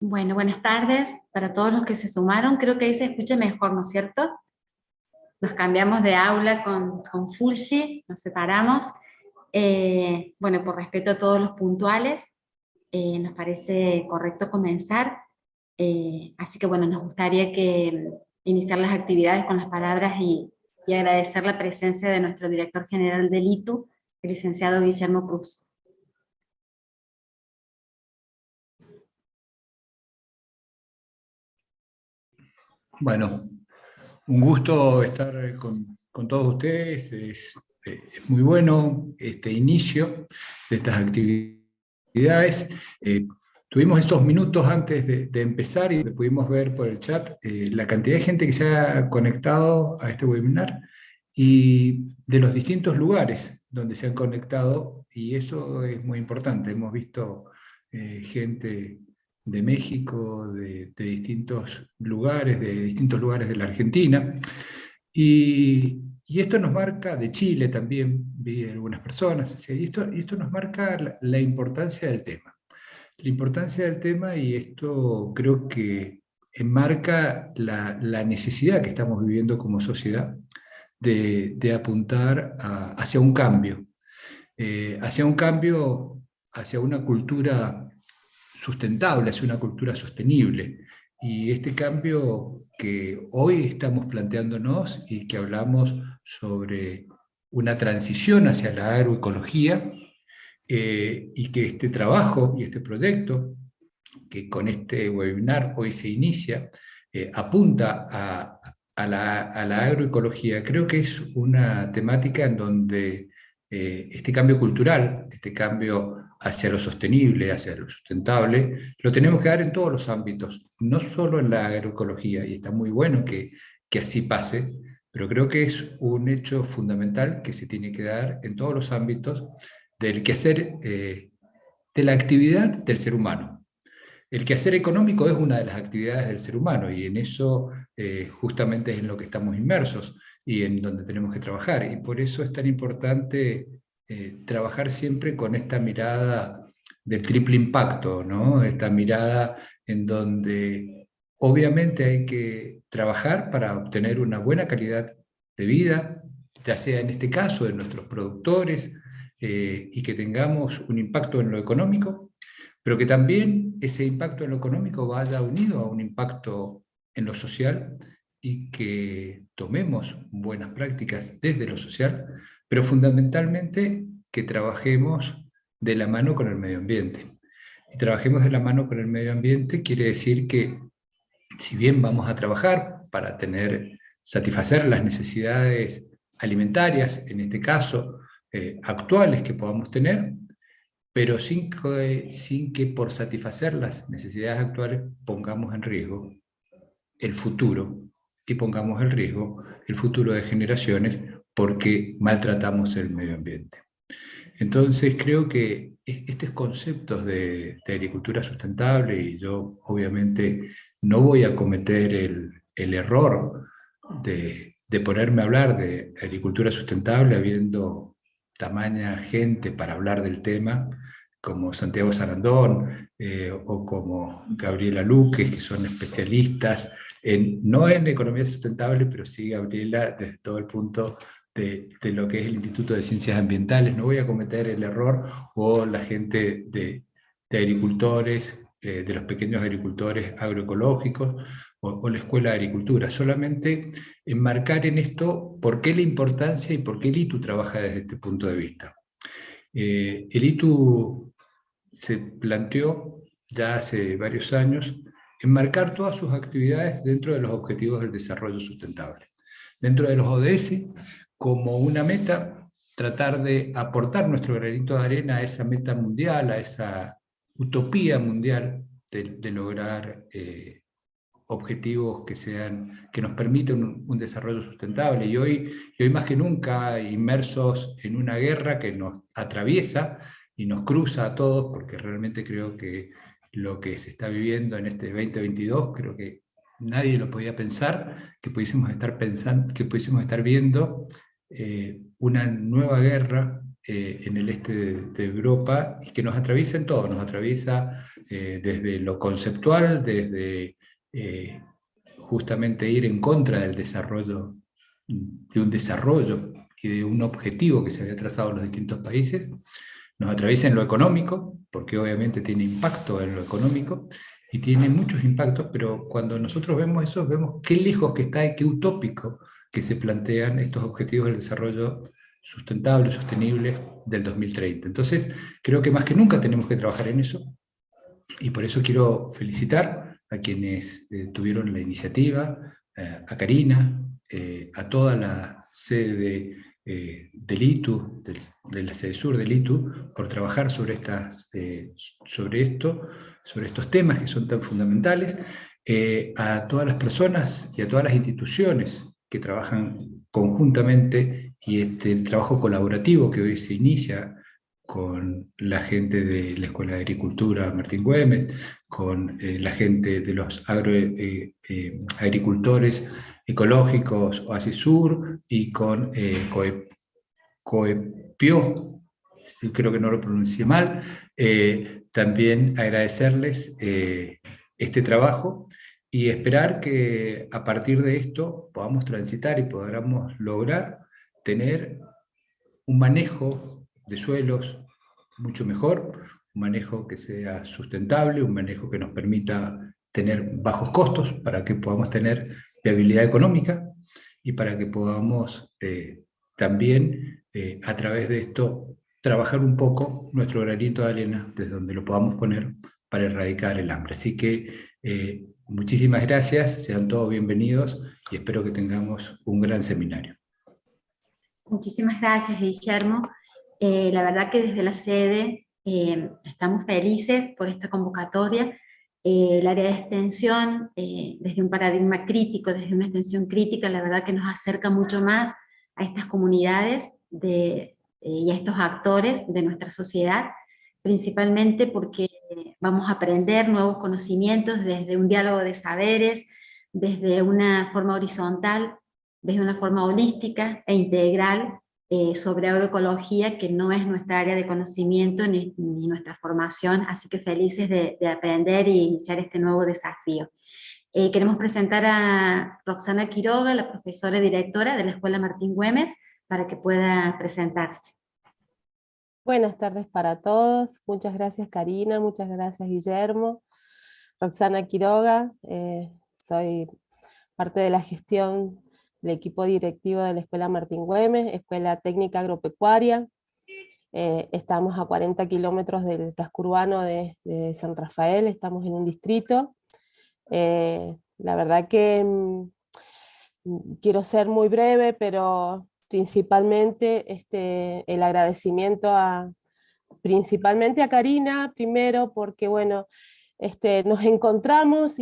Bueno, buenas tardes para todos los que se sumaron. Creo que ahí se escucha mejor, ¿no es cierto? Nos cambiamos de aula con Fulgi, nos separamos. Bueno, por respeto a todos los puntuales, nos parece correcto comenzar. Así que bueno, nos gustaría iniciar las actividades con las palabras y agradecer la presencia de nuestro director general del ITU, el licenciado Guillermo Cruz. Bueno, un gusto estar con todos ustedes. Es muy bueno este inicio de estas actividades. Tuvimos estos minutos antes de empezar y pudimos ver por el chat la cantidad de gente que se ha conectado a este webinar y de los distintos lugares donde se han conectado, y eso es muy importante. Hemos visto gente de México, de distintos lugares de la Argentina, y esto nos marca, de Chile también vi algunas personas, o sea, y esto nos marca la importancia del tema. La importancia del tema, y esto creo que enmarca la necesidad que estamos viviendo como sociedad de apuntar hacia un cambio, hacia una cultura sustentable, hacia una cultura sostenible. Y este cambio que hoy estamos planteándonos y que hablamos sobre una transición hacia la agroecología, y que este trabajo y este proyecto, que con este webinar hoy se inicia, apunta a la agroecología. Creo que es una temática en donde este cambio cultural, este cambio hacia lo sostenible, hacia lo sustentable, lo tenemos que dar en todos los ámbitos, no solo en la agroecología, y está muy bueno que así pase, pero creo que es un hecho fundamental que se tiene que dar en todos los ámbitos del quehacer, de la actividad del ser humano. El quehacer económico es una de las actividades del ser humano, y en eso justamente es en lo que estamos inmersos y en donde tenemos que trabajar. Y por eso es tan importante trabajar siempre con esta mirada del triple impacto, ¿no? Esta mirada en donde obviamente hay que trabajar para obtener una buena calidad de vida, ya sea en este caso de nuestros productores, y que tengamos un impacto en lo económico, pero que también ese impacto en lo económico vaya unido a un impacto en lo social, y que tomemos buenas prácticas desde lo social, pero fundamentalmente que trabajemos de la mano con el medio ambiente. Y trabajemos de la mano con el medio ambiente quiere decir que, si bien vamos a trabajar para satisfacer las necesidades alimentarias, en este caso, actuales que podamos tener, pero sin que por satisfacer las necesidades actuales pongamos en riesgo el futuro, y pongamos en riesgo el futuro de generaciones porque maltratamos el medio ambiente. Entonces creo que estos conceptos de agricultura sustentable, y yo obviamente no voy a cometer el error de ponerme a hablar de agricultura sustentable habiendo tamaña gente para hablar del tema, como Santiago Sarandón, o como Gabriela Luque, que son especialistas no en economía sustentable, pero sí Gabriela desde todo el punto de lo que es el Instituto de Ciencias Ambientales. No voy a cometer el error, o la gente de agricultores, de los pequeños agricultores agroecológicos, o la Escuela de Agricultura. Solamente enmarcar en esto por qué la importancia y por qué el ITU trabaja desde este punto de vista. El ITU se planteó ya hace varios años enmarcar todas sus actividades dentro de los Objetivos del Desarrollo Sustentable. Dentro de los ODS, como una meta, tratar de aportar nuestro granito de arena a esa meta mundial, a esa utopía mundial de lograr objetivos que nos permitan un desarrollo sustentable. Y hoy más que nunca, inmersos en una guerra que nos atraviesa y nos cruza a todos, porque realmente creo que lo que se está viviendo en este 2022, creo que nadie lo podía pensar, que pudiésemos estar viendo una nueva guerra en el este de Europa y que nos atraviesa en todo, nos atraviesa desde lo conceptual, desde justamente ir en contra del desarrollo, de un desarrollo y de un objetivo que se había trazado en los distintos países, nos atraviesa en lo económico, porque obviamente tiene impacto en lo económico, y tiene muchos impactos, pero cuando nosotros vemos eso, vemos qué lejos que está y qué utópico que se plantean estos objetivos del desarrollo sustentable, sostenible del 2030. Entonces, creo que más que nunca tenemos que trabajar en eso, y por eso quiero felicitar a quienes tuvieron la iniciativa, a Karina, a toda la sede del ITU, de la sede sur del ITU, por trabajar sobre, sobre estos temas que son tan fundamentales, a todas las personas y a todas las instituciones que trabajan conjuntamente, y este trabajo colaborativo que hoy se inicia con la gente de la Escuela de Agricultura Martín Güemes, con la gente de los agricultores ecológicos Oasis Sur y con Coepio, creo que no lo pronuncié mal. También agradecerles este trabajo y esperar que a partir de esto podamos transitar y podamos lograr tener un manejo de suelos mucho mejor, un manejo que sea sustentable, un manejo que nos permita tener bajos costos para que podamos tener viabilidad económica y para que podamos también a través de esto trabajar un poco nuestro granito de arena desde donde lo podamos poner para erradicar el hambre. Así que muchísimas gracias, sean todos bienvenidos y espero que tengamos un gran seminario. Muchísimas gracias, Guillermo. La verdad que desde la sede estamos felices por esta convocatoria. El área de extensión, desde un paradigma crítico, desde una extensión crítica, la verdad que nos acerca mucho más a estas comunidades y a estos actores de nuestra sociedad, principalmente porque vamos a aprender nuevos conocimientos desde un diálogo de saberes, desde una forma horizontal, desde una forma holística e integral sobre agroecología, que no es nuestra área de conocimiento ni nuestra formación, así que felices de aprender y iniciar este nuevo desafío. Queremos presentar a Roxana Quiroga, la profesora y directora de la Escuela Martín Güemes, para que pueda presentarse. Buenas tardes para todos, muchas gracias Karina, muchas gracias Guillermo. Roxana Quiroga, soy parte de la gestión del equipo directivo de la Escuela Martín Güemes, Escuela Técnica Agropecuaria. Estamos a 40 kilómetros del casco urbano de San Rafael, estamos en un distrito. La verdad que quiero ser muy breve, pero principalmente el agradecimiento principalmente a Karina, primero porque bueno, nos encontramos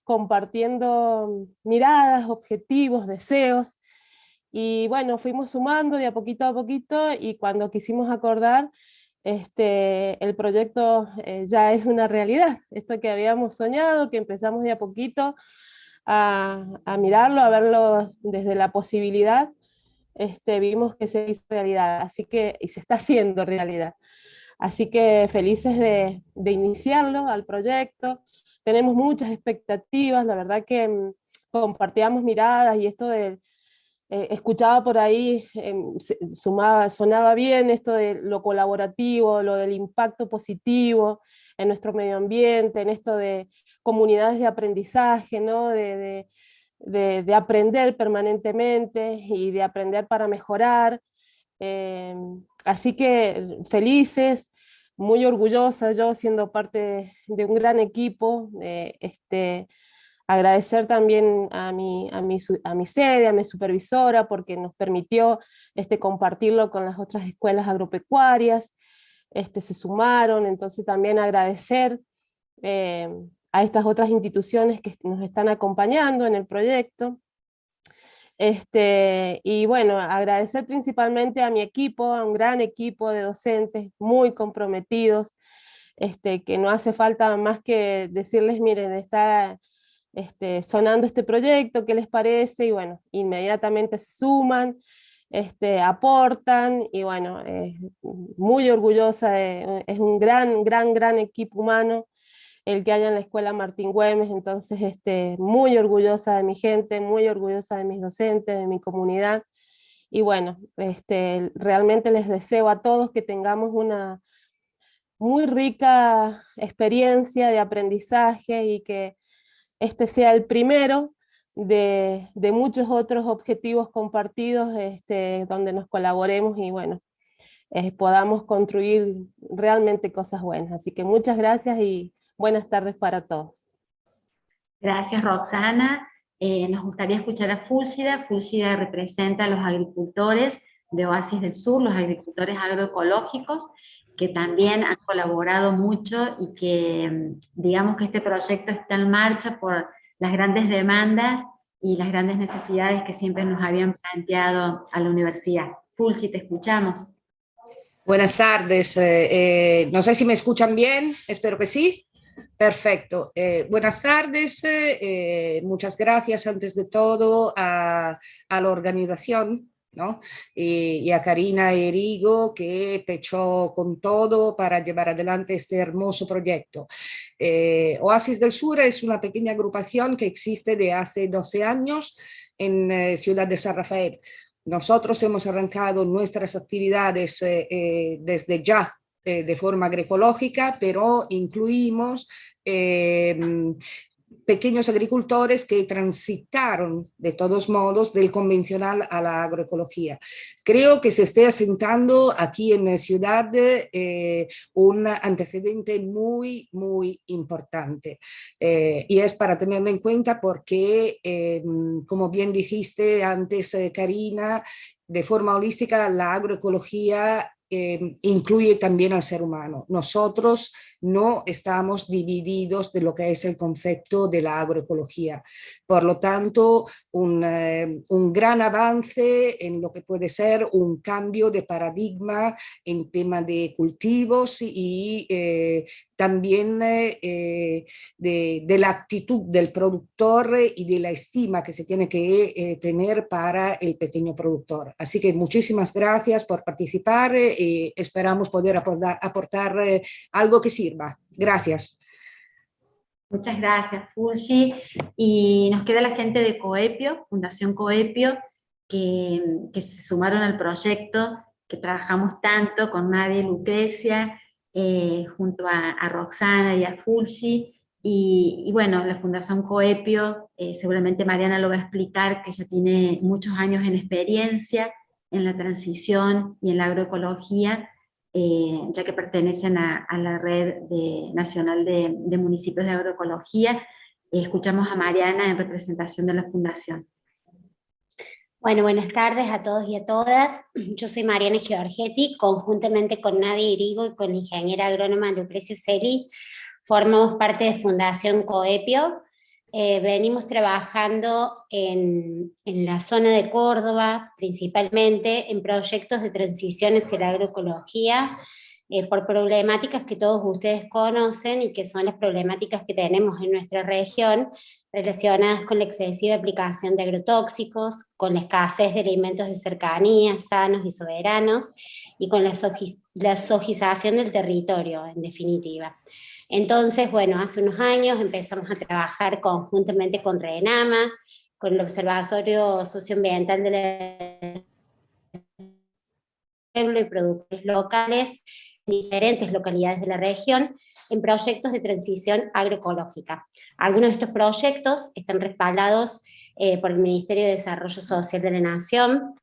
compartiendo miradas, objetivos, deseos, y bueno, fuimos sumando de a poquito, y cuando quisimos acordar, el proyecto ya es una realidad, esto que habíamos soñado, que empezamos de a poquito a mirarlo, a verlo desde la posibilidad, vimos que se hizo realidad, así que, y se está haciendo realidad. Así que felices de iniciarlo al proyecto, tenemos muchas expectativas, la verdad que compartíamos miradas y esto de, escuchaba por ahí, sonaba bien esto de lo colaborativo, lo del impacto positivo en nuestro medio ambiente, en esto de comunidades de aprendizaje, ¿no? de aprender permanentemente y de aprender para mejorar. Así que felices, muy orgullosa yo siendo parte de un gran equipo, agradecer también a mi sede, a mi supervisora, porque nos permitió compartirlo con las otras escuelas agropecuarias, se sumaron, entonces también agradecer a estas otras instituciones que nos están acompañando en el proyecto. Y bueno, agradecer principalmente a mi equipo, a un gran equipo de docentes muy comprometidos, que no hace falta más que decirles, miren, está sonando este proyecto, ¿qué les parece? Y bueno, inmediatamente se suman, aportan, y bueno, muy orgullosa, es un gran equipo humano el que hay en la Escuela Martín Güemes, entonces muy orgullosa de mi gente, muy orgullosa de mis docentes, de mi comunidad, y bueno, realmente les deseo a todos que tengamos una muy rica experiencia de aprendizaje y que este sea el primero de muchos otros objetivos compartidos donde nos colaboremos y bueno, podamos construir realmente cosas buenas. Así que muchas gracias y buenas tardes para todos. Gracias, Roxana. Nos gustaría escuchar a Fúlgida. Fúlgida representa a los agricultores de Oasis del Sur, los agricultores agroecológicos, que también han colaborado mucho y que digamos que este proyecto está en marcha por las grandes demandas y las grandes necesidades que siempre nos habían planteado a la universidad. Fulgi, te escuchamos. Buenas tardes. No sé si me escuchan bien, espero que sí. Perfecto. Buenas tardes. Muchas gracias antes de todo a la organización, ¿no? Y a Karina Erigo, que pechó con todo para llevar adelante este hermoso proyecto. Oasis del Sur es una pequeña agrupación que existe de hace 12 años en Ciudad de San Rafael. Nosotros hemos arrancado nuestras actividades desde ya de forma agroecológica, pero incluimos pequeños agricultores que transitaron de todos modos del convencional a la agroecología. Creo que se está asentando aquí en la ciudad un antecedente muy importante y es para tenerlo en cuenta porque, como bien dijiste antes, Karina, de forma holística la agroecología incluye también al ser humano. Nosotros no estamos divididos de lo que es el concepto de la agroecología. Por lo tanto, un gran avance en lo que puede ser un cambio de paradigma en tema de cultivos y también de la actitud del productor y de la estima que se tiene que tener para el pequeño productor. Así que muchísimas gracias por participar y esperamos poder aportar algo que sirva. Gracias. Muchas gracias, Fulgi. Y nos queda la gente de Coepio, Fundación Coepio, que se sumaron al proyecto, que trabajamos tanto con Nadia y Lucrecia, junto a Roxana y a Fulgi. Y bueno, la Fundación Coepio, seguramente Mariana lo va a explicar, que ya tiene muchos años en experiencia en la transición y en la agroecología, ya que pertenecen a la red nacional de municipios de agroecología. Escuchamos a Mariana en representación de la Fundación. Bueno, buenas tardes a todos y a todas. Yo soy Mariana Giorgetti, conjuntamente con Nadia Irigo y con la ingeniera agrónoma Lucrecia Celi, formamos parte de Fundación Coepio. Venimos trabajando en la zona de Córdoba, principalmente en proyectos de transición hacia la agroecología, por problemáticas que todos ustedes conocen y que son las problemáticas que tenemos en nuestra región, relacionadas con la excesiva aplicación de agrotóxicos, con la escasez de alimentos de cercanía, sanos y soberanos, y con la zojización del territorio, en definitiva. Entonces, bueno, hace unos años empezamos a trabajar conjuntamente con RENAMA, con el Observatorio Socioambiental de pueblo y productores locales en diferentes localidades de la región en proyectos de transición agroecológica. Algunos de estos proyectos están respaldados por el Ministerio de Desarrollo Social de la Nación,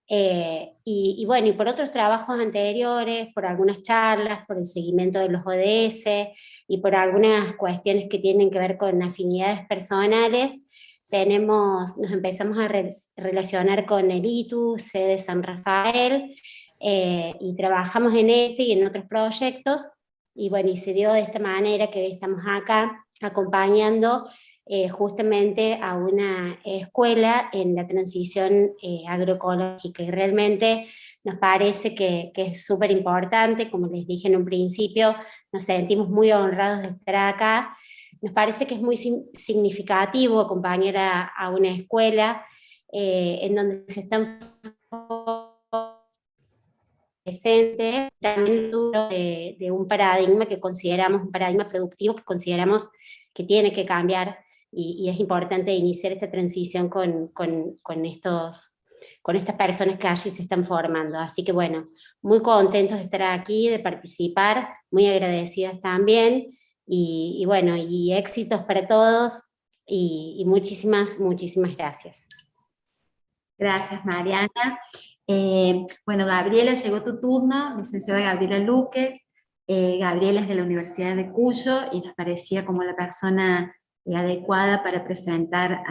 y bueno, y por otros trabajos anteriores, por algunas charlas, por el seguimiento de los ODS y por algunas cuestiones que tienen que ver con afinidades personales, nos empezamos a relacionar con el ITU, sede San Rafael, y trabajamos en este y en otros proyectos, y bueno, y se dio de esta manera que hoy estamos acá acompañando justamente a una escuela en la transición agroecológica, y realmente nos parece que es súper importante. Como les dije en un principio, nos sentimos muy honrados de estar acá. Nos parece que es muy significativo acompañar a una escuela en donde se están presente, también de un paradigma que consideramos, un paradigma productivo que consideramos que tiene que cambiar, y es importante iniciar esta transición con estas personas que allí se están formando. Así que bueno, muy contentos de estar aquí, de participar, muy agradecidas también, y bueno, y éxitos para todos, y muchísimas, muchísimas gracias. Gracias, Mariana. Bueno, Gabriela, llegó tu turno, licenciada Gabriela Luque. Gabriela es de la Universidad de Cuyo y nos parecía como la persona adecuada para presentar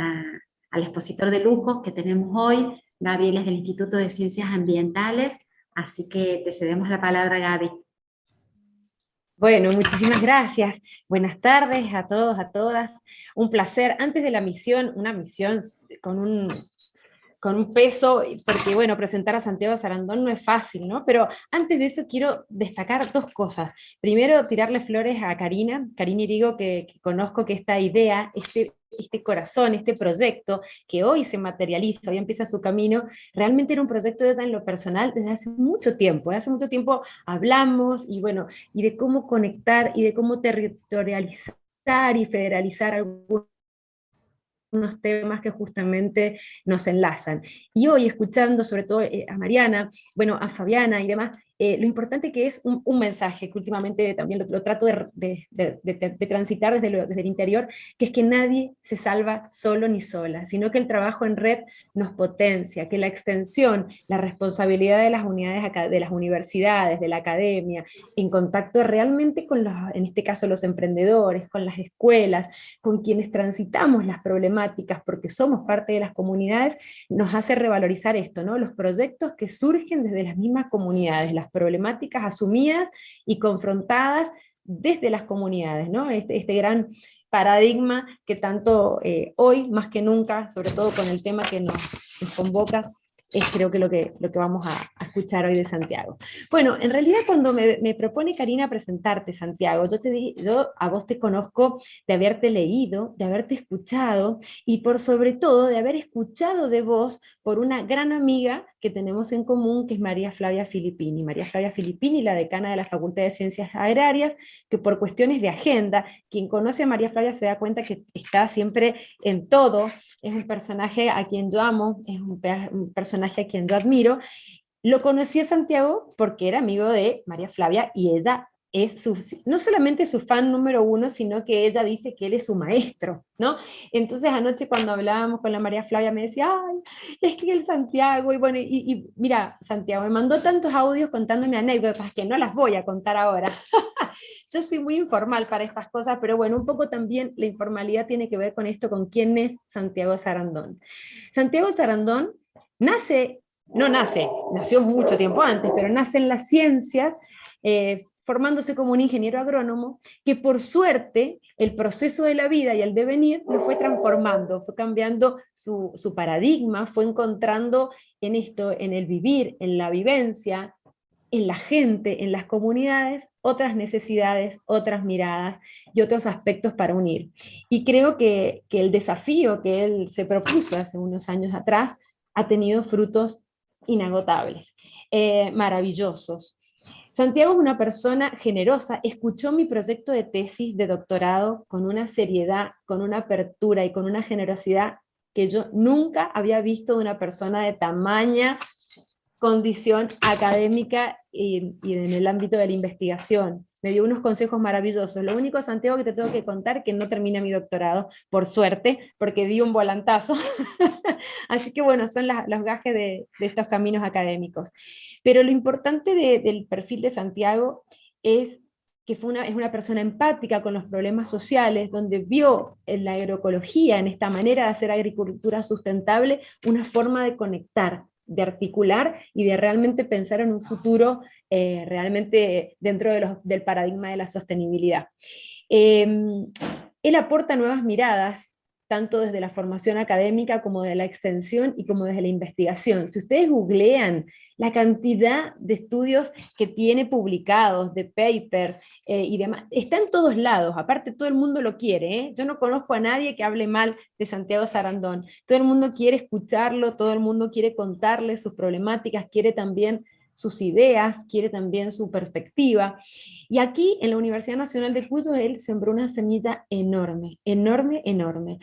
al expositor de lujo que tenemos hoy. Gabriela es del Instituto de Ciencias Ambientales, así que te cedemos la palabra, Gaby. Bueno, muchísimas gracias. Buenas tardes a todos, a todas. Un placer. Antes de la misión, una misión con un peso, porque bueno, presentar a Santiago Sarandon no es fácil, ¿no? Pero antes de eso quiero destacar dos cosas. Primero, tirarle flores a Karina Irigo, que conozco que esta idea, este corazón, este proyecto, que hoy se materializa, hoy empieza su camino, realmente era un proyecto desde en lo personal desde hace mucho tiempo. Hace mucho tiempo hablamos, y bueno, y de cómo conectar, y de cómo territorializar y federalizar algunos temas que justamente nos enlazan. Y hoy, escuchando sobre todo a Mariana, bueno, a Fabiana y demás, lo importante que es un mensaje que últimamente también lo trato de transitar desde el interior, que es que nadie se salva solo ni sola, sino que el trabajo en red nos potencia, que la extensión, la responsabilidad de las unidades, de las universidades, de la academia, en contacto realmente con en este caso los emprendedores, con las escuelas, con quienes transitamos las problemáticas, porque somos parte de las comunidades, nos hace revalorizar esto, ¿no? Los proyectos que surgen desde las mismas comunidades, las problemáticas asumidas y confrontadas desde las comunidades, ¿no? Este gran paradigma que tanto hoy, más que nunca, sobre todo con el tema que nos convoca, es creo que lo que vamos a escuchar hoy de Santiago. Bueno, en realidad cuando me propone Karina presentarte, Santiago, yo a vos te conozco de haberte leído, de haberte escuchado, y por sobre todo de haber escuchado de vos por una gran amiga que tenemos en común, que es María Flavia Filippini. María Flavia Filippini, la decana de la Facultad de Ciencias Agrarias, que por cuestiones de agenda, quien conoce a María Flavia se da cuenta que está siempre en todo, es un personaje a quien yo amo, es un personaje a quien yo admiro. Lo conocí a Santiago porque era amigo de María Flavia, y ella es no solamente su fan número uno, sino que ella dice que él es su maestro, ¿no? Entonces anoche cuando hablábamos con la María Flavia me decía, ay, es que el Santiago, y bueno, y mira, Santiago me mandó tantos audios contándome anécdotas que no las voy a contar ahora. Yo soy muy informal para estas cosas, pero bueno, un poco también la informalidad tiene que ver con esto, con quién es Santiago Sarandon. Santiago Sarandon nació mucho tiempo antes, pero nace en las ciencias, formándose como un ingeniero agrónomo, que por suerte el proceso de la vida y el devenir lo fue transformando, fue cambiando su paradigma, fue encontrando en esto, en el vivir, en la vivencia, en la gente, en las comunidades, otras necesidades, otras miradas y otros aspectos para unir. Y creo que el desafío que él se propuso hace unos años atrás ha tenido frutos inagotables, maravillosos. Santiago es una persona generosa, escuchó mi proyecto de tesis de doctorado con una seriedad, con una apertura y con una generosidad que yo nunca había visto de una persona de tamaña condición académica y en el ámbito de la investigación. Me dio unos consejos maravillosos. Lo único, Santiago, que te tengo que contar, que no terminé mi doctorado, por suerte, porque di un volantazo. Así que bueno, son los gajes de estos caminos académicos. Pero lo importante del perfil de Santiago es que es una persona empática con los problemas sociales, donde vio en la agroecología, en esta manera de hacer agricultura sustentable, una forma de conectar, de articular y de realmente pensar en un futuro realmente dentro del paradigma de la sostenibilidad. Él aporta nuevas miradas, tanto desde la formación académica como de la extensión y como desde la investigación. Si ustedes googlean la cantidad de estudios que tiene publicados, de papers y demás, está en todos lados, aparte todo el mundo lo quiere, ¿eh? Yo no conozco a nadie que hable mal de Santiago Sarandon, todo el mundo quiere escucharlo, todo el mundo quiere contarle sus problemáticas, quiere también sus ideas, quiere también su perspectiva. Y aquí, en la Universidad Nacional de Cuyo, él sembró una semilla enorme, enorme, enorme.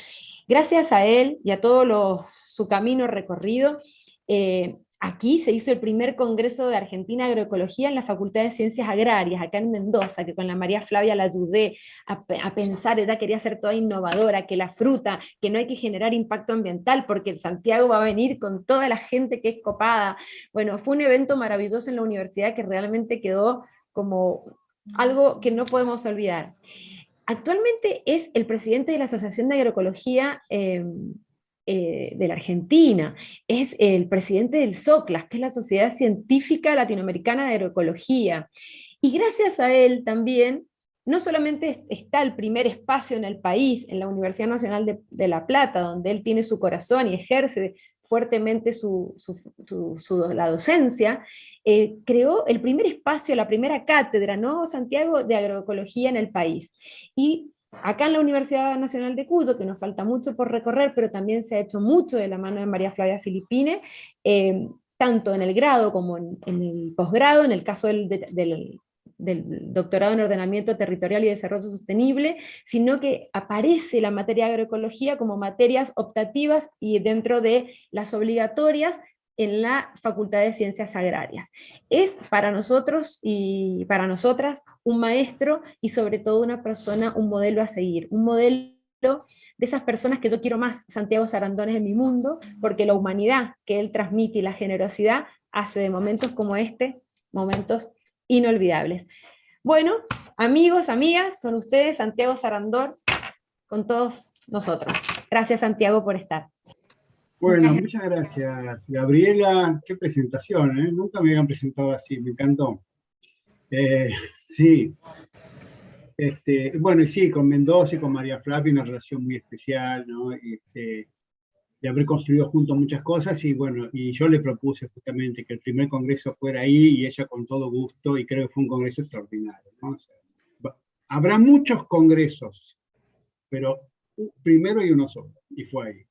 Gracias a él y a todo su camino recorrido, aquí se hizo el primer Congreso de Argentina de Agroecología en la Facultad de Ciencias Agrarias, acá en Mendoza, que con la María Flavia la ayudé a pensar, ella quería ser toda innovadora, que la fruta, que no hay que generar impacto ambiental, porque el Santiago va a venir con toda la gente que es copada. Bueno, fue un evento maravilloso en la universidad que realmente quedó como algo que no podemos olvidar. Actualmente es el presidente de la Asociación de Agroecología de la Argentina, es el presidente del SOCLAS, que es la Sociedad Científica Latinoamericana de Agroecología, y gracias a él también, no solamente está el primer espacio en el país, en la Universidad Nacional de La Plata, donde él tiene su corazón y ejerce fuertemente la docencia, creó el primer espacio, la primera cátedra, ¿no, Santiago?, de agroecología en el país. Y acá en la Universidad Nacional de Cuyo, que nos falta mucho por recorrer, pero también se ha hecho mucho de la mano de María Flavia Filippine, tanto en el grado como en el posgrado, en el caso del doctorado en ordenamiento territorial y desarrollo sostenible, sino que aparece la materia de agroecología como materias optativas y dentro de las obligatorias en la Facultad de Ciencias Agrarias. Es para nosotros y para nosotras un maestro y sobre todo una persona, un modelo a seguir, un modelo de esas personas que yo quiero más. Santiago Sarandón es en mi mundo, porque la humanidad que él transmite y la generosidad hace de momentos como este, momentos inolvidables. Bueno, amigos, amigas, con ustedes Santiago Sarandón, con todos nosotros. Gracias, Santiago, por estar. Bueno, muchas gracias, Gabriela. Qué presentación, ¿eh? Nunca me habían presentado así, me encantó. Sí. Bueno, y sí, con Mendoza y con María Flavia una relación muy especial, ¿no? De haber construido juntos muchas cosas, y bueno, y yo le propuse justamente que el primer congreso fuera ahí, y ella con todo gusto, y creo que fue un congreso extraordinario, ¿no? O sea, habrá muchos congresos, pero primero hay uno solo, y fue ahí.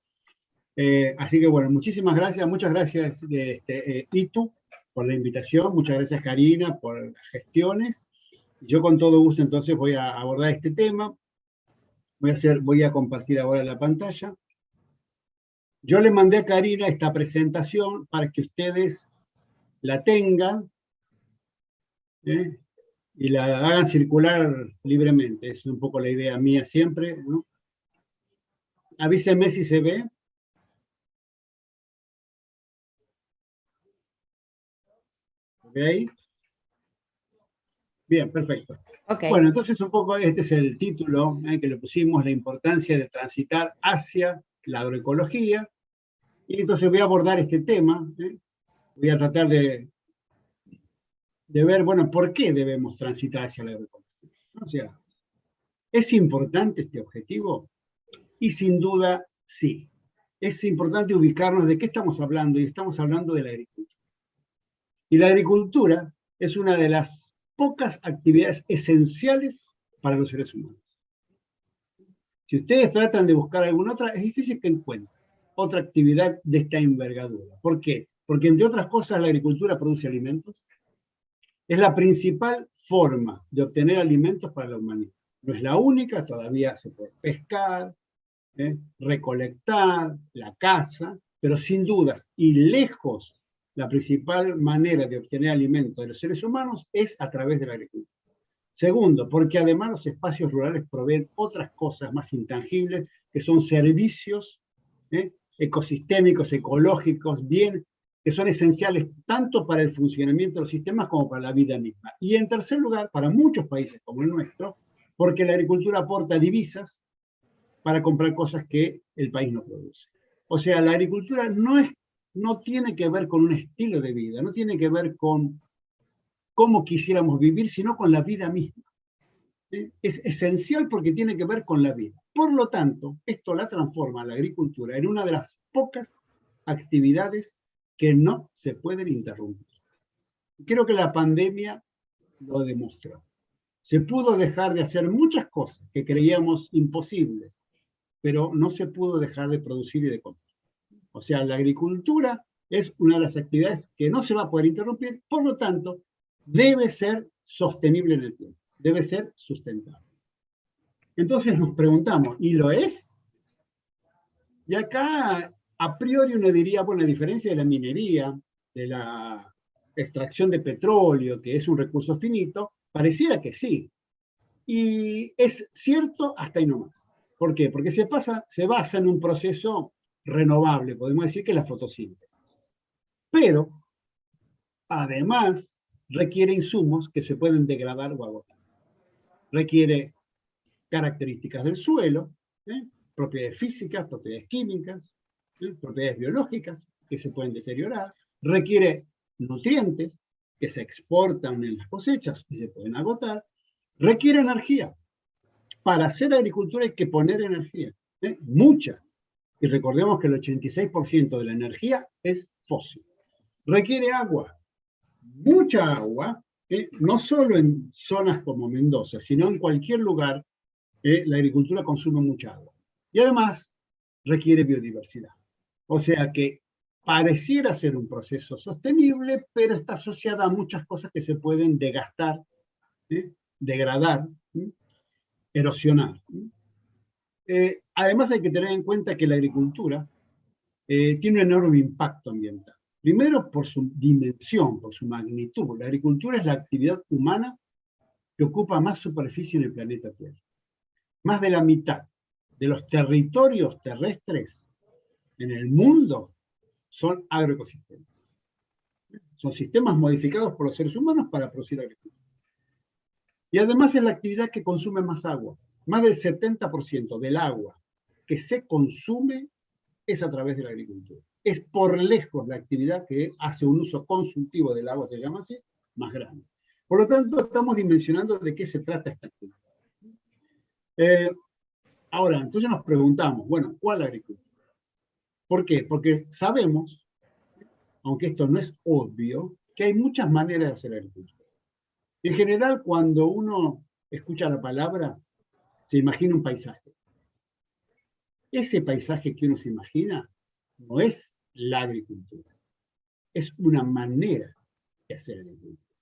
Así que bueno, muchísimas gracias, muchas gracias Itu por la invitación, muchas gracias Karina por las gestiones. Yo con todo gusto entonces voy a abordar este tema, voy a compartir ahora la pantalla. Yo le mandé a Karina esta presentación para que ustedes la tengan y la hagan circular libremente, es un poco la idea mía siempre, ¿no? Avísenme si se ve. ¿Ve ahí? Bien, perfecto. Okay. Bueno, entonces un poco este es el título que le pusimos, la importancia de transitar hacia la agroecología. Y entonces voy a abordar este tema. Voy a tratar de ver, bueno, por qué debemos transitar hacia la agroecología. O sea, ¿es importante este objetivo? Y sin duda, sí. Es importante ubicarnos de qué estamos hablando, y estamos hablando de la agricultura. Y la agricultura es una de las pocas actividades esenciales para los seres humanos. Si ustedes tratan de buscar alguna otra, es difícil que encuentren otra actividad de esta envergadura. ¿Por qué? Porque entre otras cosas la agricultura produce alimentos. Es la principal forma de obtener alimentos para la humanidad. No es la única, todavía se puede pescar, recolectar, la caza, pero sin dudas y lejos la principal manera de obtener alimentos de los seres humanos es a través de la agricultura. Segundo, porque además los espacios rurales proveen otras cosas más intangibles, que son servicios ecosistémicos, ecológicos, que son esenciales tanto para el funcionamiento de los sistemas como para la vida misma. Y en tercer lugar, para muchos países como el nuestro, porque la agricultura aporta divisas para comprar cosas que el país no produce. O sea, la agricultura no tiene que ver con un estilo de vida, no tiene que ver con cómo quisiéramos vivir, sino con la vida misma. Es esencial porque tiene que ver con la vida. Por lo tanto, esto la transforma, la agricultura, en una de las pocas actividades que no se pueden interrumpir. Creo que la pandemia lo demostró. Se pudo dejar de hacer muchas cosas que creíamos imposibles, pero no se pudo dejar de producir y de comer. O sea, la agricultura es una de las actividades que no se va a poder interrumpir, por lo tanto, debe ser sostenible en el tiempo, debe ser sustentable. Entonces nos preguntamos, ¿y lo es? Y acá, a priori uno diría, bueno, a diferencia de la minería, de la extracción de petróleo, que es un recurso finito, pareciera que sí. Y es cierto hasta ahí nomás. ¿Por qué? Porque se basa en un proceso renovable, podemos decir que es la fotosíntesis. Pero, además, requiere insumos que se pueden degradar o agotar. Requiere características del suelo, propiedades físicas, propiedades químicas, propiedades biológicas que se pueden deteriorar. Requiere nutrientes que se exportan en las cosechas y se pueden agotar. Requiere energía. Para hacer agricultura hay que poner energía, mucha. Y recordemos que el 86% de la energía es fósil. Requiere agua, mucha agua, no solo en zonas como Mendoza, sino en cualquier lugar, la agricultura consume mucha agua. Y además requiere biodiversidad. O sea que pareciera ser un proceso sostenible, pero está asociada a muchas cosas que se pueden desgastar, degradar, erosionar. Además hay que tener en cuenta que la agricultura tiene un enorme impacto ambiental. Primero por su dimensión, por su magnitud. La agricultura es la actividad humana que ocupa más superficie en el planeta Tierra. Más de la mitad de los territorios terrestres en el mundo son agroecosistemas. Son sistemas modificados por los seres humanos para producir agricultura. Y además es la actividad que consume más agua. Más del 70% del agua que se consume es a través de la agricultura. Es por lejos la actividad que hace un uso consultivo del agua, se llama así, más grande. Por lo tanto, estamos dimensionando de qué se trata esta actividad. Ahora, entonces nos preguntamos, bueno, ¿cuál agricultura? ¿Por qué? Porque sabemos, aunque esto no es obvio, que hay muchas maneras de hacer agricultura. En general, cuando uno escucha la palabra, se imagina un paisaje. Ese paisaje que uno se imagina no es la agricultura, es una manera de hacer agricultura,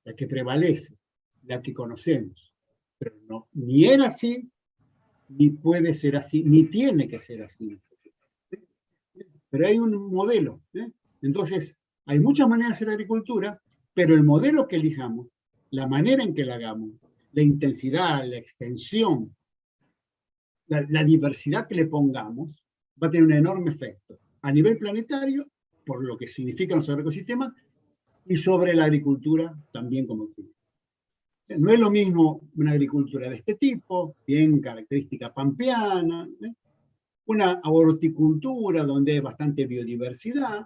la que prevalece, la que conocemos, pero no, ni era así, ni puede ser así, ni tiene que ser así. Pero hay un modelo, Entonces, hay muchas maneras de hacer agricultura, pero el modelo que elijamos, la manera en que la hagamos, la intensidad, la extensión, la diversidad que le pongamos, va a tener un enorme efecto a nivel planetario, por lo que significan los agroecosistemas, y sobre la agricultura también como fin. No es lo mismo una agricultura de este tipo, bien característica pampeana, una horticultura donde hay bastante biodiversidad,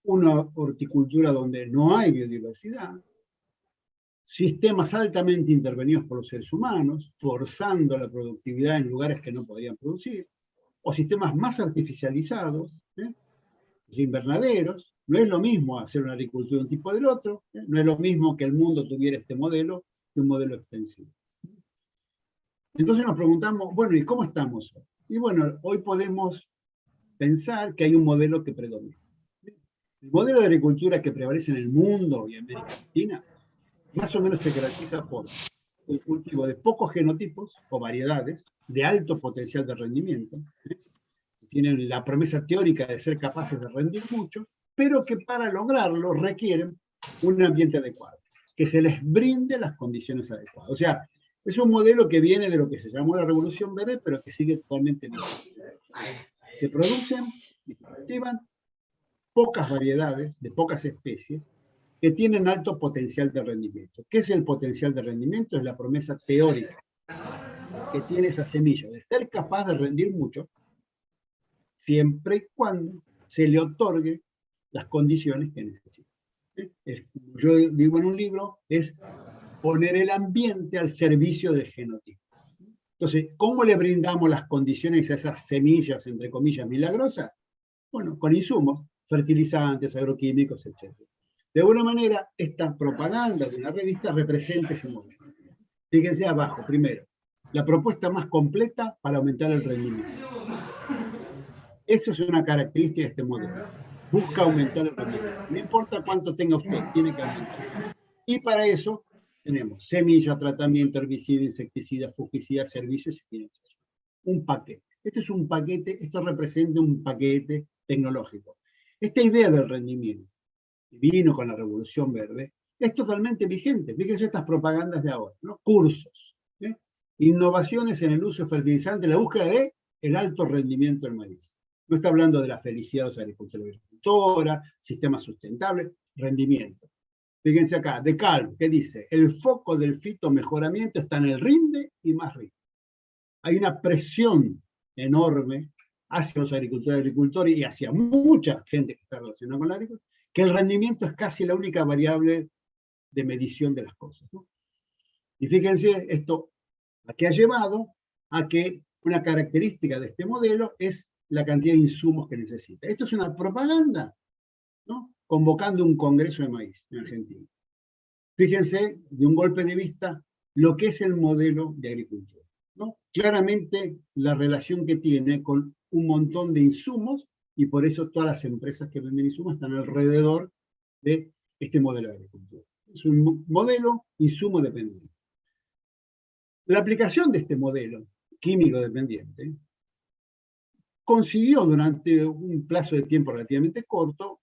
una horticultura donde no hay biodiversidad, sistemas altamente intervenidos por los seres humanos, forzando la productividad en lugares que no podrían producir, o sistemas más artificializados, los invernaderos. No es lo mismo hacer una agricultura de un tipo del otro, no es lo mismo que el mundo tuviera este modelo que un modelo extensivo. Entonces nos preguntamos, bueno, ¿y cómo estamos hoy? Y bueno, hoy podemos pensar que hay un modelo que predomina. El modelo de agricultura que prevalece en el mundo y en América Latina más o menos se caracteriza por el cultivo de pocos genotipos o variedades de alto potencial de rendimiento, tienen la promesa teórica de ser capaces de rendir mucho, pero que para lograrlo requieren un ambiente adecuado, que se les brinde las condiciones adecuadas. O sea, es un modelo que viene de lo que se llamó la Revolución Verde, pero que sigue totalmente vigente. Se producen y se cultivan pocas variedades de pocas especies que tienen alto potencial de rendimiento. ¿Qué es el potencial de rendimiento? Es la promesa teórica que tiene esa semilla de ser capaz de rendir mucho, siempre y cuando se le otorgue las condiciones que necesita. Yo digo en un libro, es poner el ambiente al servicio del genotipo. Entonces, ¿cómo le brindamos las condiciones a esas semillas, entre comillas, milagrosas? Bueno, con insumos, fertilizantes, agroquímicos, etc. De alguna manera, esta propaganda de una revista representa ese modelo. Fíjense abajo, primero, la propuesta más completa para aumentar el rendimiento. Eso es una característica de este modelo. busca aumentar el rendimiento. No importa cuánto tenga usted, tiene que aumentar. Y para eso tenemos semilla, tratamiento, herbicida, insecticida, fungicida, servicios y financiación. Un paquete. Este es un paquete, esto representa un paquete tecnológico. Esta idea del rendimiento, que vino con la Revolución Verde, es totalmente vigente. Fíjense estas propagandas de ahora, ¿no? Cursos, innovaciones en el uso de fertilizantes, la búsqueda de el alto rendimiento del maíz. No está hablando de la felicidad de los agricultores y agricultoras, sistemas sustentables, rendimiento. Fíjense acá, de Calvo, que dice, el foco del fitomejoramiento está en el rinde y más rico. Hay una presión enorme hacia los agricultores y agricultores y hacia mucha gente que está relacionada con la agricultura, que el rendimiento es casi la única variable de medición de las cosas, ¿no? Y fíjense, esto a qué ha llevado a que una característica de este modelo es la cantidad de insumos que necesita. Esto es una propaganda, ¿no? Convocando un congreso de maíz en Argentina. Fíjense, de un golpe de vista, lo que es el modelo de agricultura, ¿no? Claramente la relación que tiene con un montón de insumos, y por eso todas las empresas que venden insumos están alrededor de este modelo de agricultura. Es un modelo insumo dependiente. La aplicación de este modelo químico dependiente consiguió durante un plazo de tiempo relativamente corto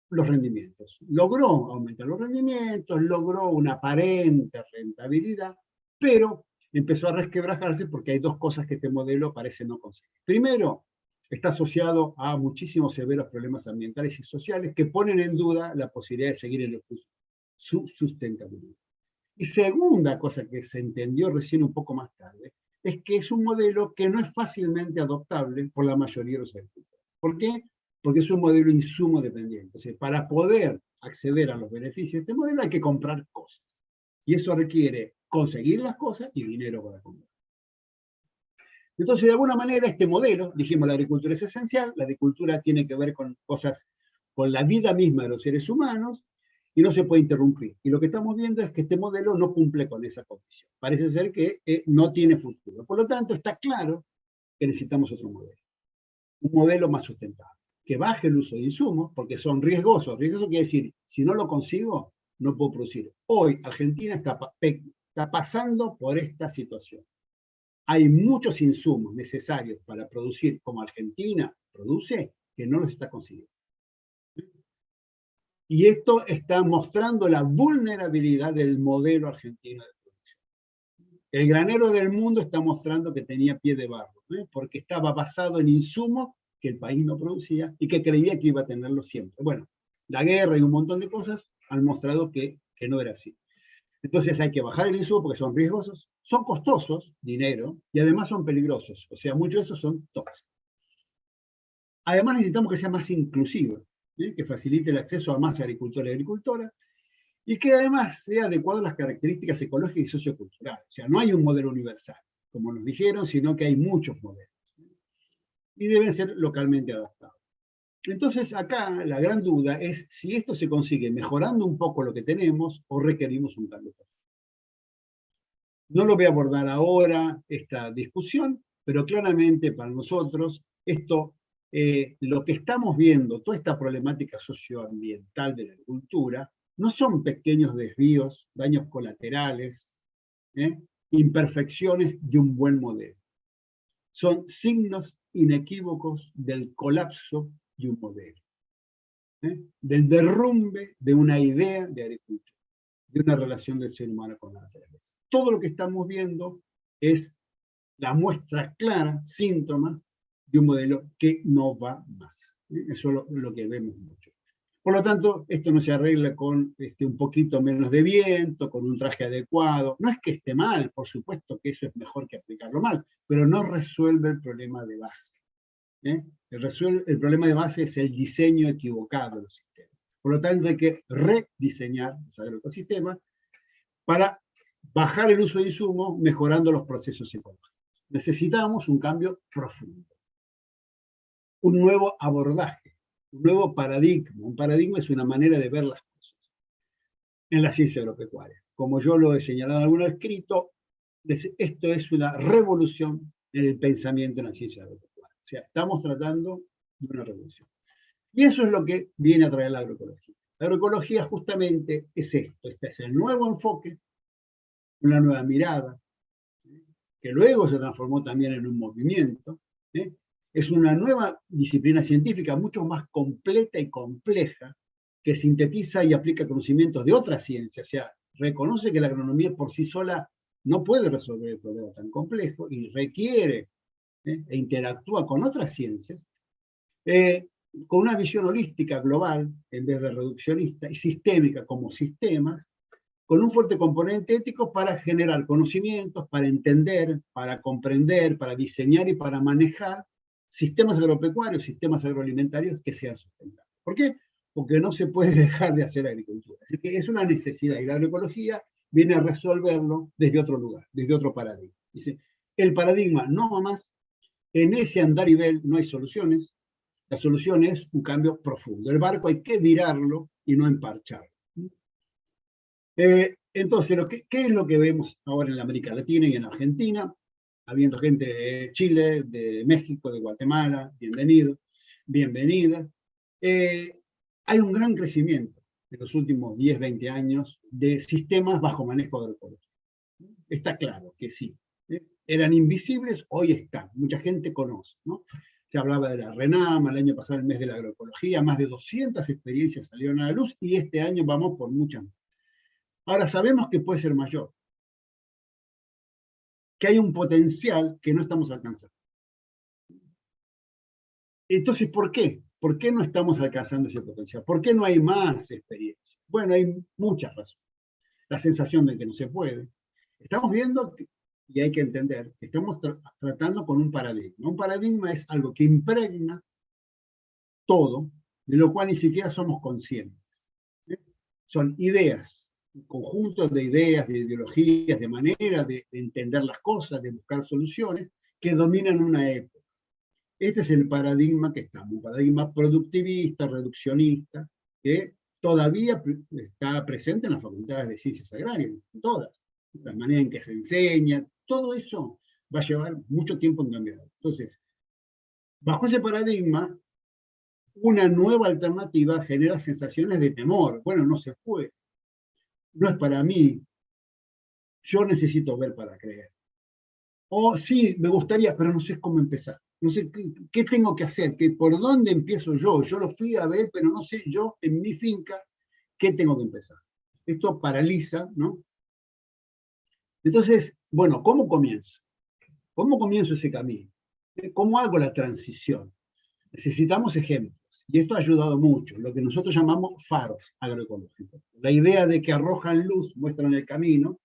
los rendimientos. Logró aumentar los rendimientos, logró una aparente rentabilidad, pero empezó a resquebrajarse porque hay dos cosas que este modelo parece no conseguir. Primero, está asociado a muchísimos severos problemas ambientales y sociales que ponen en duda la posibilidad de seguir en el futuro, su sustentabilidad. Y segunda cosa que se entendió recién un poco más tarde, es que es un modelo que no es fácilmente adoptable por la mayoría de los agricultores. ¿Por qué? Porque es un modelo insumo dependiente. O sea, para poder acceder a los beneficios de este modelo hay que comprar cosas. Y eso requiere conseguir las cosas y dinero para comprar. Entonces, de alguna manera, este modelo, dijimos, la agricultura es esencial, la agricultura tiene que ver con cosas, con la vida misma de los seres humanos, y no se puede interrumpir. Y lo que estamos viendo es que este modelo no cumple con esa condición. Parece ser que no tiene futuro. Por lo tanto, está claro que necesitamos otro modelo. Un modelo más sustentable, que baje el uso de insumos, porque son riesgosos. Riesgoso quiere decir, si no lo consigo, no puedo producir. Hoy, Argentina está pasando por esta situación. Hay muchos insumos necesarios para producir como Argentina produce, que no los está consiguiendo. Y esto está mostrando la vulnerabilidad del modelo argentino de producción. El granero del mundo está mostrando que tenía pie de barro, porque estaba basado en insumos que el país no producía y que creía que iba a tenerlo siempre. Bueno, la guerra y un montón de cosas han mostrado que no era así. Entonces hay que bajar el insumo porque son riesgosos, son costosos, dinero, y además son peligrosos. O sea, muchos de esos son tóxicos. Además necesitamos que sea más inclusivo, que facilite el acceso a más agricultores y agricultoras, y que además sea adecuado a las características ecológicas y socioculturales. O sea, no hay un modelo universal, como nos dijeron, sino que hay muchos modelos. Y deben ser localmente adaptados. Entonces, acá la gran duda es si esto se consigue mejorando un poco lo que tenemos o requerimos un cambio. No lo voy a abordar ahora, esta discusión, pero claramente para nosotros esto, lo que estamos viendo, toda esta problemática socioambiental de la agricultura, no son pequeños desvíos, daños colaterales, imperfecciones de un buen modelo. Son signos inequívocos del colapso de un modelo, del derrumbe de una idea de agricultura, de una relación del ser humano con la naturaleza. Todo lo que estamos viendo es la muestra clara, síntomas de un modelo que no va más. Eso es lo que vemos mucho. Por lo tanto, esto no se arregla con un poquito menos de viento, con un traje adecuado. No es que esté mal, por supuesto que eso es mejor que aplicarlo mal, pero no resuelve el problema de base. El problema de base es el diseño equivocado de los sistemas. Por lo tanto, hay que rediseñar el ecosistema para bajar el uso de insumos, mejorando los procesos ecológicos. Necesitamos un cambio profundo. Un nuevo abordaje, un nuevo paradigma. Un paradigma es una manera de ver las cosas en la ciencia agropecuaria. Como yo lo he señalado en algún escrito, esto es una revolución en el pensamiento en la ciencia agropecuaria. O sea, estamos tratando de una revolución. Y eso es lo que viene a traer la agroecología. La agroecología justamente es esto, este es el nuevo enfoque, una nueva mirada, que luego se transformó también en un movimiento. Es una nueva disciplina científica mucho más completa y compleja, que sintetiza y aplica conocimientos de otras ciencias, o sea, reconoce que la agronomía por sí sola no puede resolver el problema tan complejo y requiere e interactúa con otras ciencias, con una visión holística global, en vez de reduccionista, y sistémica como sistemas, con un fuerte componente ético para generar conocimientos, para entender, para comprender, para diseñar y para manejar sistemas agropecuarios, sistemas agroalimentarios que sean sustentables. ¿Por qué? Porque no se puede dejar de hacer agricultura. Así que es una necesidad y la agroecología viene a resolverlo desde otro lugar, desde otro paradigma. Dice, el paradigma no va más, en ese andarivel no hay soluciones, la solución es un cambio profundo. El barco hay que virarlo y no emparcharlo. Entonces, ¿qué es lo que vemos ahora en la América Latina y en Argentina? Habiendo gente de Chile, de México, de Guatemala, bienvenidas. Hay un gran crecimiento en los últimos 10, 20 años de sistemas bajo manejo agroecológico. Está claro que sí. Eran invisibles, hoy están. Mucha gente conoce, ¿no? Se hablaba de la RENAMA, el año pasado el mes de la agroecología, más de 200 experiencias salieron a la luz y este año vamos por muchas más. Ahora sabemos que puede ser mayor, que hay un potencial que no estamos alcanzando. Entonces, ¿por qué? ¿Por qué no estamos alcanzando ese potencial? ¿Por qué no hay más experiencia? Bueno, hay muchas razones. La sensación de que no se puede. Estamos viendo, y hay que entender, que estamos tratando con un paradigma. Un paradigma es algo que impregna todo, de lo cual ni siquiera somos conscientes. Son ideas, conjuntos de ideas, de ideologías, de maneras de entender las cosas, de buscar soluciones, que dominan una época. Este es el paradigma que estamos, un paradigma productivista, reduccionista, que todavía está presente en las facultades de ciencias agrarias, todas. La manera en que se enseña, todo eso va a llevar mucho tiempo en cambiar. Entonces, bajo ese paradigma, una nueva alternativa genera sensaciones de temor. Bueno, no se puede. No es para mí. Yo necesito ver para creer. O sí, me gustaría, pero no sé cómo empezar. No sé qué tengo que hacer, por dónde empiezo yo. Yo lo fui a ver, pero no sé yo en mi finca qué tengo que empezar. Esto paraliza, ¿no? Entonces, bueno, ¿cómo comienzo? ¿Cómo comienzo ese camino? ¿Cómo hago la transición? Necesitamos ejemplos. Y esto ha ayudado mucho, lo que nosotros llamamos faros agroecológicos. La idea de que arrojan luz, muestran el camino.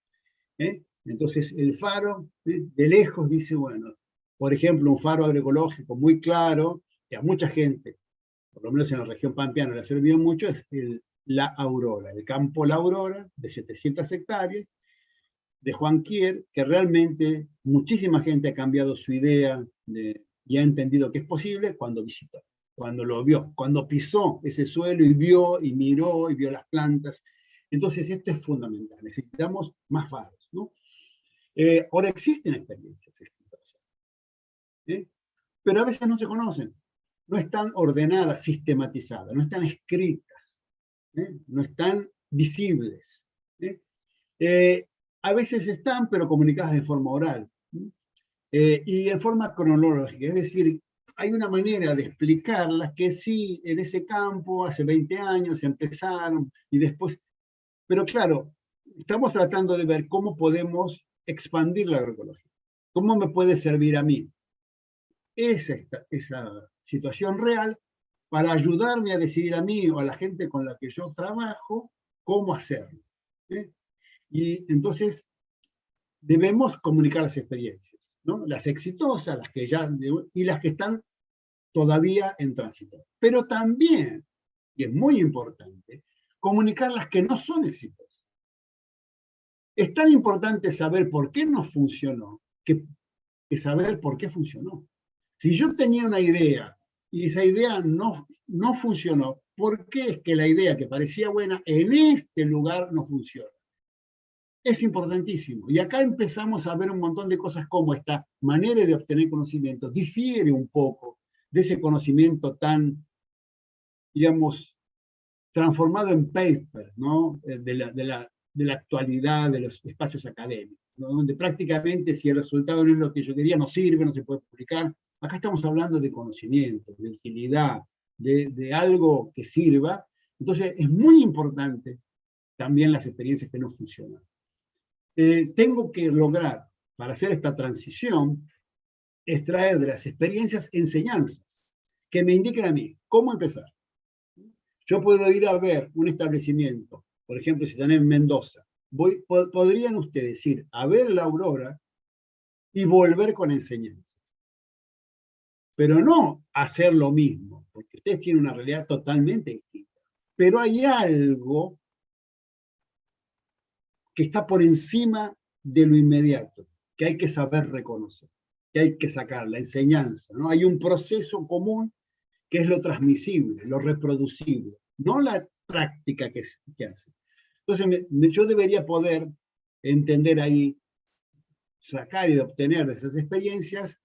Entonces, el faro, de lejos, dice, bueno, por ejemplo, un faro agroecológico muy claro, que a mucha gente, por lo menos en la región pampeana, le ha servido mucho, es La Aurora, el campo La Aurora, de 700 hectáreas, de Juan Quier, que realmente muchísima gente ha cambiado su idea y ha entendido que es posible cuando visitó, cuando lo vio, cuando pisó ese suelo y vio y miró y vio las plantas. Entonces esto es fundamental, necesitamos más faros, ¿no? Ahora existen experiencias exitosas, pero a veces no se conocen, no están ordenadas, sistematizadas, no están escritas, no están visibles. A veces están, pero comunicadas de forma oral, y en forma cronológica, es decir, hay una manera de explicarlas que sí, en ese campo hace 20 años empezaron y después, pero claro, estamos tratando de ver cómo podemos expandir la agroecología, cómo me puede servir a mí esa situación real para ayudarme a decidir a mí o a la gente con la que yo trabajo cómo hacerlo. Y entonces debemos comunicar las experiencias, ¿no? Las exitosas, las que ya, y las que están todavía en tránsito. Pero también, y es muy importante, comunicar las que no son exitosas. Es tan importante saber por qué no funcionó que saber por qué funcionó. Si yo tenía una idea y esa idea no funcionó, ¿por qué es que la idea que parecía buena en este lugar no funciona? Es importantísimo. Y acá empezamos a ver un montón de cosas como esta manera de obtener conocimiento difiere un poco de ese conocimiento tan digamos, transformado en paper, ¿no? de la actualidad, de los espacios académicos, ¿no? Donde prácticamente si el resultado no es lo que yo quería, no sirve, no se puede publicar. Acá estamos hablando de conocimiento, de utilidad, de algo que sirva. Entonces es muy importante también las experiencias que no funcionan. Tengo que lograr, para hacer esta transición, extraer de las experiencias enseñanzas que me indiquen a mí cómo empezar. Yo puedo ir a ver un establecimiento, por ejemplo, si están en Mendoza, podrían ustedes ir a ver la aurora y volver con enseñanzas. Pero no hacer lo mismo, porque ustedes tienen una realidad totalmente distinta. Pero hay algo que está por encima de lo inmediato, que hay que saber reconocer, que hay que sacar, la enseñanza, ¿no? Hay un proceso común que es lo transmisible, lo reproducible, no la práctica que hace. Entonces yo debería poder entender ahí, sacar y obtener de esas experiencias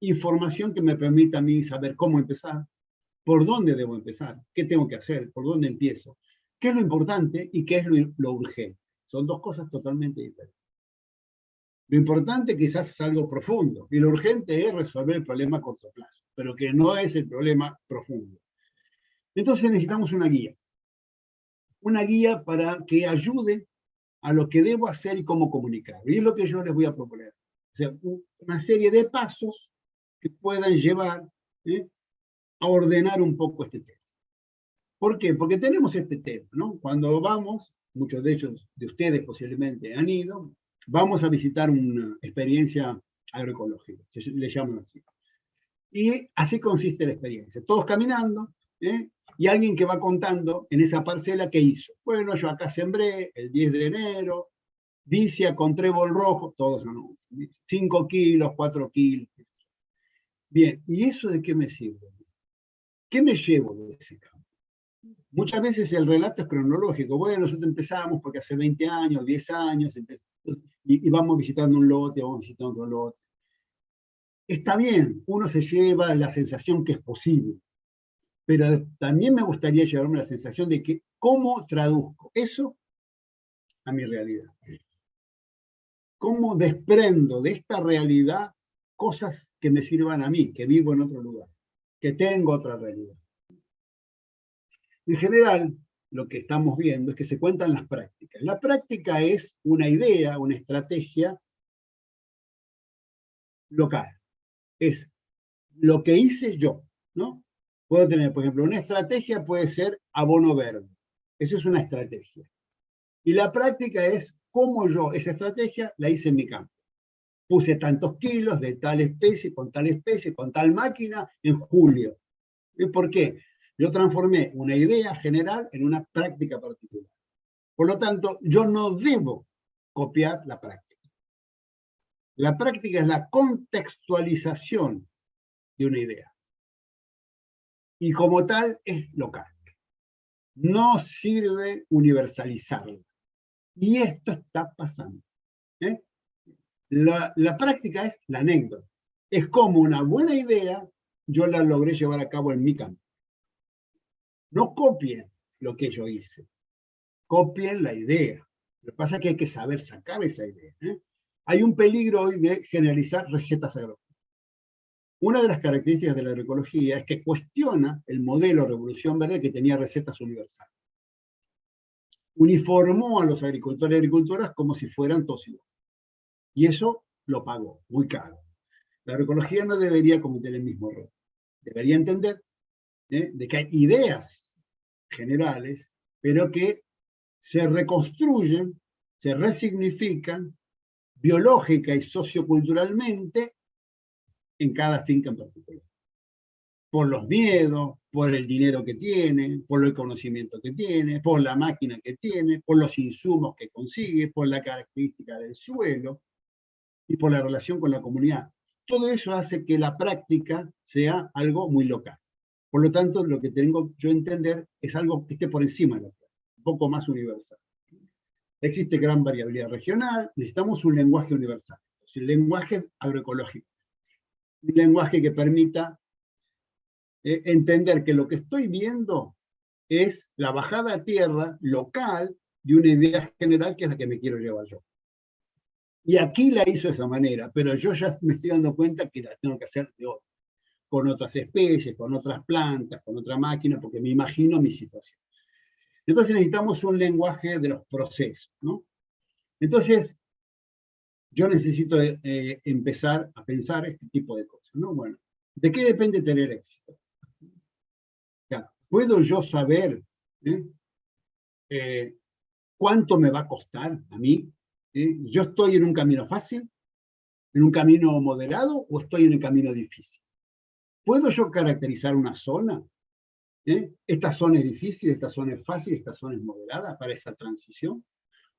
información que me permita a mí saber cómo empezar, por dónde debo empezar, qué tengo que hacer, por dónde empiezo, qué es lo importante y qué es lo urgente. Son dos cosas totalmente diferentes. Lo importante quizás es algo profundo y lo urgente es resolver el problema a corto plazo, pero que no es el problema profundo. Entonces necesitamos una guía para que ayude a lo que debo hacer y cómo comunicar. Y es lo que yo les voy a proponer. O sea, una serie de pasos que puedan llevar a ordenar un poco este tema. ¿Por qué? Porque tenemos este tema, ¿no? Cuando vamos, muchos de ellos, de ustedes posiblemente han ido, vamos a visitar una experiencia agroecológica, le llaman así. Y así consiste la experiencia. Todos caminando, y alguien que va contando en esa parcela qué hizo. Bueno, yo acá sembré el 10 de enero, vicia con trébol rojo, todos son 5 kilos, 4 kilos. Bien, ¿y eso de qué me sirve? ¿Qué me llevo de ese campo? Muchas veces el relato es cronológico. Bueno, nosotros empezamos porque hace 20 años, 10 años, y vamos visitando un lote, vamos visitando otro lote. Está bien, uno se lleva la sensación que es posible, pero también me gustaría llevarme la sensación de que cómo traduzco eso a mi realidad. Cómo desprendo de esta realidad cosas que me sirvan a mí, que vivo en otro lugar, que tengo otra realidad. En general, lo que estamos viendo es que se cuentan las prácticas. La práctica es una idea, una estrategia local. Es lo que hice yo, ¿no? Puedo tener, por ejemplo, una estrategia puede ser abono verde. Esa es una estrategia. Y la práctica es cómo yo esa estrategia la hice en mi campo. Puse tantos kilos de tal especie, con tal máquina, en julio. ¿Y por qué? Yo transformé una idea general en una práctica particular. Por lo tanto, yo no debo copiar la práctica. La práctica es la contextualización de una idea. Y como tal, es local. No sirve universalizarla. Y esto está pasando. La práctica es la anécdota. Es como una buena idea yo la logré llevar a cabo en mi campo. No copien lo que yo hice. Copien la idea. Lo que pasa es que hay que saber sacar esa idea. Hay un peligro hoy de generalizar recetas agrónomas. Una de las características de la agroecología es que cuestiona el modelo Revolución Verde que tenía recetas universales. Uniformó a los agricultores y agricultoras como si fueran todos iguales. Y eso lo pagó, muy caro. La agroecología no debería cometer el mismo error. Debería entender de que hay ideas generales, pero que se reconstruyen, se resignifican biológica y socioculturalmente en cada finca en particular. Por los miedos, por el dinero que tiene, por el conocimiento que tiene, por la máquina que tiene, por los insumos que consigue, por la característica del suelo y por la relación con la comunidad. Todo eso hace que la práctica sea algo muy local. Por lo tanto, lo que tengo yo entender es algo que esté por encima de la práctica, un poco más universal. Existe gran variabilidad regional, necesitamos un lenguaje universal, el lenguaje agroecológico. Un lenguaje que permita entender que lo que estoy viendo es la bajada a tierra local de una idea general que es la que me quiero llevar yo. Y aquí la hizo de esa manera, pero yo ya me estoy dando cuenta que la tengo que hacer de otra, con otras especies, con otras plantas, con otra máquina, porque me imagino mi situación. Entonces necesitamos un lenguaje de los procesos, ¿no? Entonces, yo necesito empezar a pensar este tipo de cosas, ¿no? Bueno, ¿de qué depende tener éxito? Ya, ¿puedo yo saber cuánto me va a costar a mí? ¿Yo estoy en un camino fácil, en un camino moderado o estoy en el camino difícil? ¿Puedo yo caracterizar una zona? ¿Esta zona es difícil, esta zona es fácil, esta zona es moderada para esa transición?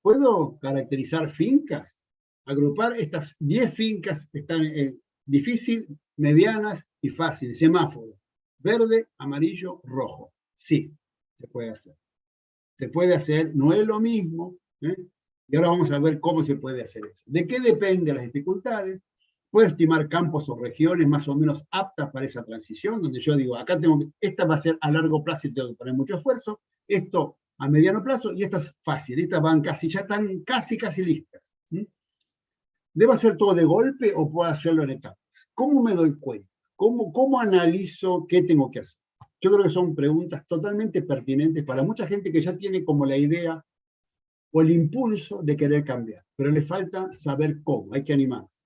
¿Puedo caracterizar fincas? Agrupar estas 10 fincas que están difícil, medianas y fácil, semáforo, verde, amarillo, rojo. Sí, se puede hacer. Se puede hacer, no es lo mismo, y ahora vamos a ver cómo se puede hacer eso. ¿De qué dependen las dificultades? Puedo estimar campos o regiones más o menos aptas para esa transición, donde yo digo, acá esta va a ser a largo plazo y tengo que poner mucho esfuerzo, esto a mediano plazo, y esta es fácil, estas van casi, ya están casi listas. ¿Debo hacer todo de golpe o puedo hacerlo en etapas? ¿Cómo me doy cuenta? ¿Cómo analizo qué tengo que hacer? Yo creo que son preguntas totalmente pertinentes para mucha gente que ya tiene como la idea o el impulso de querer cambiar, pero le falta saber cómo, hay que animarse.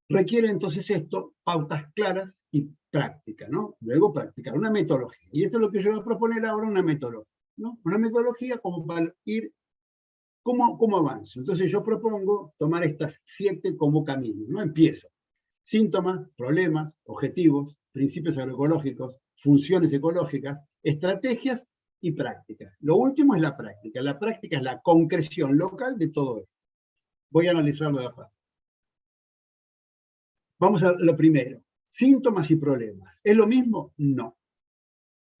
Requiere entonces esto, pautas claras y práctica, ¿no? Luego practicar una metodología. Y esto es lo que yo voy a proponer ahora, una metodología, ¿no? Una metodología como para ir, ¿cómo avanzo? Entonces yo propongo tomar estas 7 como caminos, ¿no? Empiezo. Síntomas, problemas, objetivos, principios agroecológicos, funciones ecológicas, estrategias y prácticas. Lo último es la práctica. La práctica es la concreción local de todo esto. Voy a analizarlo de aparte. Vamos a lo primero. Síntomas y problemas. ¿Es lo mismo? No.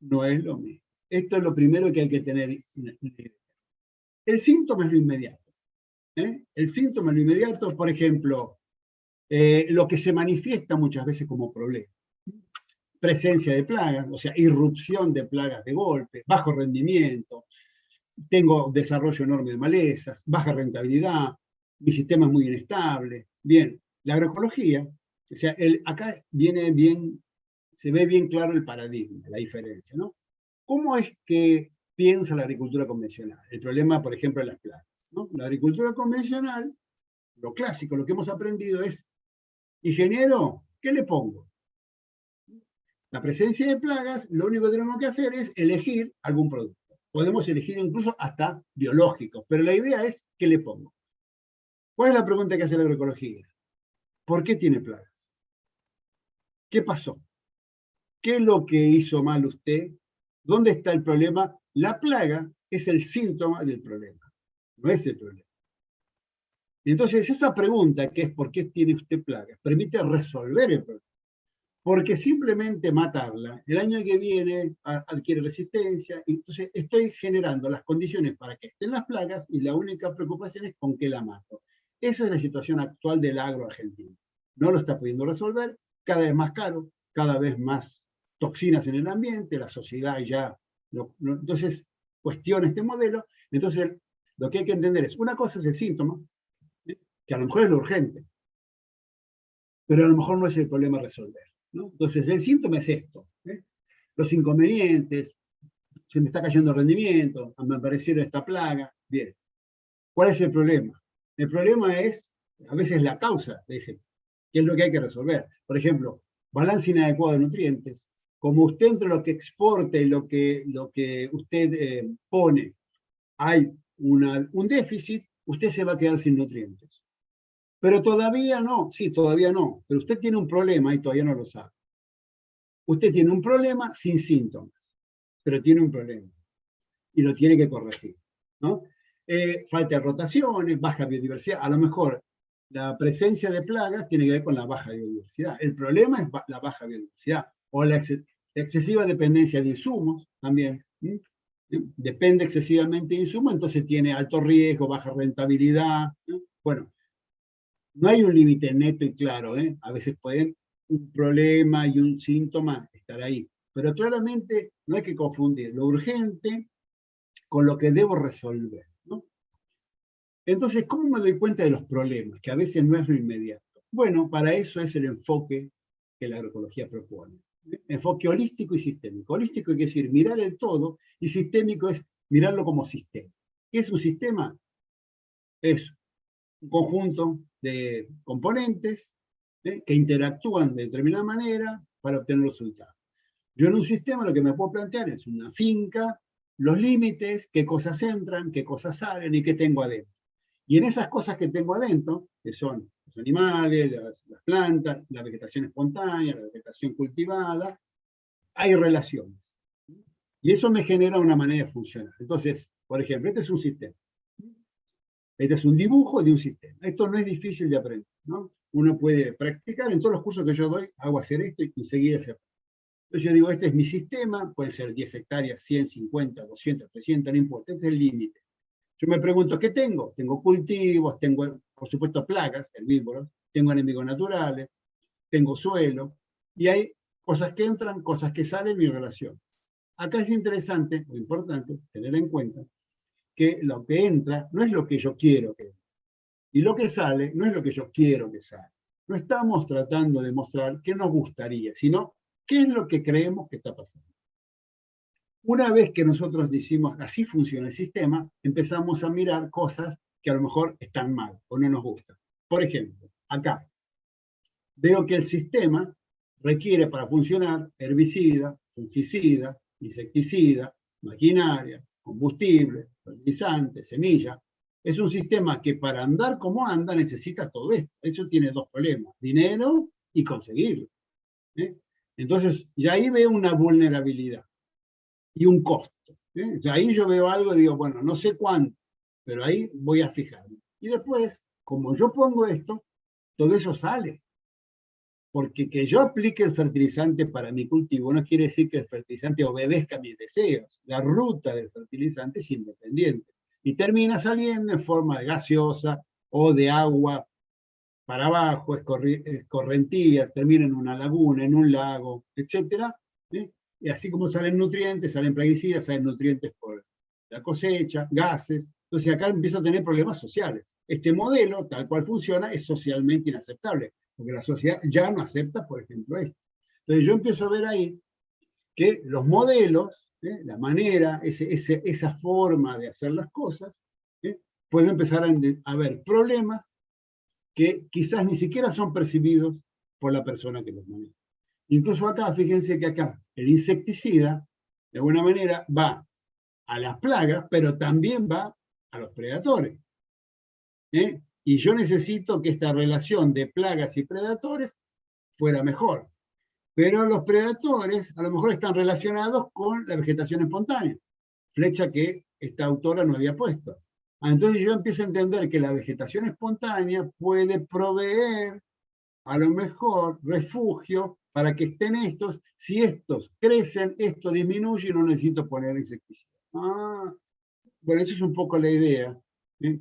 No es lo mismo. Esto es lo primero que hay que tener. El síntoma es lo inmediato. El síntoma es lo inmediato, por ejemplo, lo que se manifiesta muchas veces como problema. Presencia de plagas, o sea, irrupción de plagas de golpe, bajo rendimiento, tengo desarrollo enorme de malezas, baja rentabilidad, mi sistema es muy inestable. Bien, la agroecología, o sea, acá viene bien, se ve bien claro el paradigma, la diferencia, ¿no? ¿Cómo es que piensa la agricultura convencional? El problema, por ejemplo, de las plagas, ¿no? La agricultura convencional, lo clásico, lo que hemos aprendido es, ingeniero, ¿qué le pongo? La presencia de plagas, lo único que tenemos que hacer es elegir algún producto. Podemos elegir incluso hasta biológicos, pero la idea es, ¿qué le pongo? ¿Cuál es la pregunta que hace la agroecología? ¿Por qué tiene plagas? ¿Qué pasó? ¿Qué es lo que hizo mal usted? ¿Dónde está el problema? La plaga es el síntoma del problema, no es el problema. Entonces, esa pregunta, que es ¿por qué tiene usted plagas?, permite resolver el problema. Porque simplemente matarla, el año que viene adquiere resistencia, y entonces estoy generando las condiciones para que estén las plagas y la única preocupación es con qué la mato. Esa es la situación actual del agro argentino. No lo está pudiendo resolver, cada vez más caro, cada vez más toxinas en el ambiente, la sociedad ya... entonces, cuestiona este modelo. Entonces, lo que hay que entender es, una cosa es el síntoma, que a lo mejor es lo urgente, pero a lo mejor no es el problema a resolver, ¿no? Entonces, el síntoma es esto, los inconvenientes, se me está cayendo el rendimiento, me aparecieron esta plaga, bien. ¿Cuál es el problema? El problema es, a veces, la causa de ese, que es lo que hay que resolver. Por ejemplo, balance inadecuado de nutrientes. Como usted entre lo que exporta y lo que usted pone, hay un déficit, usted se va a quedar sin nutrientes. Pero todavía no, sí, todavía no, pero usted tiene un problema y todavía no lo sabe. Usted tiene un problema sin síntomas, pero tiene un problema y lo tiene que corregir, ¿no? Falta de rotaciones, baja biodiversidad. A lo mejor la presencia de plagas tiene que ver con la baja biodiversidad. El problema es la baja biodiversidad o la excesiva dependencia de insumos también. Depende excesivamente de insumos, entonces tiene alto riesgo, baja rentabilidad. Bueno, no hay un límite neto y claro, a veces pueden un problema y un síntoma estar ahí. Pero claramente no hay que confundir lo urgente con lo que debo resolver, ¿no? Entonces, ¿cómo me doy cuenta de los problemas? Que a veces no es lo inmediato. Bueno, para eso es el enfoque que la agroecología propone. Enfoque holístico y sistémico. Holístico quiere decir mirar el todo, y sistémico es mirarlo como sistema. ¿Qué es un sistema? Es un conjunto de componentes que interactúan de determinada manera para obtener resultados. Yo en un sistema lo que me puedo plantear es una finca, los límites, qué cosas entran, qué cosas salen y qué tengo adentro. Y en esas cosas que tengo adentro, que son los animales, las plantas, la vegetación espontánea, la vegetación cultivada, hay relaciones. Y eso me genera una manera de funcionar. Entonces, por ejemplo, este es un sistema. Este es un dibujo de un sistema. Esto no es difícil de aprender, ¿no? Uno puede practicar. En todos los cursos que yo doy, hago hacer esto y enseguida se aprende. Entonces yo digo, este es mi sistema, puede ser 10 hectáreas, 100, 50, 200, 300, no importa. Este es el límite. Yo me pregunto, ¿qué tengo? Tengo cultivos, tengo, por supuesto, plagas, herbívoros, tengo enemigos naturales, tengo suelo, y hay cosas que entran, cosas que salen y relaciones. Acá es interesante o importante tener en cuenta que lo que entra no es lo que yo quiero que entre, y lo que sale no es lo que yo quiero que salga. No estamos tratando de mostrar qué nos gustaría, sino qué es lo que creemos que está pasando. Una vez que nosotros decimos así funciona el sistema, empezamos a mirar cosas que a lo mejor están mal o no nos gustan. Por ejemplo, acá veo que el sistema requiere para funcionar herbicida, fungicida, insecticida, maquinaria, combustible, fertilizante, semilla. Es un sistema que para andar como anda necesita todo esto. Eso tiene dos problemas, dinero y conseguirlo. Entonces, ya ahí veo una vulnerabilidad y un costo. O sea, ahí yo veo algo y digo, bueno, no sé cuánto, pero ahí voy a fijarme. Y después, como yo pongo esto, todo eso sale. Porque que yo aplique el fertilizante para mi cultivo no quiere decir que el fertilizante obedezca a mis deseos. La ruta del fertilizante es independiente. Y termina saliendo en forma de gaseosa o de agua para abajo, escorrentía, termina en una laguna, en un lago, etc. Y así como salen nutrientes, salen plaguicidas, salen nutrientes por la cosecha, gases. Entonces acá empiezo a tener problemas sociales. Este modelo, tal cual funciona, es socialmente inaceptable, porque la sociedad ya no acepta, por ejemplo, esto. Entonces yo empiezo a ver ahí que los modelos, la manera, esa forma de hacer las cosas, puede empezar a haber problemas que quizás ni siquiera son percibidos por la persona que los maneja. Incluso acá, fíjense que acá el insecticida, de alguna manera, va a las plagas, pero también va a los predadores. Y yo necesito que esta relación de plagas y predadores fuera mejor. Pero los predadores a lo mejor están relacionados con la vegetación espontánea, flecha que esta autora no había puesto. Entonces yo empiezo a entender que la vegetación espontánea puede proveer a lo mejor refugio para que estén estos. Si estos crecen, esto disminuye y no necesito poner insecticida. Bueno, esa es un poco la idea.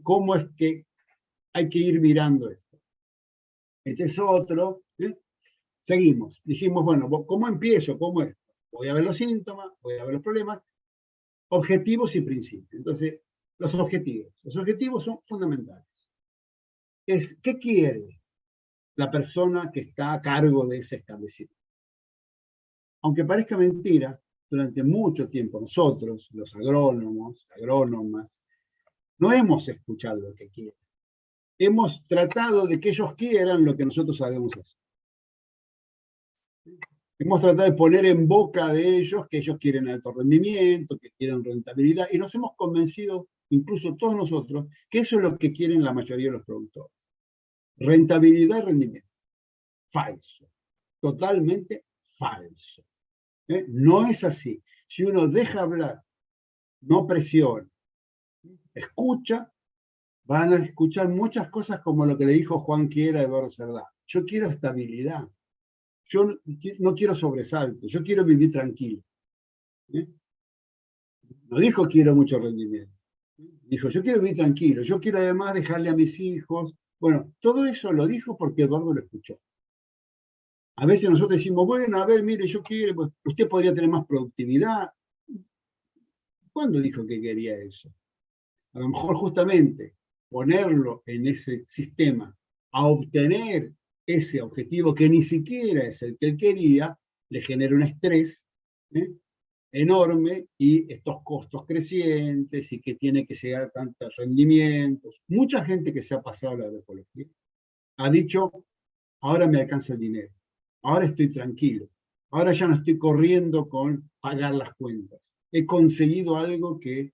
¿Cómo es que hay que ir mirando esto? Este es otro. Seguimos. Dijimos, bueno, ¿cómo empiezo? ¿Cómo es? Voy a ver los síntomas, voy a ver los problemas, objetivos y principios. Entonces, los objetivos. Los objetivos son fundamentales. ¿Qué quiere la persona que está a cargo de ese establecimiento? Aunque parezca mentira, durante mucho tiempo nosotros, los agrónomos, agrónomas, no hemos escuchado lo que quieren. Hemos tratado de que ellos quieran lo que nosotros sabemos hacer. Hemos tratado de poner en boca de ellos que ellos quieren alto rendimiento, que quieren rentabilidad, y nos hemos convencido, incluso todos nosotros, que eso es lo que quieren la mayoría de los productores. Rentabilidad y rendimiento. Falso. Totalmente falso. No es así. Si uno deja hablar, no presiona, escucha, van a escuchar muchas cosas como lo que le dijo Juan Quiera a Eduardo Cerdá. Yo quiero estabilidad. Yo no quiero sobresaltos. Yo quiero vivir tranquilo. No dijo quiero mucho rendimiento. Dijo yo quiero vivir tranquilo. Yo quiero además dejarle a mis hijos. Bueno, todo eso lo dijo porque Eduardo lo escuchó. A veces nosotros decimos, bueno, a ver, mire, yo quiero, pues, usted podría tener más productividad. ¿Cuándo dijo que quería eso? A lo mejor justamente ponerlo en ese sistema a obtener ese objetivo que ni siquiera es el que él quería, le genera un estrés enorme y estos costos crecientes y que tiene que llegar a tantos rendimientos. Mucha gente que se ha pasado a la agroecología ha dicho, ahora me alcanza el dinero, ahora estoy tranquilo, ahora ya no estoy corriendo con pagar las cuentas. He conseguido algo que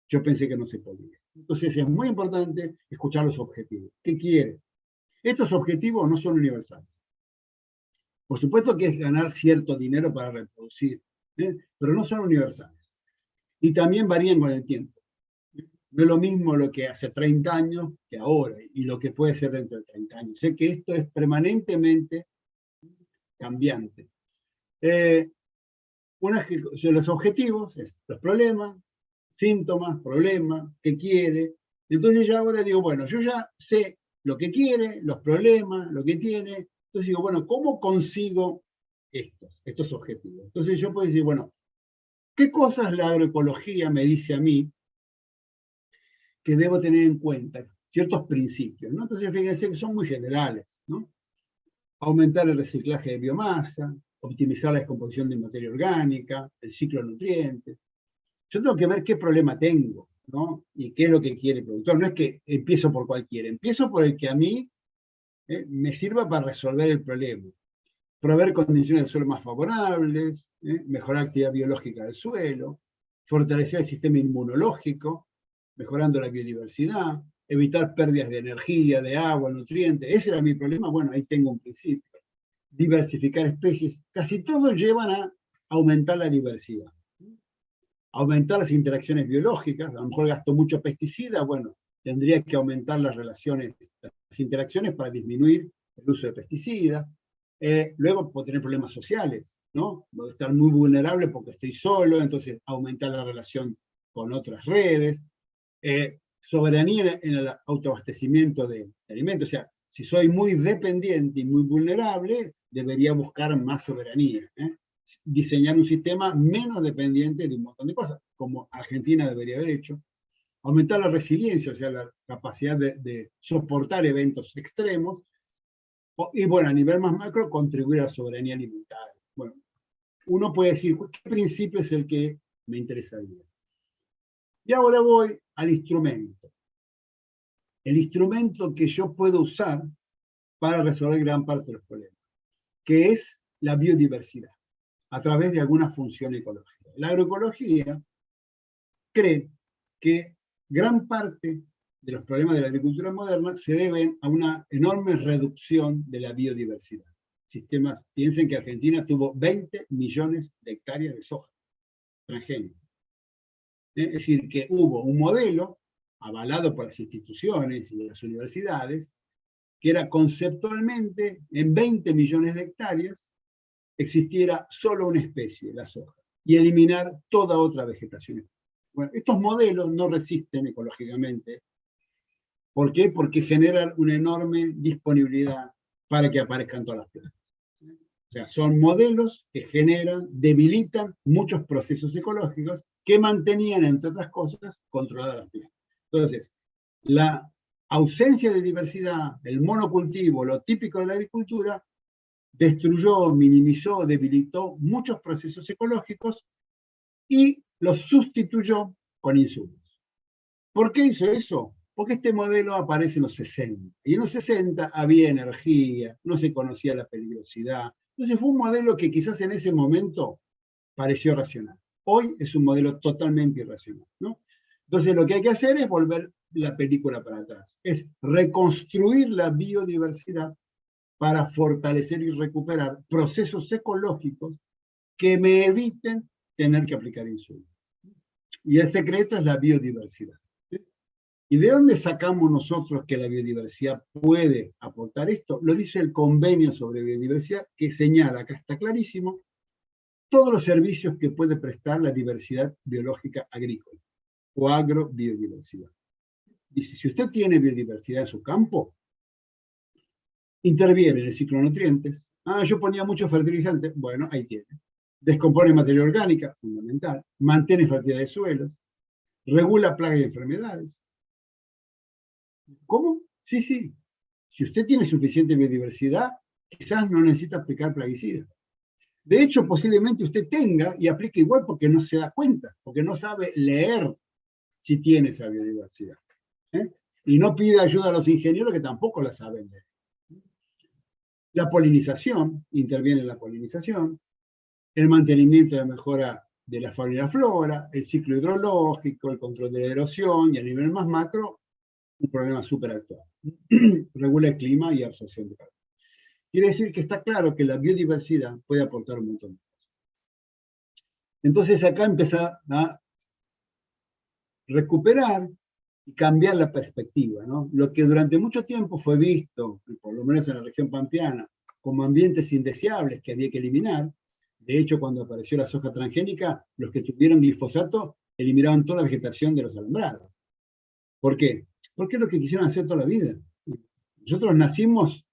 yo pensé que no se podía. Entonces es muy importante escuchar los objetivos. ¿Qué quiere? Estos objetivos no son universales. Por supuesto que es ganar cierto dinero para reproducir, pero no son universales. Y también varían con el tiempo. No es lo mismo lo que hace 30 años que ahora, y lo que puede ser dentro de 30 años. Sé que esto es permanentemente cambiante. Los objetivos, los problemas, síntomas, problemas, qué quiere. Entonces ya ahora digo, bueno, yo ya sé lo que quiere, los problemas, lo que tiene. Entonces digo, bueno, ¿cómo consigo estos objetivos? Entonces yo puedo decir, bueno, ¿qué cosas la agroecología me dice a mí que debo tener en cuenta? Ciertos principios, ¿no? Entonces fíjense que son muy generales, ¿no? Aumentar el reciclaje de biomasa, optimizar la descomposición de materia orgánica, el ciclo de nutrientes. Yo tengo que ver qué problema tengo, ¿no? Y qué es lo que quiere el productor. No es que empiezo por cualquiera, empiezo por el que a mí me sirva para resolver el problema. Proveer condiciones de suelo más favorables, mejorar la actividad biológica del suelo, fortalecer el sistema inmunológico, mejorando la biodiversidad, evitar pérdidas de energía, de agua, nutrientes. Ese era mi problema. Bueno, ahí tengo un principio. Diversificar especies. Casi todos llevan a aumentar la diversidad. Aumentar las interacciones biológicas. A lo mejor gasto mucho pesticida. Bueno, tendría que aumentar las interacciones para disminuir el uso de pesticidas. Luego puedo tener problemas sociales, ¿no? Voy a estar muy vulnerable porque estoy solo, entonces aumentar la relación con otras redes. Soberanía en el autoabastecimiento de alimentos. O sea, si soy muy dependiente y muy vulnerable, debería buscar más soberanía. Diseñar un sistema menos dependiente de un montón de cosas, como Argentina debería haber hecho. Aumentar la resiliencia, o sea, la capacidad de soportar eventos extremos. Y bueno, a nivel más macro, contribuir a la soberanía alimentaria. Bueno, uno puede decir, ¿qué principio es el que me interesaría? Y ahora voy al instrumento. El instrumento que yo puedo usar para resolver gran parte de los problemas, que es la biodiversidad, a través de alguna función ecológica. La agroecología cree que gran parte de los problemas de la agricultura moderna se deben a una enorme reducción de la biodiversidad. Piensen que Argentina tuvo 20 millones de hectáreas de soja transgénica. Es decir, que hubo un modelo avalado por las instituciones y las universidades, que era conceptualmente, en 20 millones de hectáreas, existiera solo una especie, la soja, y eliminar toda otra vegetación. Bueno, estos modelos no resisten ecológicamente. ¿Por qué? Porque generan una enorme disponibilidad para que aparezcan todas las plantas. O sea, son modelos que debilitan muchos procesos ecológicos que mantenían, entre otras cosas, controladas las plantas. Entonces, la ausencia de diversidad, el monocultivo, lo típico de la agricultura, destruyó, minimizó, debilitó muchos procesos ecológicos y los sustituyó con insumos. ¿Por qué hizo eso? Porque este modelo aparece en los 60. Y en los 60 había energía, no se conocía la peligrosidad. Entonces fue un modelo que quizás en ese momento pareció racional. Hoy es un modelo totalmente irracional, ¿no? Entonces lo que hay que hacer es volver la película para atrás. Es reconstruir la biodiversidad para fortalecer y recuperar procesos ecológicos que me eviten tener que aplicar insumos. Y el secreto es la biodiversidad. ¿Y de dónde sacamos nosotros que la biodiversidad puede aportar esto? Lo dice el Convenio sobre Biodiversidad, que señala, acá está clarísimo, todos los servicios que puede prestar la diversidad biológica agrícola o agrobiodiversidad. Dice, si usted tiene biodiversidad en su campo, interviene en el ciclo de nutrientes, Ah, yo ponía mucho fertilizante. Bueno, ahí tiene. Descompone materia orgánica, fundamental. Mantiene fertilidad de suelos. Regula plagas y enfermedades. ¿Cómo? Sí, sí. Si usted tiene suficiente biodiversidad, quizás no necesita aplicar plaguicidas. De hecho, posiblemente usted tenga y aplique igual porque no se da cuenta, porque no sabe leer si tiene esa biodiversidad. Y no pide ayuda a los ingenieros que tampoco la saben leer. La polinización, interviene en la polinización, el mantenimiento de mejora de la fauna y la flora, el ciclo hidrológico, el control de la erosión y a nivel más macro, un problema súper actual. Regula el clima y absorción de carbono. Quiere decir que está claro que la biodiversidad puede aportar un montón de cosas. Entonces acá empieza a recuperar y cambiar la perspectiva, ¿no? Lo que durante mucho tiempo fue visto, por lo menos en la región pampeana, como ambientes indeseables que había que eliminar. De hecho, cuando apareció la soja transgénica, los que tuvieron glifosato eliminaron toda la vegetación de los alambrados. ¿Por qué? Porque es lo que quisieron hacer toda la vida. Nosotros nacimos,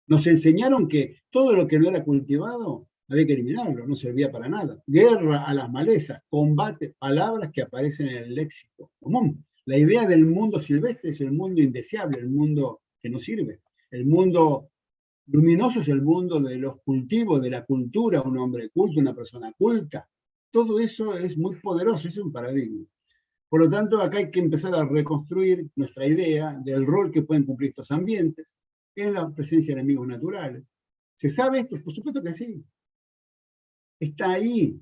nos enseñaron que todo lo que no era cultivado había que eliminarlo, no servía para nada. Guerra a las malezas, combate, palabras que aparecen en el léxico común. La idea del mundo silvestre es el mundo indeseable, el mundo que no sirve. El mundo luminoso es el mundo de los cultivos, de la cultura, un hombre culto, una persona culta. Todo eso es muy poderoso, es un paradigma. Por lo tanto, acá hay que empezar a reconstruir nuestra idea del rol que pueden cumplir estos ambientes en la presencia de enemigos naturales. ¿Se sabe esto? Por supuesto que sí. Está ahí.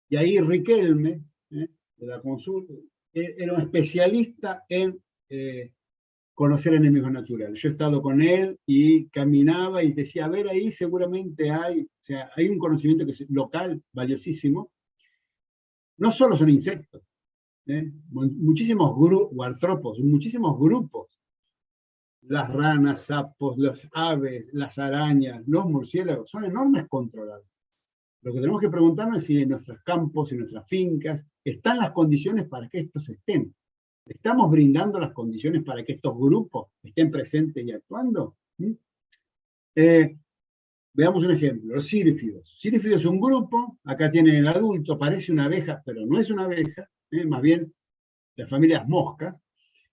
Y ahí Riquelme, de la consulta, era un especialista en conocer enemigos naturales. Yo he estado con él y caminaba y decía, a ver, ahí seguramente hay, o sea, hay un conocimiento que es local, valiosísimo. No solo son insectos, muchísimos grupos, o artrópodos, muchísimos grupos. Las ranas, sapos, las aves, las arañas, los murciélagos, son enormes controlados. Lo que tenemos que preguntarnos es si en nuestros campos, en nuestras fincas, están las condiciones para que estos estén. ¿Estamos brindando las condiciones para que estos grupos estén presentes y actuando? Veamos un ejemplo, los sírifidos. Sírifidos es un grupo, acá tiene el adulto, parece una abeja, pero no es una abeja, más bien la familia es moscas,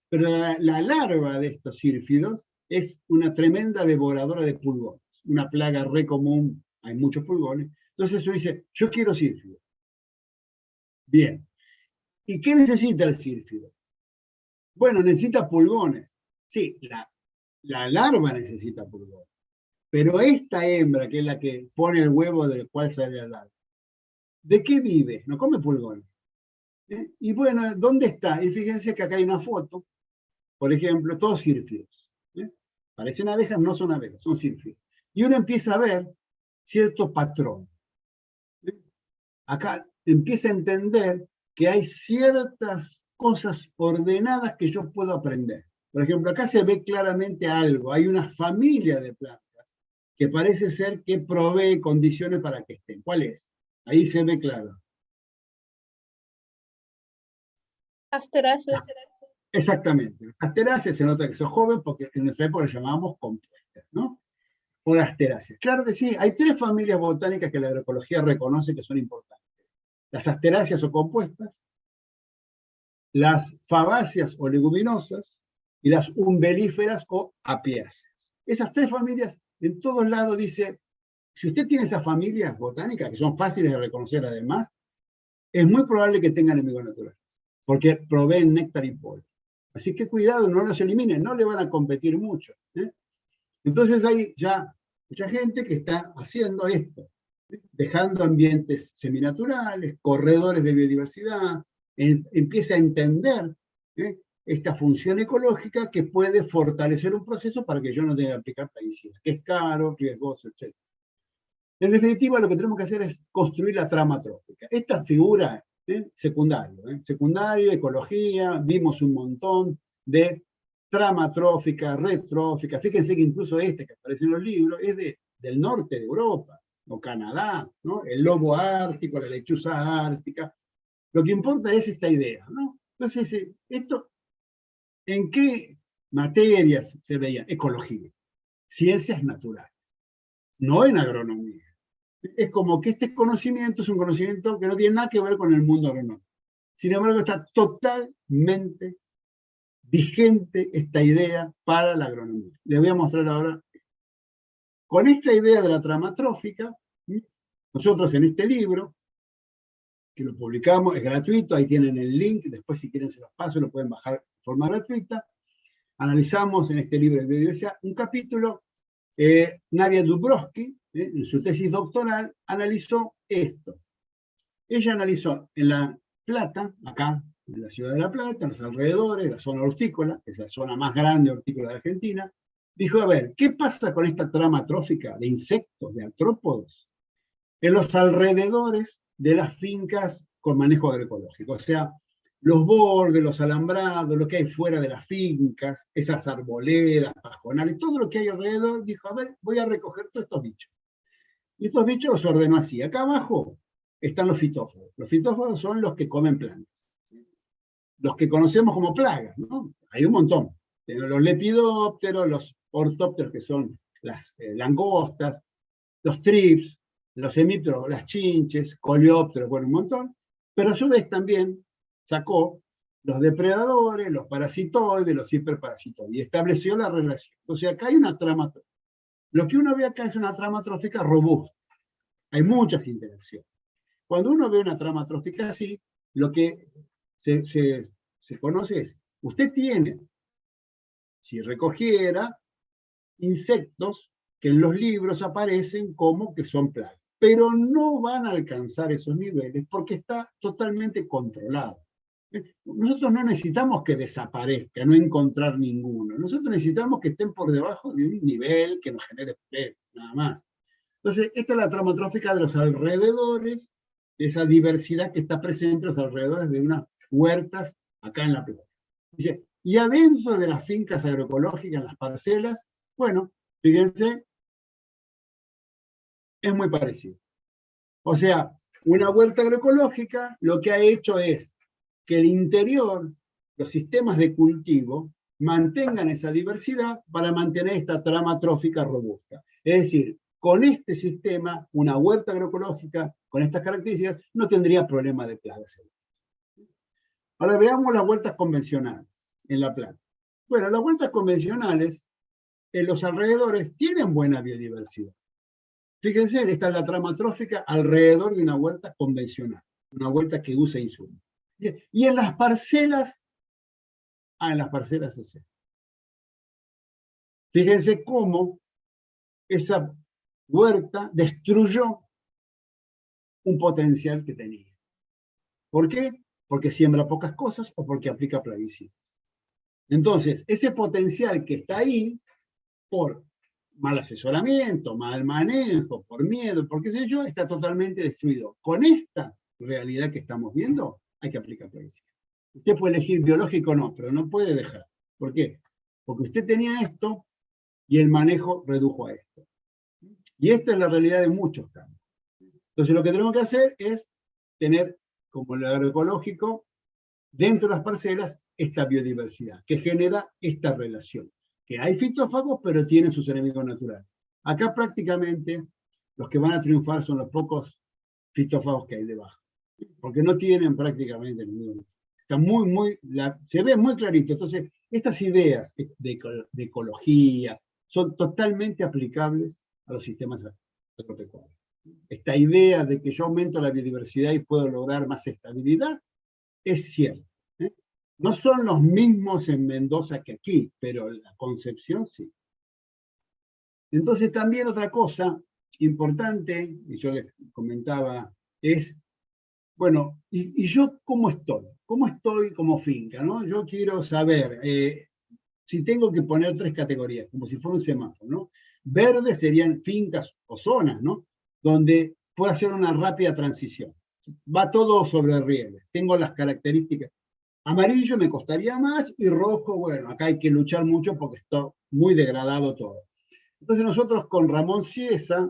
pero la larva de estos sírifidos es una tremenda devoradora de pulgones, una plaga re común, hay muchos pulgones. Entonces uno dice, yo quiero sírifidos. Bien. ¿Y qué necesita el sírifido? Bueno, necesita pulgones. Sí, la larva necesita pulgones. Pero esta hembra, que es la que pone el huevo del cual sale el larva, ¿de qué vive? No come pulgones. Y bueno, ¿dónde está? Y fíjense que acá hay una foto, por ejemplo, todos sírifidos. Parecen abejas, no son abejas, son sírifidos. Y uno empieza a ver cierto patrón. Acá empieza a entender que hay ciertas cosas ordenadas que yo puedo aprender. Por ejemplo, acá se ve claramente algo, hay una familia de plantas que parece ser que provee condiciones para que estén. ¿Cuál es? Ahí se ve claro. Asteráceas. Exactamente. Asteráceas, se nota que sos joven porque en nuestra época las llamábamos compuestas, ¿no? O asteráceas. Claro que sí, hay 3 familias botánicas que la agroecología reconoce que son importantes. Las asteráceas o compuestas, las fabáceas o leguminosas y las umbelíferas o apiáceas. Esas 3 familias, en todos lados dice, si usted tiene esas familias botánicas, que son fáciles de reconocer además, es muy probable que tengan enemigos naturales, porque proveen néctar y polen. Así que cuidado, no los eliminen, no le van a competir mucho. Entonces hay ya mucha gente que está haciendo esto, dejando ambientes seminaturales, corredores de biodiversidad, empieza a entender esta función ecológica que puede fortalecer un proceso para que yo no tenga que aplicar plaguicidas, que es caro, riesgoso, etc. En definitiva, lo que tenemos que hacer es construir la trama trófica. Esta figura, secundario, ecología, vimos un montón de trama trófica, red trófica. Fíjense que incluso este que aparece en los libros es del norte de Europa, o Canadá, ¿no? El lobo ártico, la lechuza ártica. Lo que importa es esta idea, ¿no? Entonces, esto, ¿en qué materias se veía? Ecología, ciencias naturales. no en agronomía. Es como que este conocimiento es un conocimiento que no tiene nada que ver con el mundo agronómico. Sin embargo, está totalmente vigente esta idea para la agronomía. Les voy a mostrar ahora. Con esta idea de la trama trófica, nosotros en este libro, que lo publicamos, es gratuito, ahí tienen el link, después si quieren se los paso, lo pueden bajar de forma gratuita. Analizamos en este libro de biodiversidad un capítulo, Nadia Dubrovsky, en su tesis doctoral, analizó esto. Ella analizó en La Plata, acá, en la ciudad de La Plata, en los alrededores, la zona hortícola, que es la zona más grande hortícola de Argentina, dijo, a ver, ¿qué pasa con esta trama trófica de insectos, de artrópodos, en los alrededores de las fincas con manejo agroecológico? O sea, los bordes, los alambrados, lo que hay fuera de las fincas, esas arboledas, pajonales, todo lo que hay alrededor, dijo, a ver, voy a recoger todos estos bichos. Y estos bichos los ordenó así. Acá abajo están los fitófagos. Los fitófagos son los que comen plantas. Los que conocemos como plagas, ¿no? Hay un montón. Los lepidópteros, los ortópteros, que son las langostas, los trips, los hemípteros, las chinches, coleópteros, bueno, un montón. Pero a su vez también sacó los depredadores, los parasitoides, los hiperparasitoides, y estableció la relación. Entonces acá hay una trama trófica. Lo que uno ve acá es una trama trófica robusta. Hay muchas interacciones. Cuando uno ve una trama trófica así, lo que se conoce es, usted tiene, si recogiera, insectos que en los libros aparecen como que son plagas, pero no van a alcanzar esos niveles porque está totalmente controlado. Nosotros no necesitamos que desaparezca, no encontrar ninguno. Nosotros necesitamos que estén por debajo de un nivel que nos genere problemas, nada más. Entonces, esta es la trama trófica de los alrededores, de esa diversidad que está presente en los alrededores de unas huertas acá en La Plata. Dice, y adentro de las fincas agroecológicas, en las parcelas, bueno, fíjense, es muy parecido. O sea, una huerta agroecológica lo que ha hecho es que el interior, los sistemas de cultivo, mantengan esa diversidad para mantener esta trama trófica robusta. Es decir, con este sistema, una huerta agroecológica con estas características no tendría problema de plagas. Ahora veamos las huertas convencionales en La Plata. Bueno, las huertas convencionales en los alrededores tienen buena biodiversidad. Fíjense, esta es la trama trófica alrededor de una huerta convencional, una huerta que usa insumos. Y en las parcelas, en las parcelas es esto. Fíjense cómo esa huerta destruyó un potencial que tenía. ¿Por qué? Porque siembra pocas cosas o porque aplica plaguicidas. Entonces, ese potencial que está ahí, por mal asesoramiento, mal manejo, por miedo, por qué sé yo, está totalmente destruido. Con esta realidad que estamos viendo, hay que aplicar plaguicidas. Usted puede elegir biológico o no, pero no puede dejar. ¿Por qué? Porque usted tenía esto y el manejo redujo a esto. Y esta es la realidad de muchos campos. Entonces lo que tenemos que hacer es tener, como el agroecológico, dentro de las parcelas, esta biodiversidad, que genera esta relación. Que hay fitófagos, pero tienen sus enemigos naturales. Acá prácticamente los que van a triunfar son los pocos fitófagos que hay debajo. Porque no tienen prácticamente ninguno. Está se ve muy clarito. Entonces, estas ideas de ecología son totalmente aplicables a los sistemas agropecuarios. Esta idea de que yo aumento la biodiversidad y puedo lograr más estabilidad es cierto. No son los mismos en Mendoza que aquí, pero la concepción sí. Entonces también otra cosa importante, y yo les comentaba, es, bueno, ¿y yo cómo estoy? ¿Cómo estoy como finca? ¿No? Yo quiero saber, si tengo que poner 3 categorías, como si fuera un semáforo, ¿no? Verde serían fincas o zonas, ¿no? Donde puedo hacer una rápida transición. Va todo sobre rieles, tengo las características. Amarillo me costaría más y rojo, bueno, acá hay que luchar mucho porque está muy degradado todo. Entonces nosotros con Ramón Ciesa,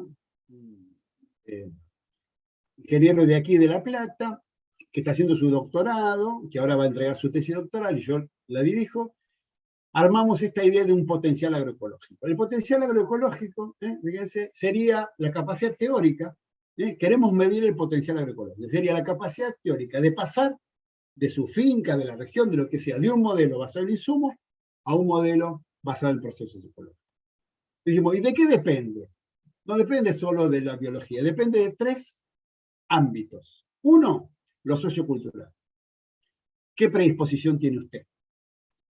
ingeniero de aquí de La Plata, que está haciendo su doctorado, que ahora va a entregar su tesis doctoral y yo la dirijo, armamos esta idea de un potencial agroecológico. El potencial agroecológico, fíjense, sería la capacidad teórica, queremos medir el potencial agroecológico, sería la capacidad teórica de pasar de su finca, de la región, de lo que sea, de un modelo basado en insumos a un modelo basado en procesos ecológicos. Dijimos, ¿y de qué depende? No depende solo de la biología, depende de 3 ámbitos. Uno, lo sociocultural. ¿Qué predisposición tiene usted?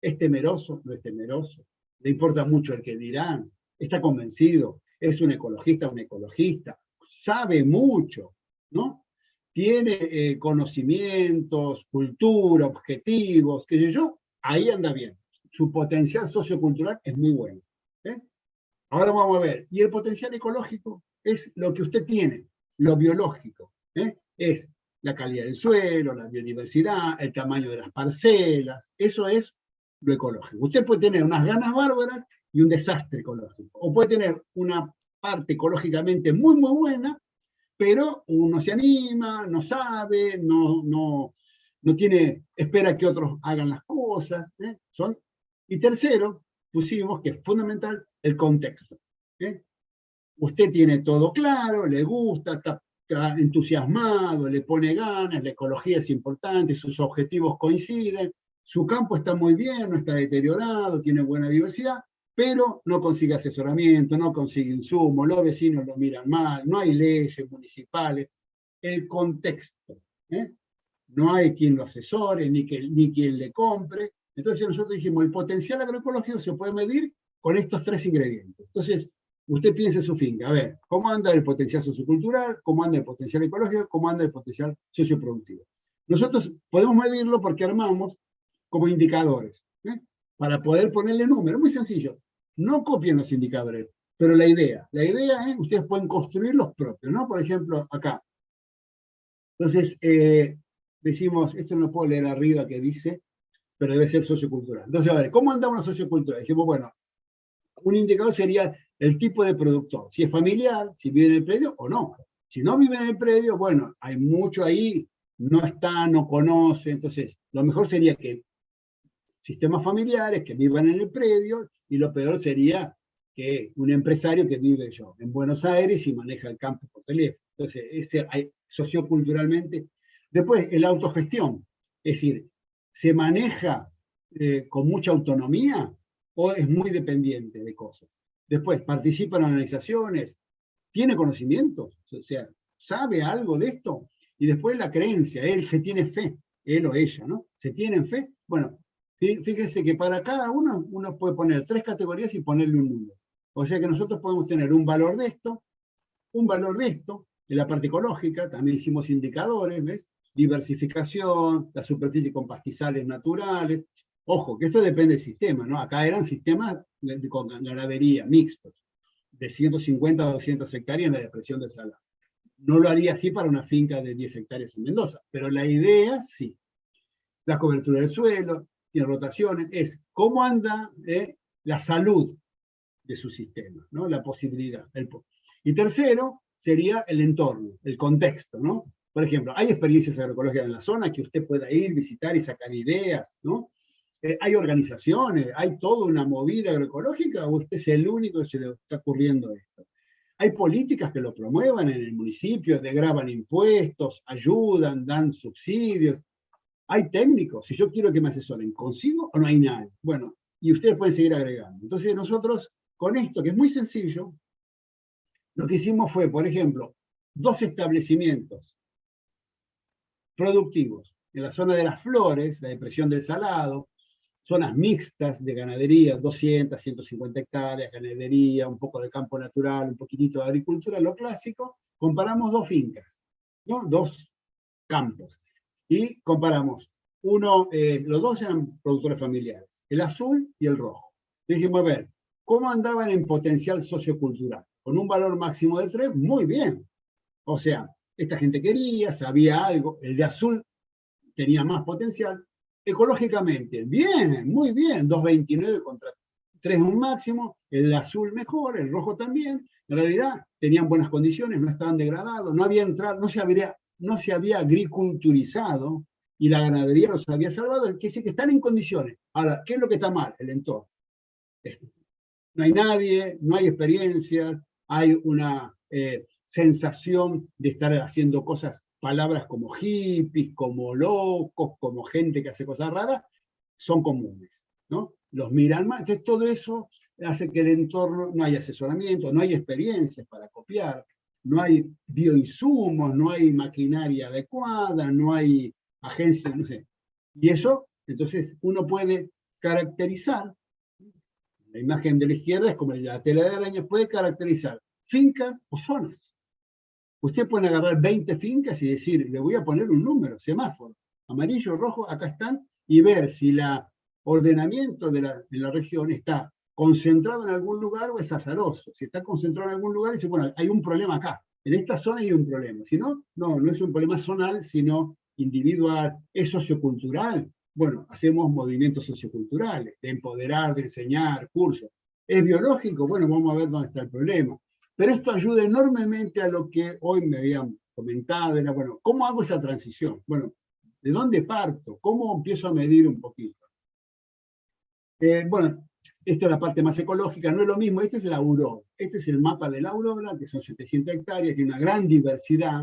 ¿Es temeroso? ¿No es temeroso? ¿Le importa mucho el que dirán? ¿Está convencido? ¿Es un ecologista? ¿Un ecologista? ¿Sabe mucho? ¿No? ¿Tiene conocimientos, cultura, objetivos? ¿Qué sé yo? Ahí anda bien. Su potencial sociocultural es muy bueno. Ahora vamos a ver. Y el potencial ecológico es lo que usted tiene, lo biológico. Es la calidad del suelo, la biodiversidad, el tamaño de las parcelas. Eso es lo ecológico. Usted puede tener unas ganas bárbaras y un desastre ecológico. O puede tener una parte ecológicamente muy, muy buena, pero uno se anima, no sabe, no tiene, espera que otros hagan las cosas. Y tercero, pusimos que es fundamental el contexto. Usted tiene todo claro, le gusta, está entusiasmado, le pone ganas, la ecología es importante, sus objetivos coinciden, su campo está muy bien, no está deteriorado, tiene buena diversidad, pero no consigue asesoramiento, no consigue insumos, los vecinos lo miran mal, no hay leyes municipales, el contexto. No hay quien lo asesore, ni quien le compre. Entonces nosotros dijimos, el potencial agroecológico se puede medir con estos 3 ingredientes. Entonces, usted piensa en su finca, a ver, ¿cómo anda el potencial sociocultural? ¿Cómo anda el potencial ecológico? ¿Cómo anda el potencial socioproductivo? Nosotros podemos medirlo porque armamos como indicadores, para poder ponerle números, muy sencillo. No copien los indicadores, pero la idea es, ustedes pueden construir los propios, ¿no? Por ejemplo, acá. Entonces, decimos, esto no puedo leer arriba que dice, pero debe ser sociocultural. Entonces, a ver, ¿cómo anda una sociocultural? Dijimos, bueno, un indicador sería el tipo de productor, si es familiar, si vive en el predio o no. Si no vive en el predio, bueno, hay mucho ahí, no está, no conoce, entonces lo mejor sería que sistemas familiares que vivan en el predio, y lo peor sería que un empresario que vive en Buenos Aires y maneja el campo por teléfono. Entonces, socioculturalmente. Después, la autogestión, es decir, ¿se maneja con mucha autonomía o es muy dependiente de cosas? Después, ¿participa en organizaciones? ¿Tiene conocimientos? O sea, ¿sabe algo de esto? Y después la creencia, él se tiene fe, él o ella, ¿no? ¿Se tienen fe? Bueno, fíjense que para cada uno puede poner 3 categorías y ponerle un número. O sea que nosotros podemos tener un valor de esto, en la parte ecológica, también hicimos indicadores, ¿ves? Diversificación, la superficie con pastizales naturales. Ojo, que esto depende del sistema, ¿no? Acá eran sistemas con ganadería mixtos, de 150 a 200 hectáreas en la depresión del Salado. No lo haría así para una finca de 10 hectáreas en Mendoza, pero la idea sí. La cobertura del suelo, tiene rotaciones, es cómo anda la salud de su sistema, ¿no? La posibilidad. Y tercero, sería el entorno, el contexto, ¿no? Por ejemplo, hay experiencias agroecológicas en la zona que usted pueda ir, visitar y sacar ideas, ¿no? Hay organizaciones, hay toda una movida agroecológica, o usted es el único que se le está ocurriendo esto. Hay políticas que lo promuevan en el municipio, degravan impuestos, ayudan, dan subsidios. Hay técnicos, si yo quiero que me asesoren, ¿consigo o no hay nadie? Bueno, y ustedes pueden seguir agregando. Entonces nosotros, con esto, que es muy sencillo, lo que hicimos fue, por ejemplo, 2 establecimientos productivos en la zona de las Flores, la depresión del Salado, zonas mixtas de ganadería, 200, 150 hectáreas, ganadería, un poco de campo natural, un poquitito de agricultura, lo clásico. Comparamos 2 fincas, ¿no? 2 campos. Y comparamos, los 2 eran productores familiares, el azul y el rojo. Dijimos, a ver, ¿cómo andaban en potencial sociocultural? Con un valor máximo de 3, muy bien. O sea, esta gente quería, sabía algo, el de azul tenía más potencial. Ecológicamente, bien, muy bien, 2,29 contra 3 un máximo, el azul mejor, el rojo también. En realidad tenían buenas condiciones, no estaban degradados, no había entrado, no se había agriculturizado y la ganadería los había salvado, quiere decir que están en condiciones. Ahora, ¿qué es lo que está mal? El entorno. No hay nadie, no hay experiencias, hay una sensación de estar haciendo cosas, palabras como hippies, como locos, como gente que hace cosas raras, son comunes, ¿no? Los miran más, entonces todo eso hace que el entorno, no hay asesoramiento, no hay experiencias para copiar, no hay bioinsumos, no hay maquinaria adecuada, no hay agencias, no sé. Y eso, entonces, uno puede caracterizar, la imagen de la izquierda es como la tela de araña, puede caracterizar fincas o zonas. Usted puede agarrar 20 fincas y decir, le voy a poner un número, semáforo, amarillo, rojo, acá están, y ver si el ordenamiento de la región está concentrado en algún lugar o es azaroso. Si está concentrado en algún lugar, dice, bueno, hay un problema acá. En esta zona hay un problema. Si no, no es un problema zonal, sino individual, es sociocultural. Bueno, hacemos movimientos socioculturales, de empoderar, de enseñar, cursos. ¿Es biológico? Bueno, vamos a ver dónde está el problema. Pero esto ayuda enormemente a lo que hoy me habían comentado, era, bueno, ¿cómo hago esa transición? Bueno, ¿de dónde parto? ¿Cómo empiezo a medir un poquito? Bueno, esta es la parte más ecológica, no es lo mismo, este es la aurora, este es el mapa de la aurora, que son 700 hectáreas, tiene una gran diversidad,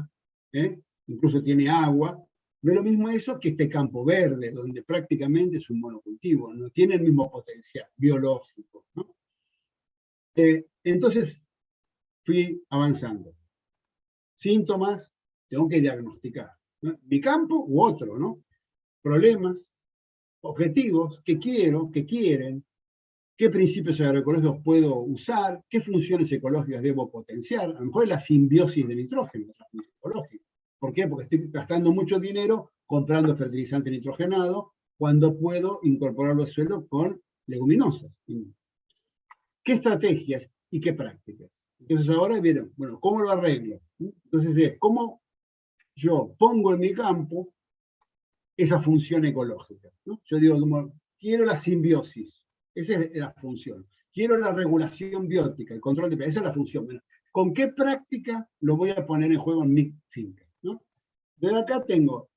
incluso tiene agua. No es lo mismo eso que este campo verde, donde prácticamente es un monocultivo, no tiene el mismo potencial biológico, ¿no? Entonces, fui avanzando. Síntomas, tengo que diagnosticar, ¿no? Mi campo u otro, ¿no? Problemas, objetivos, qué quiero, qué quieren, qué principios agroecológicos puedo usar, qué funciones ecológicas debo potenciar. A lo mejor es la simbiosis de nitrógeno, ecológico. ¿Por qué? Porque estoy gastando mucho dinero comprando fertilizante nitrogenado cuando puedo incorporarlo al suelo con leguminosas. ¿Qué estrategias y qué prácticas? Entonces ahora vieron, bueno, ¿cómo lo arreglo? Entonces es, ¿cómo yo pongo en mi campo esa función ecológica, ¿no? Yo digo, como, quiero la simbiosis, esa es la función. Quiero la regulación biótica, el control de... Esa es la función. Bueno, ¿con qué práctica lo voy a poner en juego en mi finca, ¿no? Desde acá tengo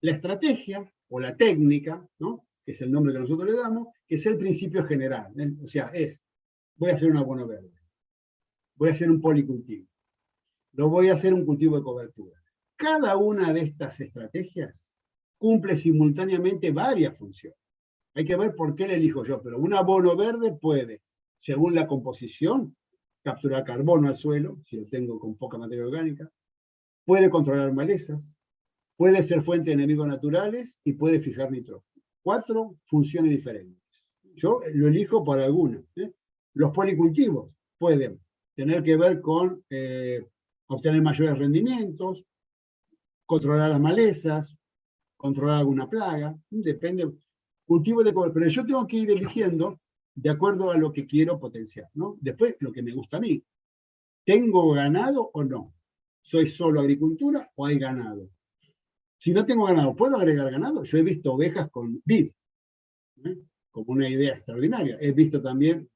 la estrategia o la técnica, ¿no? Que es el nombre que nosotros le damos, que es el principio general. O sea, voy a hacer un abono verde, voy a hacer un policultivo, lo voy a hacer un cultivo de cobertura. Cada una de estas estrategias cumple simultáneamente varias funciones. Hay que ver por qué le elijo yo, pero un abono verde puede, según la composición, capturar carbono al suelo, si lo tengo con poca materia orgánica, puede controlar malezas, puede ser fuente de enemigos naturales y puede fijar nitrógeno. 4 funciones diferentes. Yo lo elijo por alguna. Los policultivos pueden tener que ver con obtener mayores rendimientos, controlar las malezas, controlar alguna plaga, depende, cultivo de cobertura, pero yo tengo que ir eligiendo de acuerdo a lo que quiero potenciar, ¿no? Después, lo que me gusta a mí. ¿Tengo ganado o no? ¿Soy solo agricultura o hay ganado? Si no tengo ganado, ¿puedo agregar ganado? Yo he visto ovejas con vid, como una idea extraordinaria. He visto también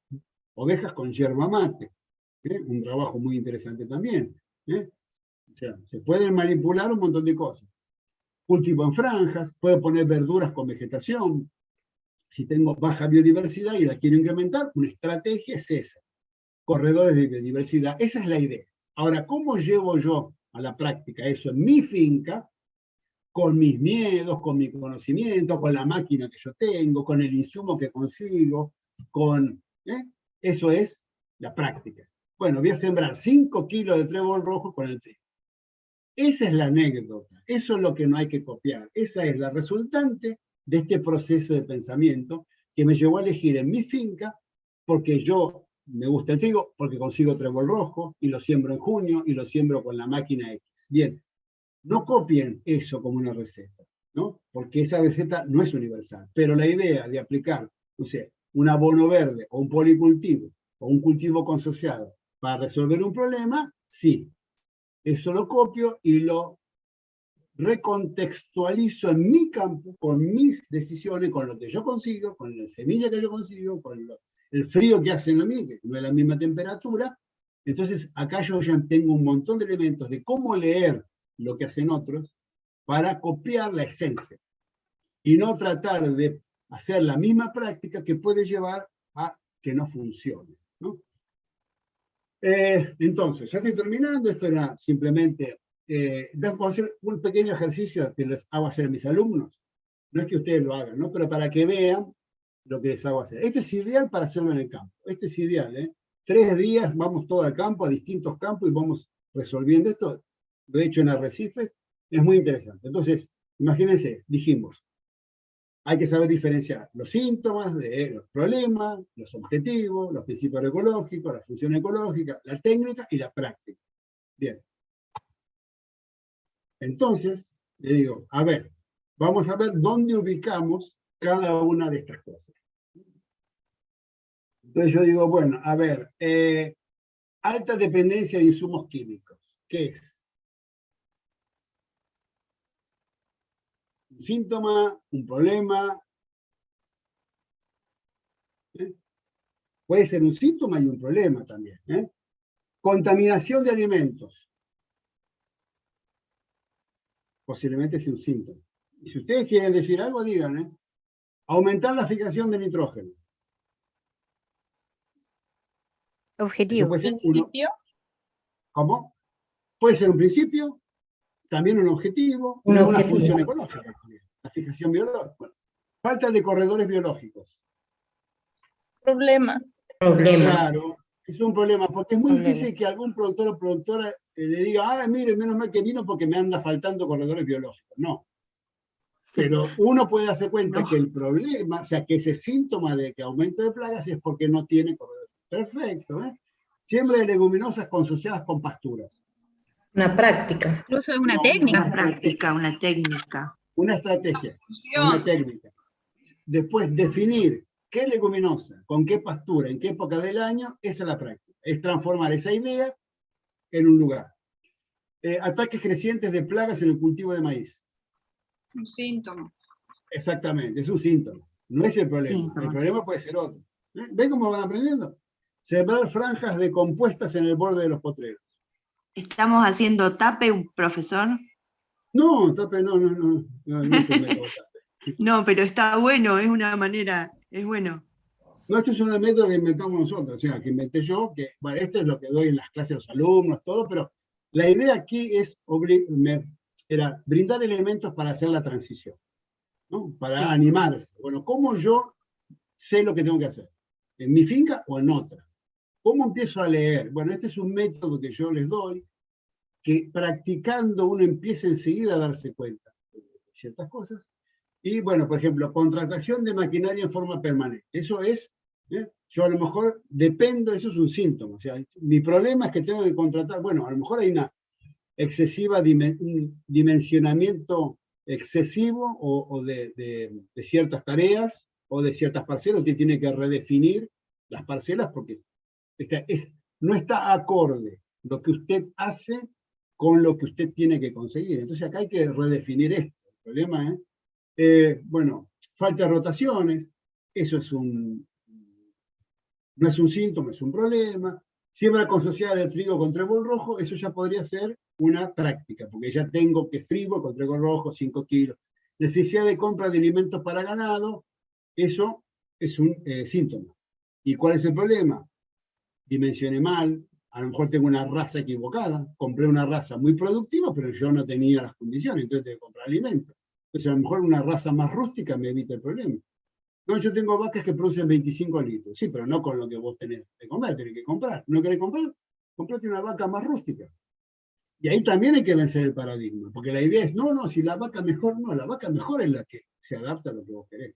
ovejas con yerba mate, un trabajo muy interesante también. O sea, se pueden manipular un montón de cosas. Cultivo en franjas, puedo poner verduras con vegetación. Si tengo baja biodiversidad y la quiero incrementar, una estrategia es esa. Corredores de biodiversidad, esa es la idea. Ahora, ¿cómo llevo yo a la práctica eso en mi finca? Con mis miedos, con mi conocimiento, con la máquina que yo tengo, con el insumo que consigo, eso es la práctica. Bueno, voy a sembrar 5 kilos de trébol rojo con el trigo. Esa es la anécdota, eso es lo que no hay que copiar, esa es la resultante de este proceso de pensamiento que me llevó a elegir en mi finca, porque yo me gusta el trigo, porque consigo trébol rojo y lo siembro en junio y lo siembro con la máquina X. Bien, no copien eso como una receta, ¿no? Porque esa receta no es universal, pero la idea de aplicar, no sé, un abono verde o un policultivo o un cultivo consociado para resolver un problema, sí. Eso lo copio y lo recontextualizo en mi campo, con mis decisiones, con lo que yo consigo, con la semilla que yo consigo, con el frío que hacen a mí, que no es la misma temperatura. Entonces, acá yo ya tengo un montón de elementos de cómo leer lo que hacen otros para copiar la esencia. y no tratar de hacer la misma práctica que puede llevar a que no funcione, ¿no? Entonces, ya estoy terminando, esto era simplemente, vamos a hacer un pequeño ejercicio que les hago hacer a mis alumnos, no es que ustedes lo hagan, ¿no? Pero para que vean lo que les hago hacer. Este es ideal para hacerlo en el campo, este es ideal, ¿eh? 3 días, vamos todo al campo, a distintos campos, y vamos resolviendo esto, lo he hecho en arrecifes, es muy interesante. Entonces, imagínense, dijimos, hay que saber diferenciar los síntomas de los problemas, los objetivos, los principios ecológicos, la función ecológica, la técnica y la práctica. Bien. Entonces, le digo, a ver, vamos a ver dónde ubicamos cada una de estas cosas. Entonces yo digo, bueno, a ver, alta dependencia de insumos químicos, ¿qué es? Un síntoma, un problema. Puede ser un síntoma y un problema también. Contaminación de alimentos. Posiblemente sea un síntoma. Y si ustedes quieren decir algo, digan. Aumentar la fijación de nitrógeno. Objetivo. Puede ser ¿Principio? ¿Cómo? Puede ser un principio, también un objetivo, y una función ecológica también. La fijación biológica. Bueno, falta de corredores biológicos. Problema. Claro, es un problema, porque es muy difícil que algún productor o productora le diga, mire, menos mal que vino porque me anda faltando corredores biológicos. No. Pero uno puede darse cuenta que el problema, o sea, que ese síntoma de que aumento de plagas es porque no tiene corredores. Perfecto, ¿eh? Siembra de leguminosas consociadas con pasturas. Una práctica. Incluso es una No, técnica. una práctica, una técnica. Una estrategia, una técnica. Después, definir qué leguminosa, con qué pastura, en qué época del año, esa es la práctica. Es transformar esa idea en un lugar. Ataques crecientes de plagas en el cultivo de maíz. Un síntoma. Exactamente, es un síntoma. No es el problema. Síntoma. El problema puede ser otro. ¿Ven cómo van aprendiendo? Sembrar franjas de compuestas en el borde de los potreros. ¿Estamos haciendo tape, profesor? No, tape, no es el método tape. No, pero está bueno, es una manera, es bueno. No, esto es un método que inventamos nosotros, o sea, que inventé yo, que, bueno, esto es lo que doy en las clases a los alumnos, todo, pero la idea aquí es era brindar elementos para hacer la transición, ¿no? Para animarse. Bueno, ¿cómo yo sé lo que tengo que hacer? ¿En mi finca o en otra? ¿Cómo empiezo a leer? Bueno, este es un método que yo les doy, que practicando uno empieza enseguida a darse cuenta de ciertas cosas. Y bueno, por ejemplo, contratación de maquinaria en forma permanente. Eso es, yo a lo mejor dependo, eso es un síntoma. O sea, mi problema es que tengo que contratar, bueno, a lo mejor hay una excesiva un dimensionamiento excesivo o de ciertas tareas o de ciertas parcelas. Usted tiene que redefinir las parcelas porque no está acorde lo que usted hace con lo que usted tiene que conseguir. Entonces acá hay que redefinir esto. El problema bueno, falta de rotaciones, eso no es un síntoma, es un problema. Siembra consociada de trigo con trébol rojo, eso ya podría ser una práctica, porque ya tengo que trigo con trébol rojo, 5 kilos. Necesidad de compra de alimentos para ganado, eso es un síntoma. ¿Y cuál es el problema? Dimensioné mal, a lo mejor tengo una raza equivocada, compré una raza muy productiva, pero yo no tenía las condiciones, entonces tengo que comprar alimentos. Entonces a lo mejor una raza más rústica me evita el problema. No, yo tengo vacas que producen 25 litros, sí, pero no con lo que vos tenés de comer, tenés que comprar. ¿No querés comprar? Comprate una vaca más rústica. Y ahí también hay que vencer el paradigma, porque la idea es, no, si la vaca mejor, no, la vaca mejor es la que se adapta a lo que vos querés.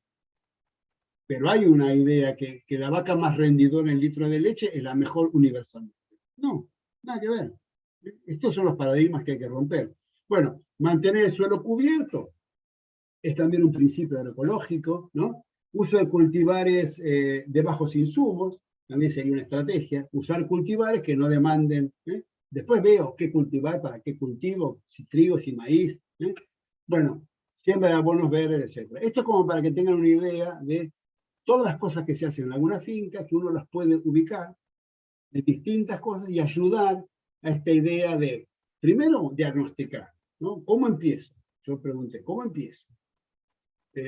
Pero hay una idea que la vaca más rendidora en litro de leche es la mejor universalmente. No, nada que ver. Estos son los paradigmas que hay que romper. Bueno, mantener el suelo cubierto es también un principio agroecológico, ¿no? Uso de cultivares de bajos insumos, también sería una estrategia. Usar cultivares que no demanden. Después veo qué cultivar, para qué cultivo, si trigo, si maíz. Bueno, siembra de abonos verdes, etc. Esto es como para que tengan una idea de todas las cosas que se hacen en alguna finca, que uno las puede ubicar de distintas cosas y ayudar a esta idea de, primero, diagnosticar, ¿no? ¿Cómo empiezo? Yo pregunté, ¿cómo empiezo?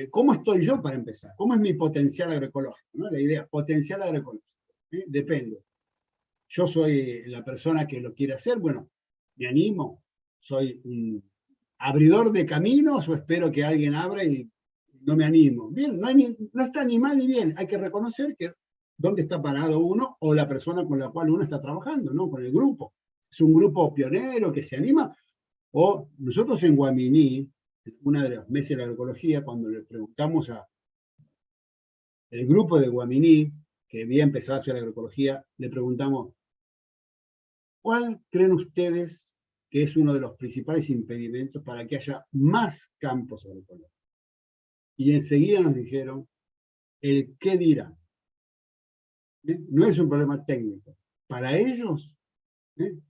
¿cómo estoy yo para empezar? ¿Cómo es mi potencial agroecológico? ¿No? La idea, potencial agroecológico. Depende. Yo soy la persona que lo quiere hacer, bueno, me animo, soy un abridor de caminos o espero que alguien abra y no me animo. Bien, no está ni mal ni bien, hay que reconocer que dónde está parado uno o la persona con la cual uno está trabajando, ¿no? Con el grupo. Es un grupo pionero que se anima. O nosotros en Guaminí, una de las meses de la agroecología, cuando le preguntamos al grupo de Guaminí, que había empezado a hacer la agroecología, le preguntamos, ¿cuál creen ustedes que es uno de los principales impedimentos para que haya más campos agroecológicos? Y enseguida nos dijeron, el qué dirán. No es un problema técnico. Para ellos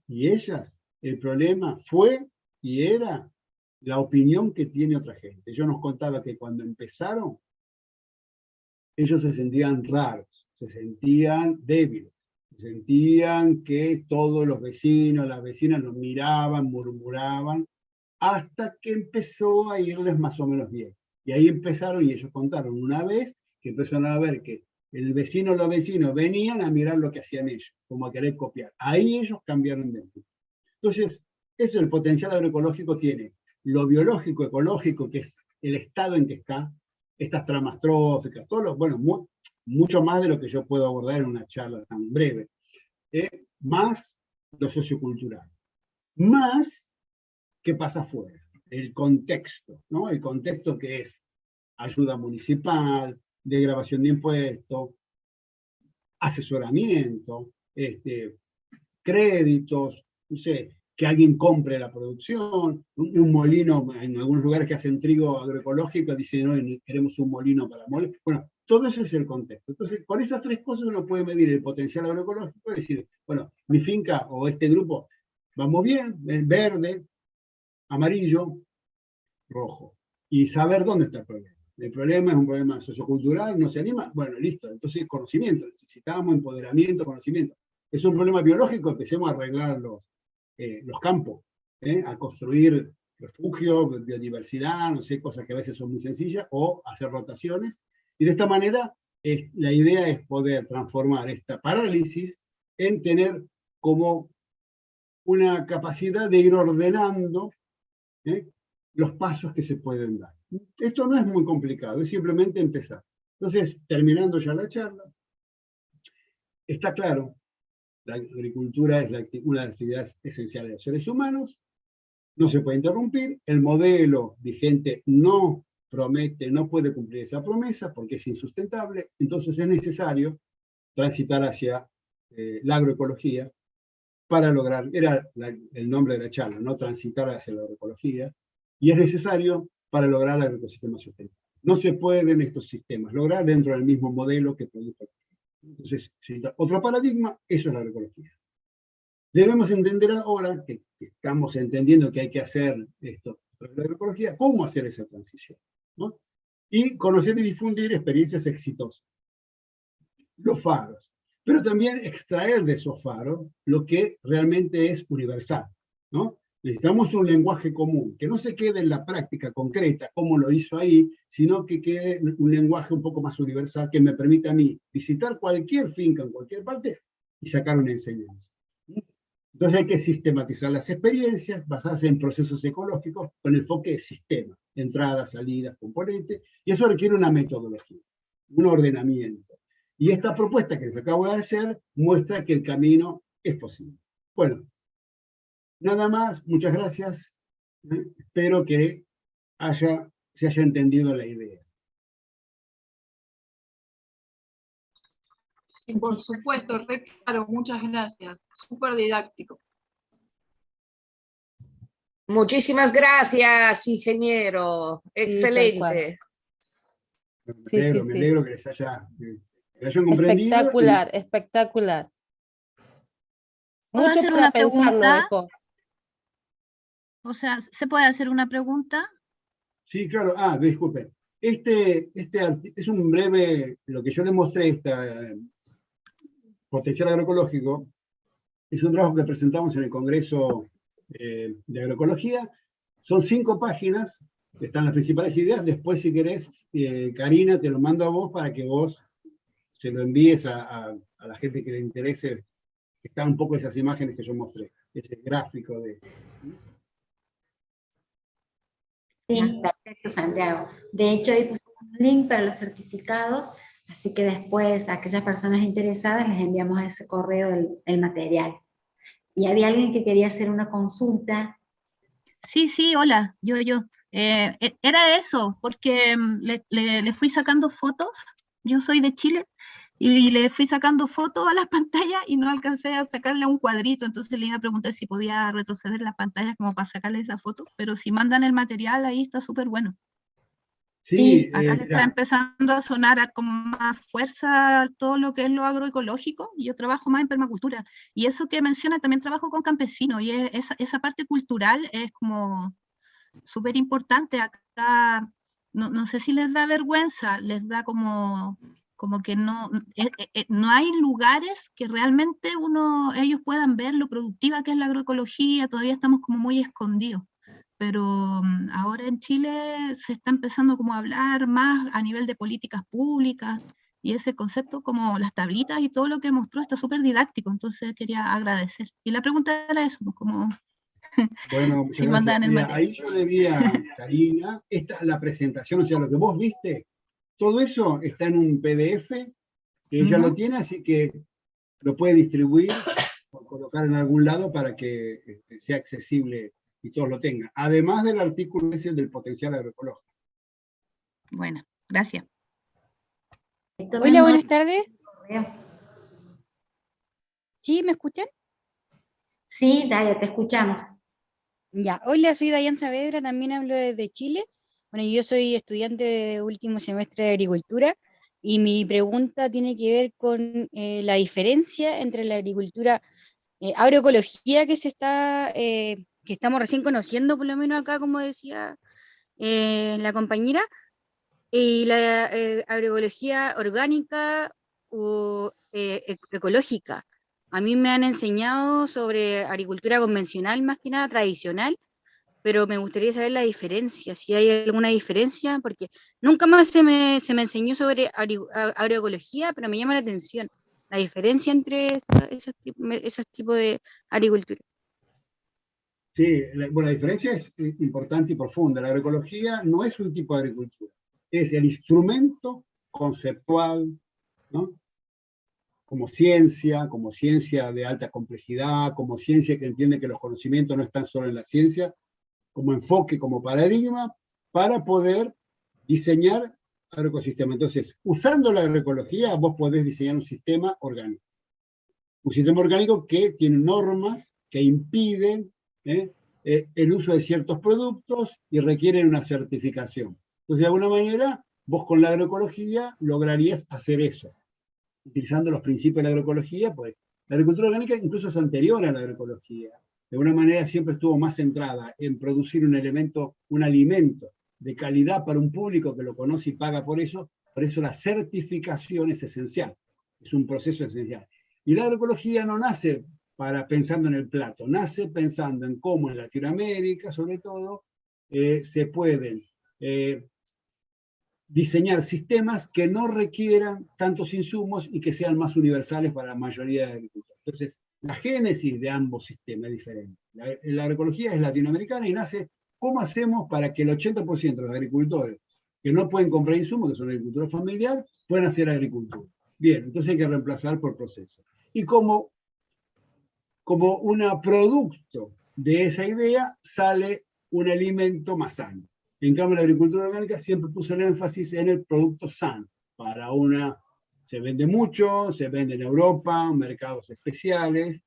y ellas, el problema fue y era la opinión que tiene otra gente. Yo nos contaba que cuando empezaron, ellos se sentían raros, se sentían débiles, se sentían que todos los vecinos, las vecinas los miraban, murmuraban, hasta que empezó a irles más o menos bien. Y ahí empezaron, y ellos contaron una vez, que empezaron a ver que el vecino, los vecinos venían a mirar lo que hacían ellos, como a querer copiar. Ahí ellos cambiaron de actitud. Entonces, eso, el potencial agroecológico tiene lo biológico, ecológico, que es el estado en que está, estas tramas tróficas, todo lo, bueno, mucho más de lo que yo puedo abordar en una charla tan breve, más lo sociocultural, más qué pasa afuera, el contexto, ¿no? El contexto que es ayuda municipal, degradación de impuestos, asesoramiento, créditos, no sé, que alguien compre la producción, un molino, en algunos lugares que hacen trigo agroecológico, dicen, no, queremos un molino para mole. Bueno, todo eso es el contexto. Entonces, con esas tres cosas uno puede medir el potencial agroecológico y decir, bueno, mi finca o este grupo, vamos bien, verde, amarillo, rojo. Y saber dónde está el problema. El problema es un problema sociocultural, no se anima, bueno, listo. Entonces, conocimiento, necesitamos empoderamiento, conocimiento. Es un problema biológico, empecemos a arreglar los campos, a construir refugios, biodiversidad, no sé, cosas que a veces son muy sencillas, o hacer rotaciones. Y de esta manera, la idea es poder transformar esta parálisis en tener como una capacidad de ir ordenando los pasos que se pueden dar. Esto no es muy complicado, es simplemente empezar. Entonces, terminando ya la charla, está claro, la agricultura es una de las actividades esenciales de los seres humanos, no se puede interrumpir, el modelo vigente no promete, no puede cumplir esa promesa porque es insustentable, entonces es necesario transitar hacia la agroecología para lograr, era el nombre de la charla, ¿no? Transitar hacia la agroecología, y es necesario para lograr el agroecosistema sostenible. No se pueden estos sistemas lograr dentro del mismo modelo que produce. Entonces, otro paradigma, eso es la agroecología. Debemos entender ahora, que estamos entendiendo que hay que hacer esto, la agroecología, cómo hacer esa transición, ¿no? Y conocer y difundir experiencias exitosas. Los faros. Pero también extraer de esos faros lo que realmente es universal, ¿no? Necesitamos un lenguaje común, que no se quede en la práctica concreta, como lo hizo ahí, sino que quede un lenguaje un poco más universal que me permita a mí visitar cualquier finca en cualquier parte y sacar una enseñanza. Entonces hay que sistematizar las experiencias basadas en procesos ecológicos con enfoque de sistema, entradas, salidas, componentes, y eso requiere una metodología, un ordenamiento. Y esta propuesta que les acabo de hacer muestra que el camino es posible. Bueno, nada más, muchas gracias. Espero que se haya entendido la idea. Sí, por supuesto, re claro, muchas gracias. Súper didáctico. Muchísimas gracias, ingeniero. Excelente. Sí, Me alegro que les hayan comprendido. Espectacular, espectacular. Mucho para pensar nos dejó. O sea, ¿se puede hacer una pregunta? Sí, claro. Disculpe. Este es un breve, lo que yo le mostré, potencial agroecológico, es un trabajo que presentamos en el Congreso de Agroecología. Son 5 páginas Están las principales ideas. Después, si querés, Karina, te lo mando a vos para que vos se lo envíes a la gente que le interese. Están un poco esas imágenes que yo mostré, ese gráfico de... Sí, perfecto, Santiago. De hecho, ahí pusimos un link para los certificados, así que después a aquellas personas interesadas les enviamos a ese correo el material. Y había alguien que quería hacer una consulta. Sí, sí, hola, yo. Era eso, porque le fui sacando fotos, yo soy de Chile, y le fui sacando fotos a las pantallas y no alcancé a sacarle un cuadrito, entonces le iba a preguntar si podía retroceder las pantallas como para sacarle esa foto, pero si mandan el material ahí está súper bueno. Sí, Acá le está empezando a sonar con más fuerza todo lo que es lo agroecológico. Yo trabajo más en permacultura. Y eso que menciona, también trabajo con campesinos. Y esa parte cultural es como súper importante. Acá, no sé si les da vergüenza, les da como que no hay lugares que realmente ellos puedan ver lo productiva que es la agroecología. Todavía estamos como muy escondidos. Pero ahora en Chile se está empezando como a hablar más a nivel de políticas públicas, y ese concepto como las tablitas y todo lo que mostró está súper didáctico, entonces quería agradecer. Y la pregunta era eso, pues como Bueno, muchas si gracias. mandan el Mira, material. ahí yo le vi a Karina, la presentación, o sea, lo que vos viste, todo eso está en un PDF, que ella lo tiene, así que lo puede distribuir o colocar en algún lado para que sea accesible y todos lo tengan. Además del artículo ese del potencial agroecológico. Bueno, gracias. Hola, buenas tardes. ¿Sí? ¿Me escuchan? Sí, Daya, te escuchamos. Ya, hola, soy Dayan Saavedra, también hablo desde Chile. Bueno, yo soy estudiante de último semestre de agricultura y mi pregunta tiene que ver con la diferencia entre la agricultura agroecología que estamos recién conociendo, por lo menos acá, como decía la compañera, y la agroecología orgánica o ecológica. A mí me han enseñado sobre agricultura convencional, más que nada tradicional, pero me gustaría saber la diferencia, si hay alguna diferencia, porque nunca más se me enseñó sobre agroecología, pero me llama la atención la diferencia entre esos tipos de agricultura. Sí, bueno, la diferencia es importante y profunda. La agroecología no es un tipo de agricultura, es el instrumento conceptual, ¿no? Como ciencia de alta complejidad, como ciencia que entiende que los conocimientos no están solo en la ciencia, como enfoque, como paradigma, para poder diseñar agroecosistemas. Entonces, usando la agroecología, vos podés diseñar un sistema orgánico. Un sistema orgánico que tiene normas que impiden el uso de ciertos productos y requieren una certificación. Entonces, de alguna manera, vos con la agroecología lograrías hacer eso, utilizando los principios de la agroecología, pues la agricultura orgánica incluso es anterior a la agroecología. De alguna manera siempre estuvo más centrada en producir un alimento de calidad para un público que lo conoce y paga por eso la certificación es esencial, es un proceso esencial. Y la agroecología no nace pensando en el plato, nace pensando en cómo en Latinoamérica, sobre todo, se pueden diseñar sistemas que no requieran tantos insumos y que sean más universales para la mayoría de agricultores. Entonces, la génesis de ambos sistemas es diferente. La agroecología es latinoamericana y nace cómo hacemos para que el 80% de los agricultores que no pueden comprar insumos, que son agricultura familiar, puedan hacer agricultura. Bien, entonces hay que reemplazar por proceso. Y como un producto de esa idea sale un alimento más sano. En cambio, la agricultura orgánica siempre puso el énfasis en el producto sano. Se vende mucho, se vende en Europa, mercados especiales.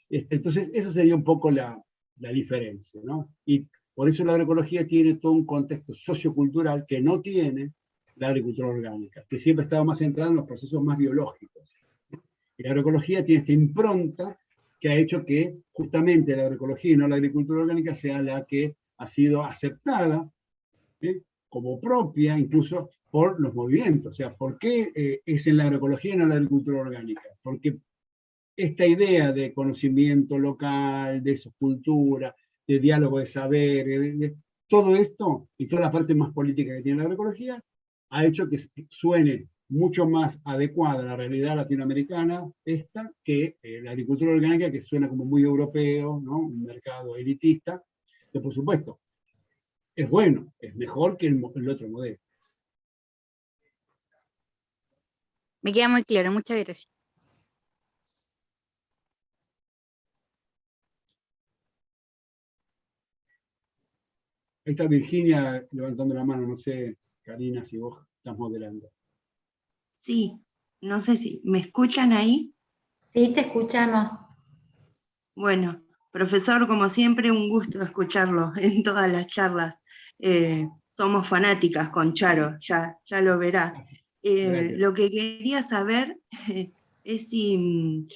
Entonces, esa sería un poco la diferencia, ¿no? Y por eso la agroecología tiene todo un contexto sociocultural que no tiene la agricultura orgánica, que siempre ha estado más centrada en los procesos más biológicos. Y la agroecología tiene esta impronta que ha hecho que justamente la agroecología y no la agricultura orgánica sea la que ha sido aceptada como propia, incluso por los movimientos. O sea, ¿por qué es en la agroecología y no en la agricultura orgánica? Porque esta idea de conocimiento local, de subcultura, de diálogo de saber, Todo esto, y toda la parte más política que tiene la agroecología, ha hecho que suene mucho más adecuada a la realidad latinoamericana esta que la agricultura orgánica, que suena como muy europeo, ¿no? Un mercado elitista, que por supuesto es bueno, es mejor que el otro modelo. Me queda muy claro, muchas gracias. Ahí está Virginia levantando la mano, no sé, Karina, si vos estás moderando. Sí, no sé si me escuchan ahí. Sí, te escuchamos. Bueno, profesor, como siempre, un gusto escucharlo en todas las charlas. Somos fanáticas con Charo, ya lo verá. Lo que quería saber es si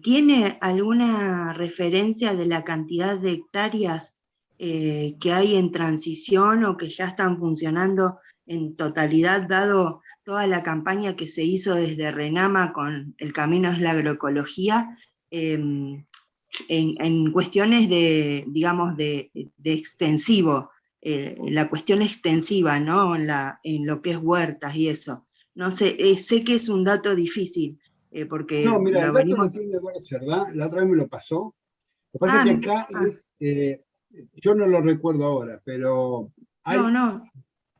tiene alguna referencia de la cantidad de hectáreas que hay en transición o que ya están funcionando en totalidad, dado toda la campaña que se hizo desde RENAMA con El Camino es la Agroecología, en cuestiones de, digamos, de extensivo, la cuestión extensiva, ¿no? En lo que es huertas y eso. No sé, sé que es un dato difícil, porque no, mira, el dato venimos... no tiene buena verdad, la otra vez me lo pasó. Lo que pasa es que acá es, yo no lo recuerdo ahora, pero hay...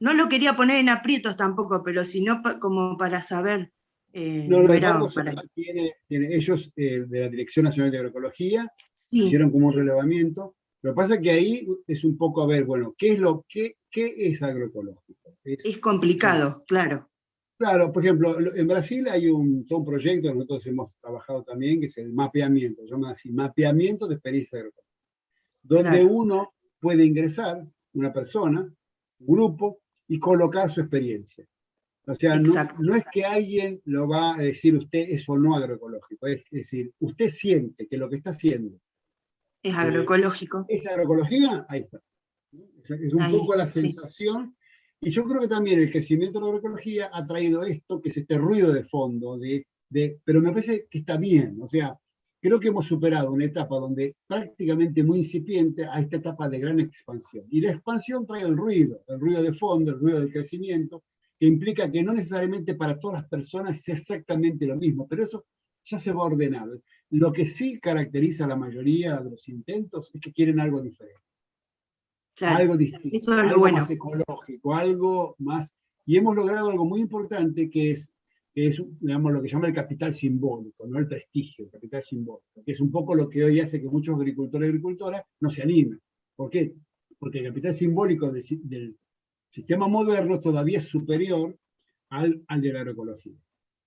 No lo quería poner en aprietos tampoco, pero si no, como para saber... No, Eduardo tiene ellos de la Dirección Nacional de Agroecología, hicieron como un relevamiento. Lo que pasa es que ahí es un poco, a ver, bueno, ¿qué es agroecológico? Es complicado, claro. Claro, por ejemplo, en Brasil hay todo un proyecto que nosotros hemos trabajado también, que es el mapeamiento, se llama así, mapeamiento de experiencia agroecológica, donde uno puede ingresar, una persona, un grupo, y colocar su experiencia. O sea, no es que alguien lo va a decir usted es o no agroecológico, es decir, usted siente que lo que está haciendo es agroecológico. ¿Es agroecología? Ahí está. Es un poco la sensación, y yo creo que también el crecimiento de la agroecología ha traído esto, que es este ruido de fondo, pero me parece que está bien, o sea, creo que hemos superado una etapa donde prácticamente muy incipiente a esta etapa de gran expansión, y la expansión trae el ruido de fondo, el ruido del crecimiento, que implica que no necesariamente para todas las personas sea exactamente lo mismo, pero eso ya se va ordenado. Lo que sí caracteriza a la mayoría de los intentos es que quieren algo diferente. Claro, algo distinto, eso es algo más ecológico, algo más... Y hemos logrado algo muy importante que es digamos, lo que llama el capital simbólico, no el prestigio, el capital simbólico, que es un poco lo que hoy hace que muchos agricultores y agricultoras no se animen. ¿Por qué? Porque el capital simbólico del sistema moderno todavía es superior al de la agroecología.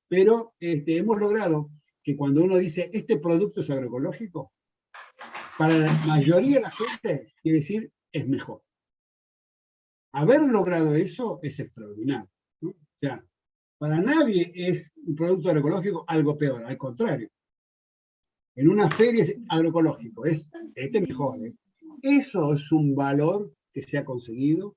Pero hemos logrado que cuando uno dice, este producto es agroecológico, para la mayoría de la gente quiere decir, es mejor. Haber logrado eso es extraordinario, ¿no? O sea, para nadie es un producto agroecológico algo peor, al contrario. En una feria es agroecológico, es mejor, ¿eh? Eso es un valor que se ha conseguido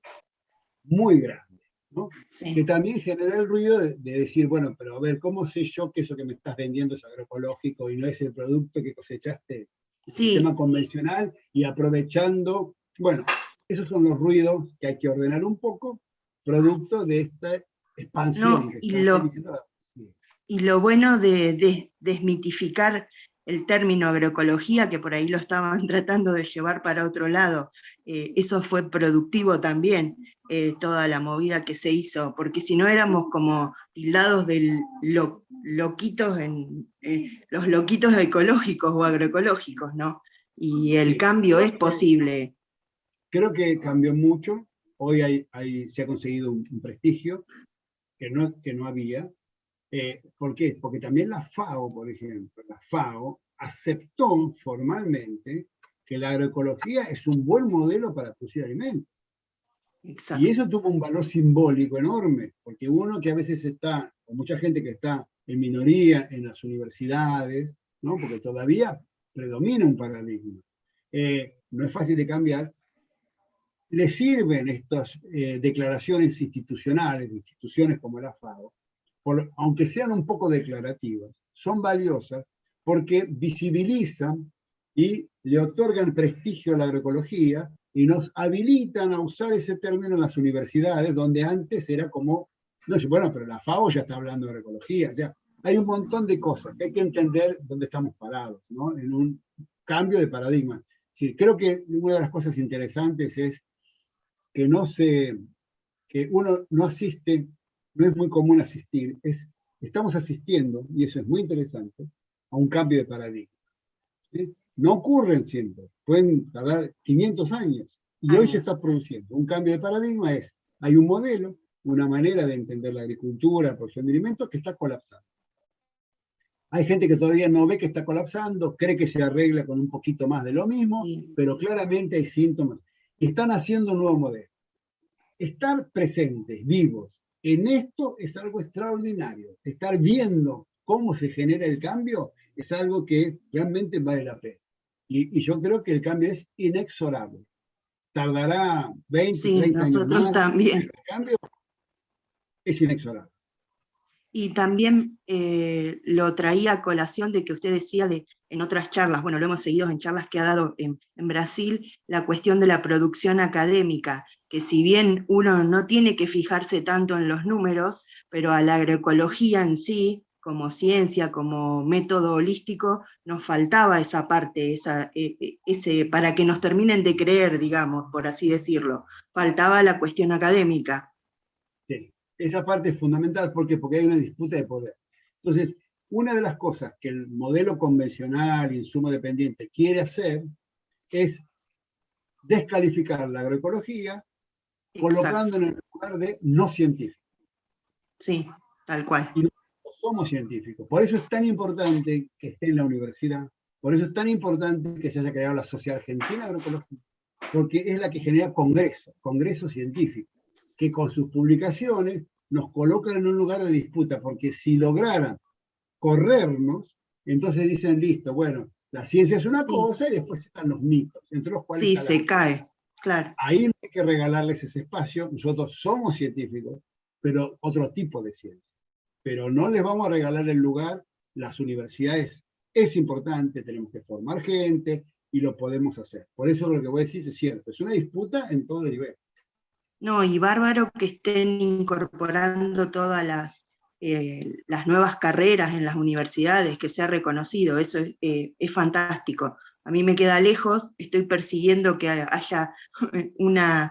muy grande, ¿no? Sí. Que también genera el ruido de decir, bueno, pero a ver, ¿cómo sé yo que eso que me estás vendiendo es agroecológico y no es el producto que cosechaste en el sistema convencional y aprovechando? Bueno, esos son los ruidos que hay que ordenar un poco, producto de esta expansión. Y lo bueno de desmitificar el término agroecología, que por ahí lo estaban tratando de llevar para otro lado, eso fue productivo también, toda la movida que se hizo, porque si no éramos como tildados de loquitos, los loquitos ecológicos o agroecológicos, ¿no? Y el cambio es posible. Creo que cambió mucho, hoy se ha conseguido un prestigio que no había. ¿Por qué? Porque también la FAO, por ejemplo, la FAO aceptó formalmente que la agroecología es un buen modelo para producir alimentos. Exacto. Y eso tuvo un valor simbólico enorme, porque uno que a veces está, o mucha gente que está en minoría en las universidades, ¿no? Porque todavía predomina un paradigma. No es fácil de cambiar. Le sirven estas declaraciones institucionales, de instituciones como la FAO, aunque sean un poco declarativas, son valiosas porque visibilizan y le otorgan prestigio a la agroecología y nos habilitan a usar ese término en las universidades, donde antes era como, no sé, bueno, pero la FAO ya está hablando de agroecología, o sea, hay un montón de cosas que hay que entender dónde estamos parados, ¿no? En un cambio de paradigma. Sí, creo que una de las cosas interesantes es que que uno no asiste, no es muy común asistir, estamos asistiendo, y eso es muy interesante, a un cambio de paradigma. ¿Sí? No ocurren siempre, pueden tardar 500 años, y hoy se está produciendo. Un cambio de paradigma hay un modelo, una manera de entender la agricultura, la producción de alimentos, que está colapsando. Hay gente que todavía no ve que está colapsando, cree que se arregla con un poquito más de lo mismo, pero claramente hay síntomas. Están haciendo un nuevo modelo. Estar presentes, vivos, en esto es algo extraordinario. Estar viendo cómo se genera el cambio es algo que realmente vale la pena. Y yo creo que el cambio es inexorable. Tardará 20, 30 años nosotros más. También. El cambio es inexorable. Y también lo traía a colación de que usted decía en otras charlas, bueno, lo hemos seguido en charlas que ha dado en Brasil, la cuestión de la producción académica, que si bien uno no tiene que fijarse tanto en los números, pero a la agroecología en sí, como ciencia, como método holístico, nos faltaba esa parte, para que nos terminen de creer, digamos, por así decirlo. Faltaba la cuestión académica. Sí. Esa parte es fundamental, porque hay una disputa de poder. Entonces, una de las cosas que el modelo convencional, insumo dependiente, quiere hacer es descalificar la agroecología, colocándola en el lugar de no científico. Sí, tal cual. Y nosotros somos científicos. Por eso es tan importante que esté en la universidad, por eso es tan importante que se haya creado la Sociedad Argentina de Agroecología, porque es la que genera congresos científicos, que con sus publicaciones nos colocan en un lugar de disputa, porque si lograran corrernos, entonces dicen, listo, bueno, la ciencia es una cosa y después están los mitos, entre los cuales sí, se cae, claro. Ahí no hay que regalarles ese espacio, nosotros somos científicos, pero otro tipo de ciencia. Pero no les vamos a regalar el lugar, las universidades es importante, tenemos que formar gente y lo podemos hacer. Por eso lo que voy a decir es cierto, es una disputa en todo el nivel. No, y bárbaro que estén incorporando todas las nuevas carreras en las universidades, que sea reconocido, eso es fantástico. A mí me queda lejos, estoy persiguiendo que haya una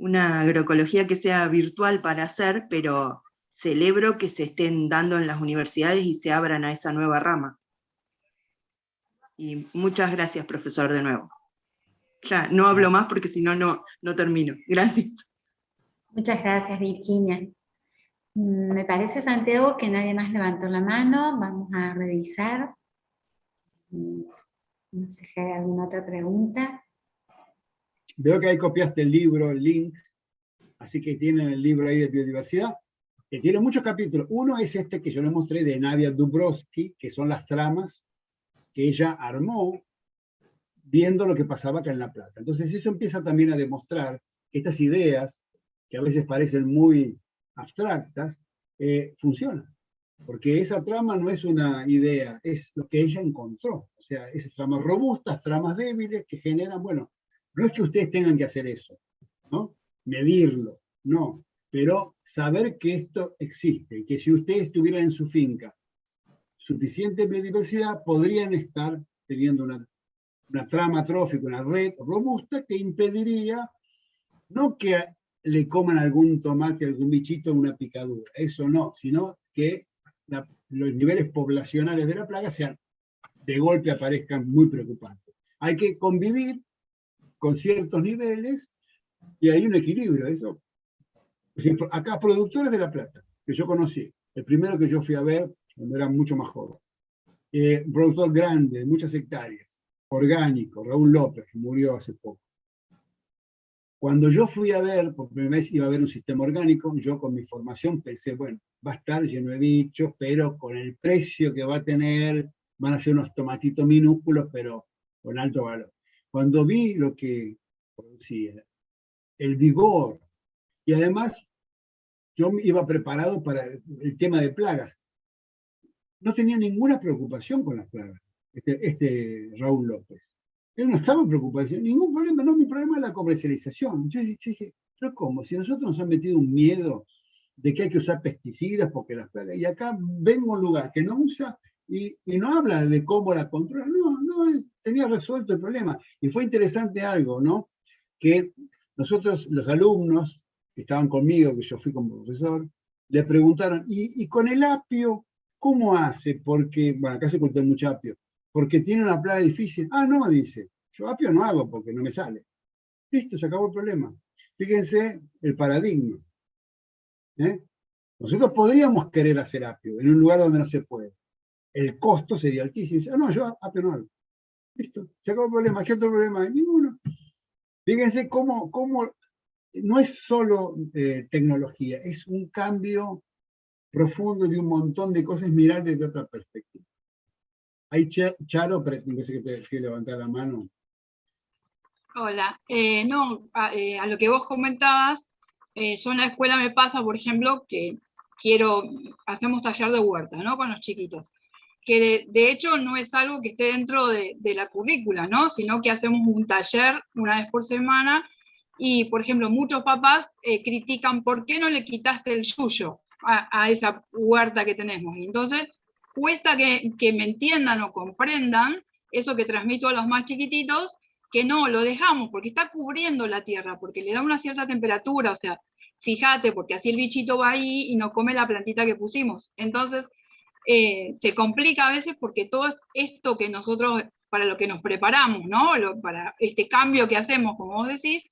agroecología que sea virtual para hacer, pero celebro que se estén dando en las universidades y se abran a esa nueva rama. Y muchas gracias, profesor, de nuevo. Ya, no hablo más porque si no, no termino. Gracias. Muchas gracias, Virginia. Me parece, Santiago, que nadie más levantó la mano. Vamos a revisar. No sé si hay alguna otra pregunta. Veo que ahí copiaste el libro, el link, así que tienen el libro ahí de biodiversidad, que tiene muchos capítulos. Uno es este que yo les mostré de Nadia Dubrovsky, que son las tramas que ella armó viendo lo que pasaba acá en La Plata. Entonces eso empieza también a demostrar que estas ideas, que a veces parecen muy abstractas, funcionan. Porque esa trama no es una idea, es lo que ella encontró. O sea, esas tramas robustas, tramas débiles que generan, bueno, no es que ustedes tengan que hacer eso, ¿no? Medirlo, no. Pero saber que esto existe, y que si ustedes tuvieran en su finca suficiente biodiversidad, podrían estar teniendo una trama trófica, una red robusta que impediría, no que le coman algún tomate, algún bichito, una picadura, eso no, sino que los niveles poblacionales de la plaga sean, de golpe aparezcan muy preocupantes. Hay que convivir con ciertos niveles y hay un equilibrio. Eso. Por ejemplo, acá productores de La Plata, que yo conocí, el primero que yo fui a ver cuando era mucho más joven, productor grande, de muchas hectáreas, orgánico, Raúl López, que murió hace poco. Cuando yo fui a ver, por primera vez iba a ver un sistema orgánico, yo con mi formación pensé, bueno, va a estar lleno de bichos, pero con el precio que va a tener, van a ser unos tomatitos minúsculos, pero con alto valor. Cuando vi lo que producía, el vigor, y además yo iba preparado para el tema de plagas, no tenía ninguna preocupación con las plagas, este Raúl López. Él no estaba preocupado, decía, ningún problema, no, mi problema es la comercialización. Yo dije, pero ¿cómo? Si nosotros nos han metido un miedo de que hay que usar pesticidas porque las plagas, y acá vengo a un lugar que no usa y no habla de cómo la controla, no, tenía resuelto el problema. Y fue interesante algo, ¿no? Que nosotros, los alumnos que estaban conmigo, que yo fui como profesor, le preguntaron, ¿y con el apio cómo hace? Porque, bueno, acá se cultiva mucho apio, porque tiene una plaga difícil. Ah, no, dice, yo apio no hago porque no me sale. Listo, se acabó el problema. Fíjense el paradigma. Nosotros podríamos querer hacer apio en un lugar donde no se puede. El costo sería altísimo. Ah, no, yo apio no hago. Listo, se acabó el problema. ¿Qué otro problema? Ninguno. Fíjense cómo no es solo tecnología, es un cambio profundo de un montón de cosas, mirar desde otra perspectiva. Ahí Charo, no sé que te levantar la mano. Hola, a lo que vos comentabas, yo en la escuela me pasa, por ejemplo, que hacemos taller de huerta, ¿no? Con los chiquitos, que de hecho no es algo que esté dentro de la currícula, ¿no? Sino que hacemos un taller una vez por semana y, por ejemplo, muchos papás critican por qué no le quitaste el yuyo a esa huerta que tenemos. Y entonces cuesta que me entiendan o comprendan eso que transmito a los más chiquititos, que no, lo dejamos porque está cubriendo la tierra, porque le da una cierta temperatura, o sea, fíjate, porque así el bichito va ahí y no come la plantita que pusimos. Entonces, se complica a veces porque todo esto que nosotros, para lo que nos preparamos, ¿no? Para este cambio que hacemos, como vos decís,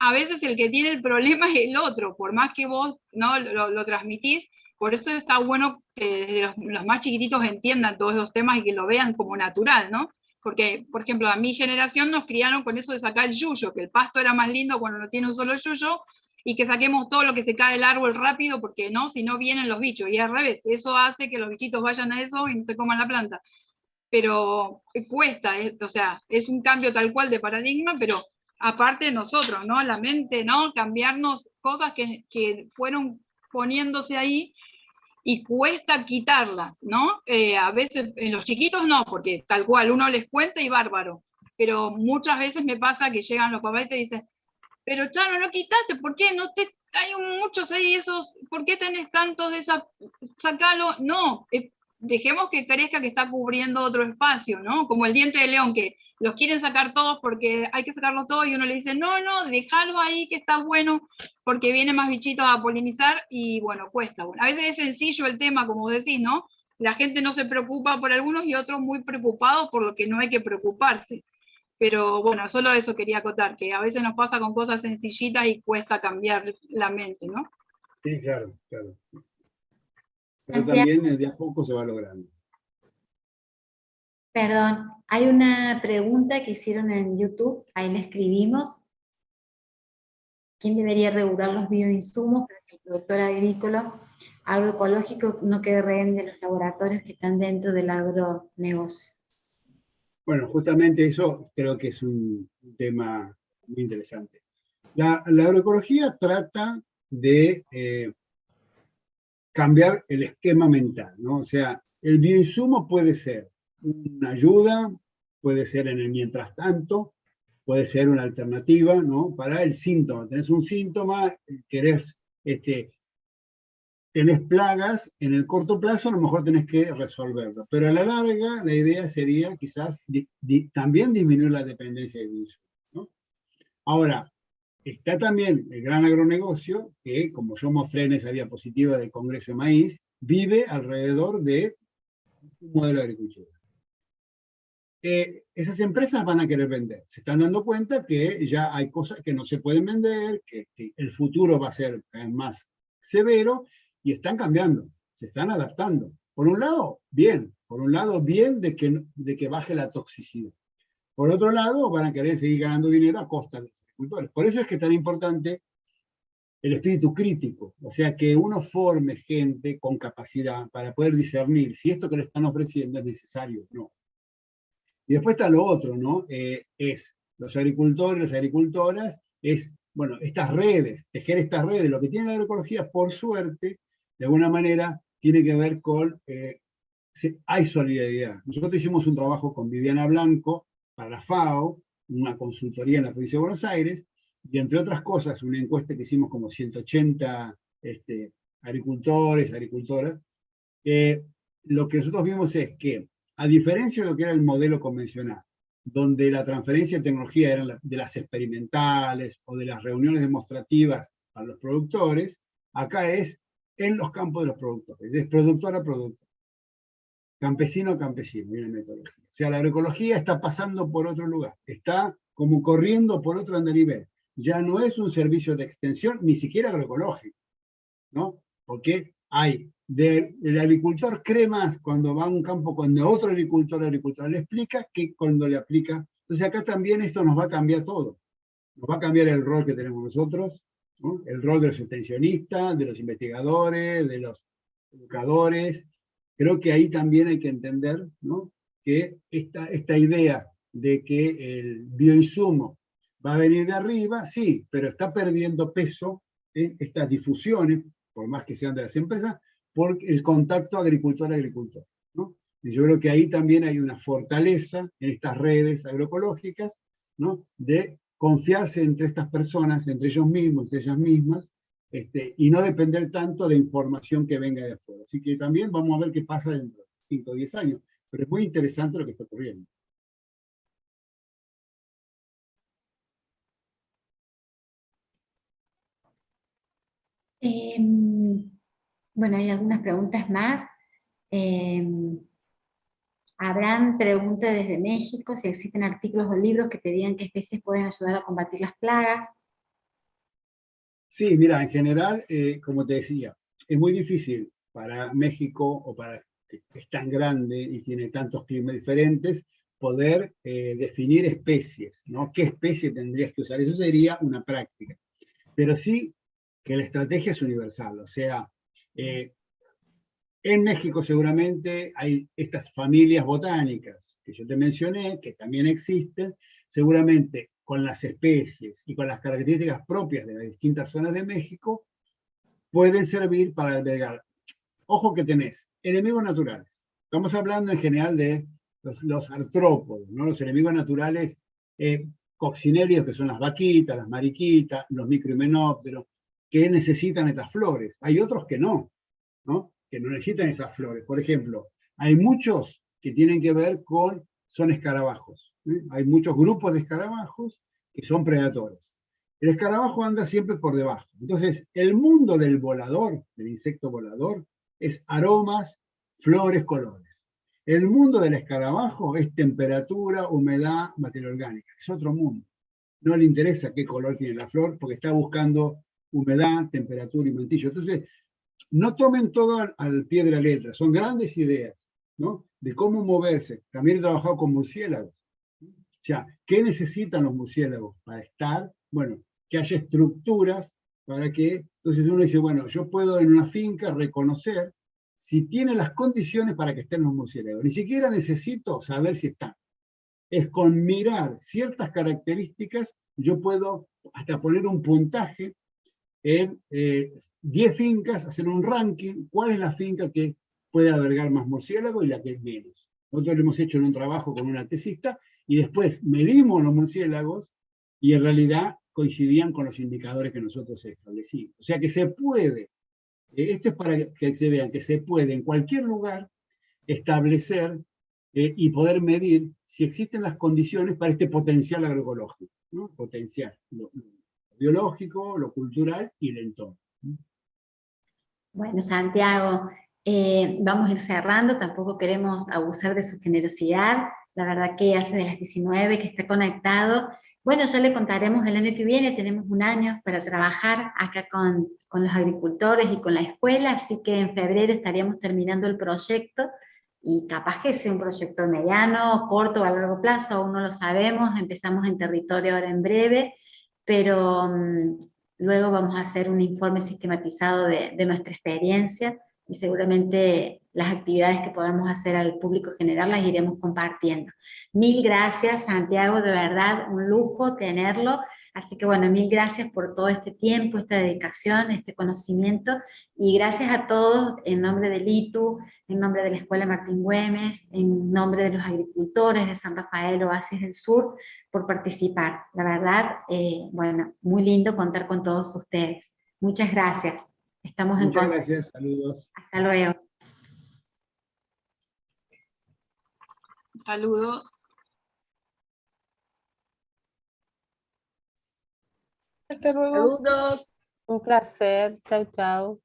a veces el que tiene el problema es el otro, por más que vos no lo transmitís. Por eso está bueno que desde los más chiquititos entiendan todos esos temas y que lo vean como natural, ¿no? Porque, por ejemplo, a mi generación nos criaron con eso de sacar el yuyo, que el pasto era más lindo cuando no tiene un solo yuyo, y que saquemos todo lo que se cae del árbol rápido, porque no, si no vienen los bichos. Y al revés, eso hace que los bichitos vayan a eso y no se coman la planta. Pero cuesta, o sea, es un cambio tal cual de paradigma, pero aparte de nosotros, ¿no? La mente, ¿no? Cambiarnos cosas que fueron poniéndose ahí y cuesta quitarlas, ¿no? A veces en los chiquitos no, porque tal cual uno les cuenta y bárbaro, pero muchas veces me pasa que llegan los papás y te dicen, pero Charo, no quitaste, ¿por qué? No te, hay muchos ahí esos, ¿por qué tenés tantos de esa? Sacalo, no, dejemos que crezca, que está cubriendo otro espacio, ¿no? Como el diente de león, que los quieren sacar todos porque hay que sacarlos todos, y uno le dice, no, déjalo ahí que está bueno, porque vienen más bichitos a polinizar, y bueno, cuesta. Bueno, a veces es sencillo el tema, como decís, ¿no? La gente no se preocupa por algunos y otros muy preocupados por lo que no hay que preocuparse. Pero bueno, solo eso quería acotar, que a veces nos pasa con cosas sencillitas y cuesta cambiar la mente, ¿no? Sí, claro. Pero también de a poco se va logrando. Perdón, hay una pregunta que hicieron en YouTube, ahí la escribimos. ¿Quién debería regular los bioinsumos para que el productor agrícola agroecológico no quede rehén de los laboratorios que están dentro del agronegocio? Bueno, justamente eso creo que es un tema muy interesante. La agroecología trata de cambiar el esquema mental, ¿no? O sea, el bioinsumo puede ser una ayuda, puede ser en el mientras tanto, puede ser una alternativa, ¿no? Para el síntoma. Tenés un síntoma, querés, tenés plagas, en el corto plazo a lo mejor tenés que resolverlo, pero a la larga la idea sería quizás también disminuir la dependencia del insumo, ¿no? Ahora, está también el gran agronegocio, que como yo mostré en esa diapositiva del Congreso de Maíz, vive alrededor de un modelo de agricultura. Esas empresas van a querer vender. Se están dando cuenta que ya hay cosas que no se pueden vender, que el futuro va a ser más severo, y están cambiando, se están adaptando. Por un lado, bien de que baje la toxicidad. Por otro lado, van a querer seguir ganando dinero a costa de los agricultores. Por eso es que es tan importante el espíritu crítico, o sea, que uno forme gente con capacidad para poder discernir si esto que le están ofreciendo es necesario o no. Y después está lo otro, ¿no? Es los agricultores, las agricultoras, es, bueno, estas redes, tejer estas redes. Lo que tiene la agroecología, por suerte, de alguna manera, tiene que ver con, hay solidaridad. Nosotros hicimos un trabajo con Viviana Blanco, para la FAO, una consultoría en la provincia de Buenos Aires, y entre otras cosas, una encuesta que hicimos como 180 agricultores, agricultoras, lo que nosotros vimos es que, a diferencia de lo que era el modelo convencional, donde la transferencia de tecnología era de las experimentales o de las reuniones demostrativas para los productores, acá es en los campos de los productores, es productor a productor, campesino a campesino, y una metodología. O sea, la agroecología está pasando por otro lugar, está como corriendo por otro andarivel. Ya no es un servicio de extensión, ni siquiera agroecológico, ¿no? Porque el agricultor cree más cuando va a un campo, cuando otro agricultor le explica, que cuando le aplica. Entonces acá también esto nos va a cambiar todo. Nos va a cambiar el rol que tenemos nosotros, ¿no? El rol de los extensionistas, de los investigadores, de los educadores. Creo que ahí también hay que entender, ¿no? Que esta idea de que el bioinsumo va a venir de arriba, sí, pero está perdiendo peso estas difusiones, por más que sean de las empresas, por el contacto agricultor-agricultor, ¿no? Y yo creo que ahí también hay una fortaleza en estas redes agroecológicas, ¿no? De confiarse entre estas personas, entre ellos mismos, entre ellas mismas, y no depender tanto de información que venga de afuera. Así que también vamos a ver qué pasa dentro de 5 o 10 años, pero es muy interesante lo que está ocurriendo. Bueno, hay algunas preguntas más. Abraham pregunta desde México si existen artículos o libros que te digan qué especies pueden ayudar a combatir las plagas. Sí, mira, en general, como te decía, es muy difícil para México, o para que es tan grande y tiene tantos climas diferentes, poder definir especies, ¿no? ¿Qué especie tendrías que usar? Eso sería una práctica. Pero sí que la estrategia es universal, o sea, en México seguramente hay estas familias botánicas que yo te mencioné, que también existen, seguramente con las especies y con las características propias de las distintas zonas de México, pueden servir para albergar. Ojo que tenés, enemigos naturales. Estamos hablando en general de los artrópodos, ¿no? Los enemigos naturales coccinelios, que son las vaquitas, las mariquitas, los microhimenópteros, que necesitan estas flores. Hay otros que no, ¿no? Que no necesitan esas flores. Por ejemplo, hay muchos que tienen que ver son escarabajos. Hay muchos grupos de escarabajos que son predadores. El escarabajo anda siempre por debajo. Entonces, el mundo del volador, del insecto volador, es aromas, flores, colores. El mundo del escarabajo es temperatura, humedad, materia orgánica. Es otro mundo. No le interesa qué color tiene la flor porque está buscando humedad, temperatura y mantillo. Entonces, no tomen todo al pie de la letra. Son grandes ideas, ¿no? De cómo moverse. También he trabajado con murciélagos. O sea, ¿qué necesitan los murciélagos para estar? Bueno, que haya estructuras para que... Entonces uno dice, bueno, yo puedo en una finca reconocer si tiene las condiciones para que estén los murciélagos. Ni siquiera necesito saber si están. Es con mirar ciertas características, yo puedo hasta poner un puntaje en 10 fincas, hacer un ranking, cuál es la finca que puede albergar más murciélagos y la que menos. Nosotros lo hemos hecho en un trabajo con una tesista, y después medimos los murciélagos, y en realidad coincidían con los indicadores que nosotros establecimos. O sea que se puede, esto es para que se vean que se puede en cualquier lugar establecer y poder medir si existen las condiciones para este potencial agroecológico, ¿no? Potencial, lo biológico, lo cultural y el entorno. Bueno, Santiago, vamos a ir cerrando, tampoco queremos abusar de su generosidad, la verdad que hace de las 19 que está conectado. Bueno, ya le contaremos el año que viene, tenemos un año para trabajar acá con los agricultores y con la escuela, así que en febrero estaríamos terminando el proyecto, y capaz que sea un proyecto mediano, corto o a largo plazo, aún no lo sabemos, empezamos en territorio ahora en breve, pero luego vamos a hacer un informe sistematizado de nuestra experiencia, y seguramente las actividades que podamos hacer al público general las iremos compartiendo. Mil gracias, Santiago, de verdad, un lujo tenerlo. Así que bueno, mil gracias por todo este tiempo, esta dedicación, este conocimiento, y gracias a todos en nombre del ITU, en nombre de la Escuela Martín Güemes, en nombre de los agricultores de San Rafael, Oasis del Sur, por participar. La verdad, bueno, muy lindo contar con todos ustedes. Muchas gracias. Estamos en Muchas contacto. gracias, saludos. Hasta luego. Saludos. Hasta luego. Saludos. Un placer. Chau, chau.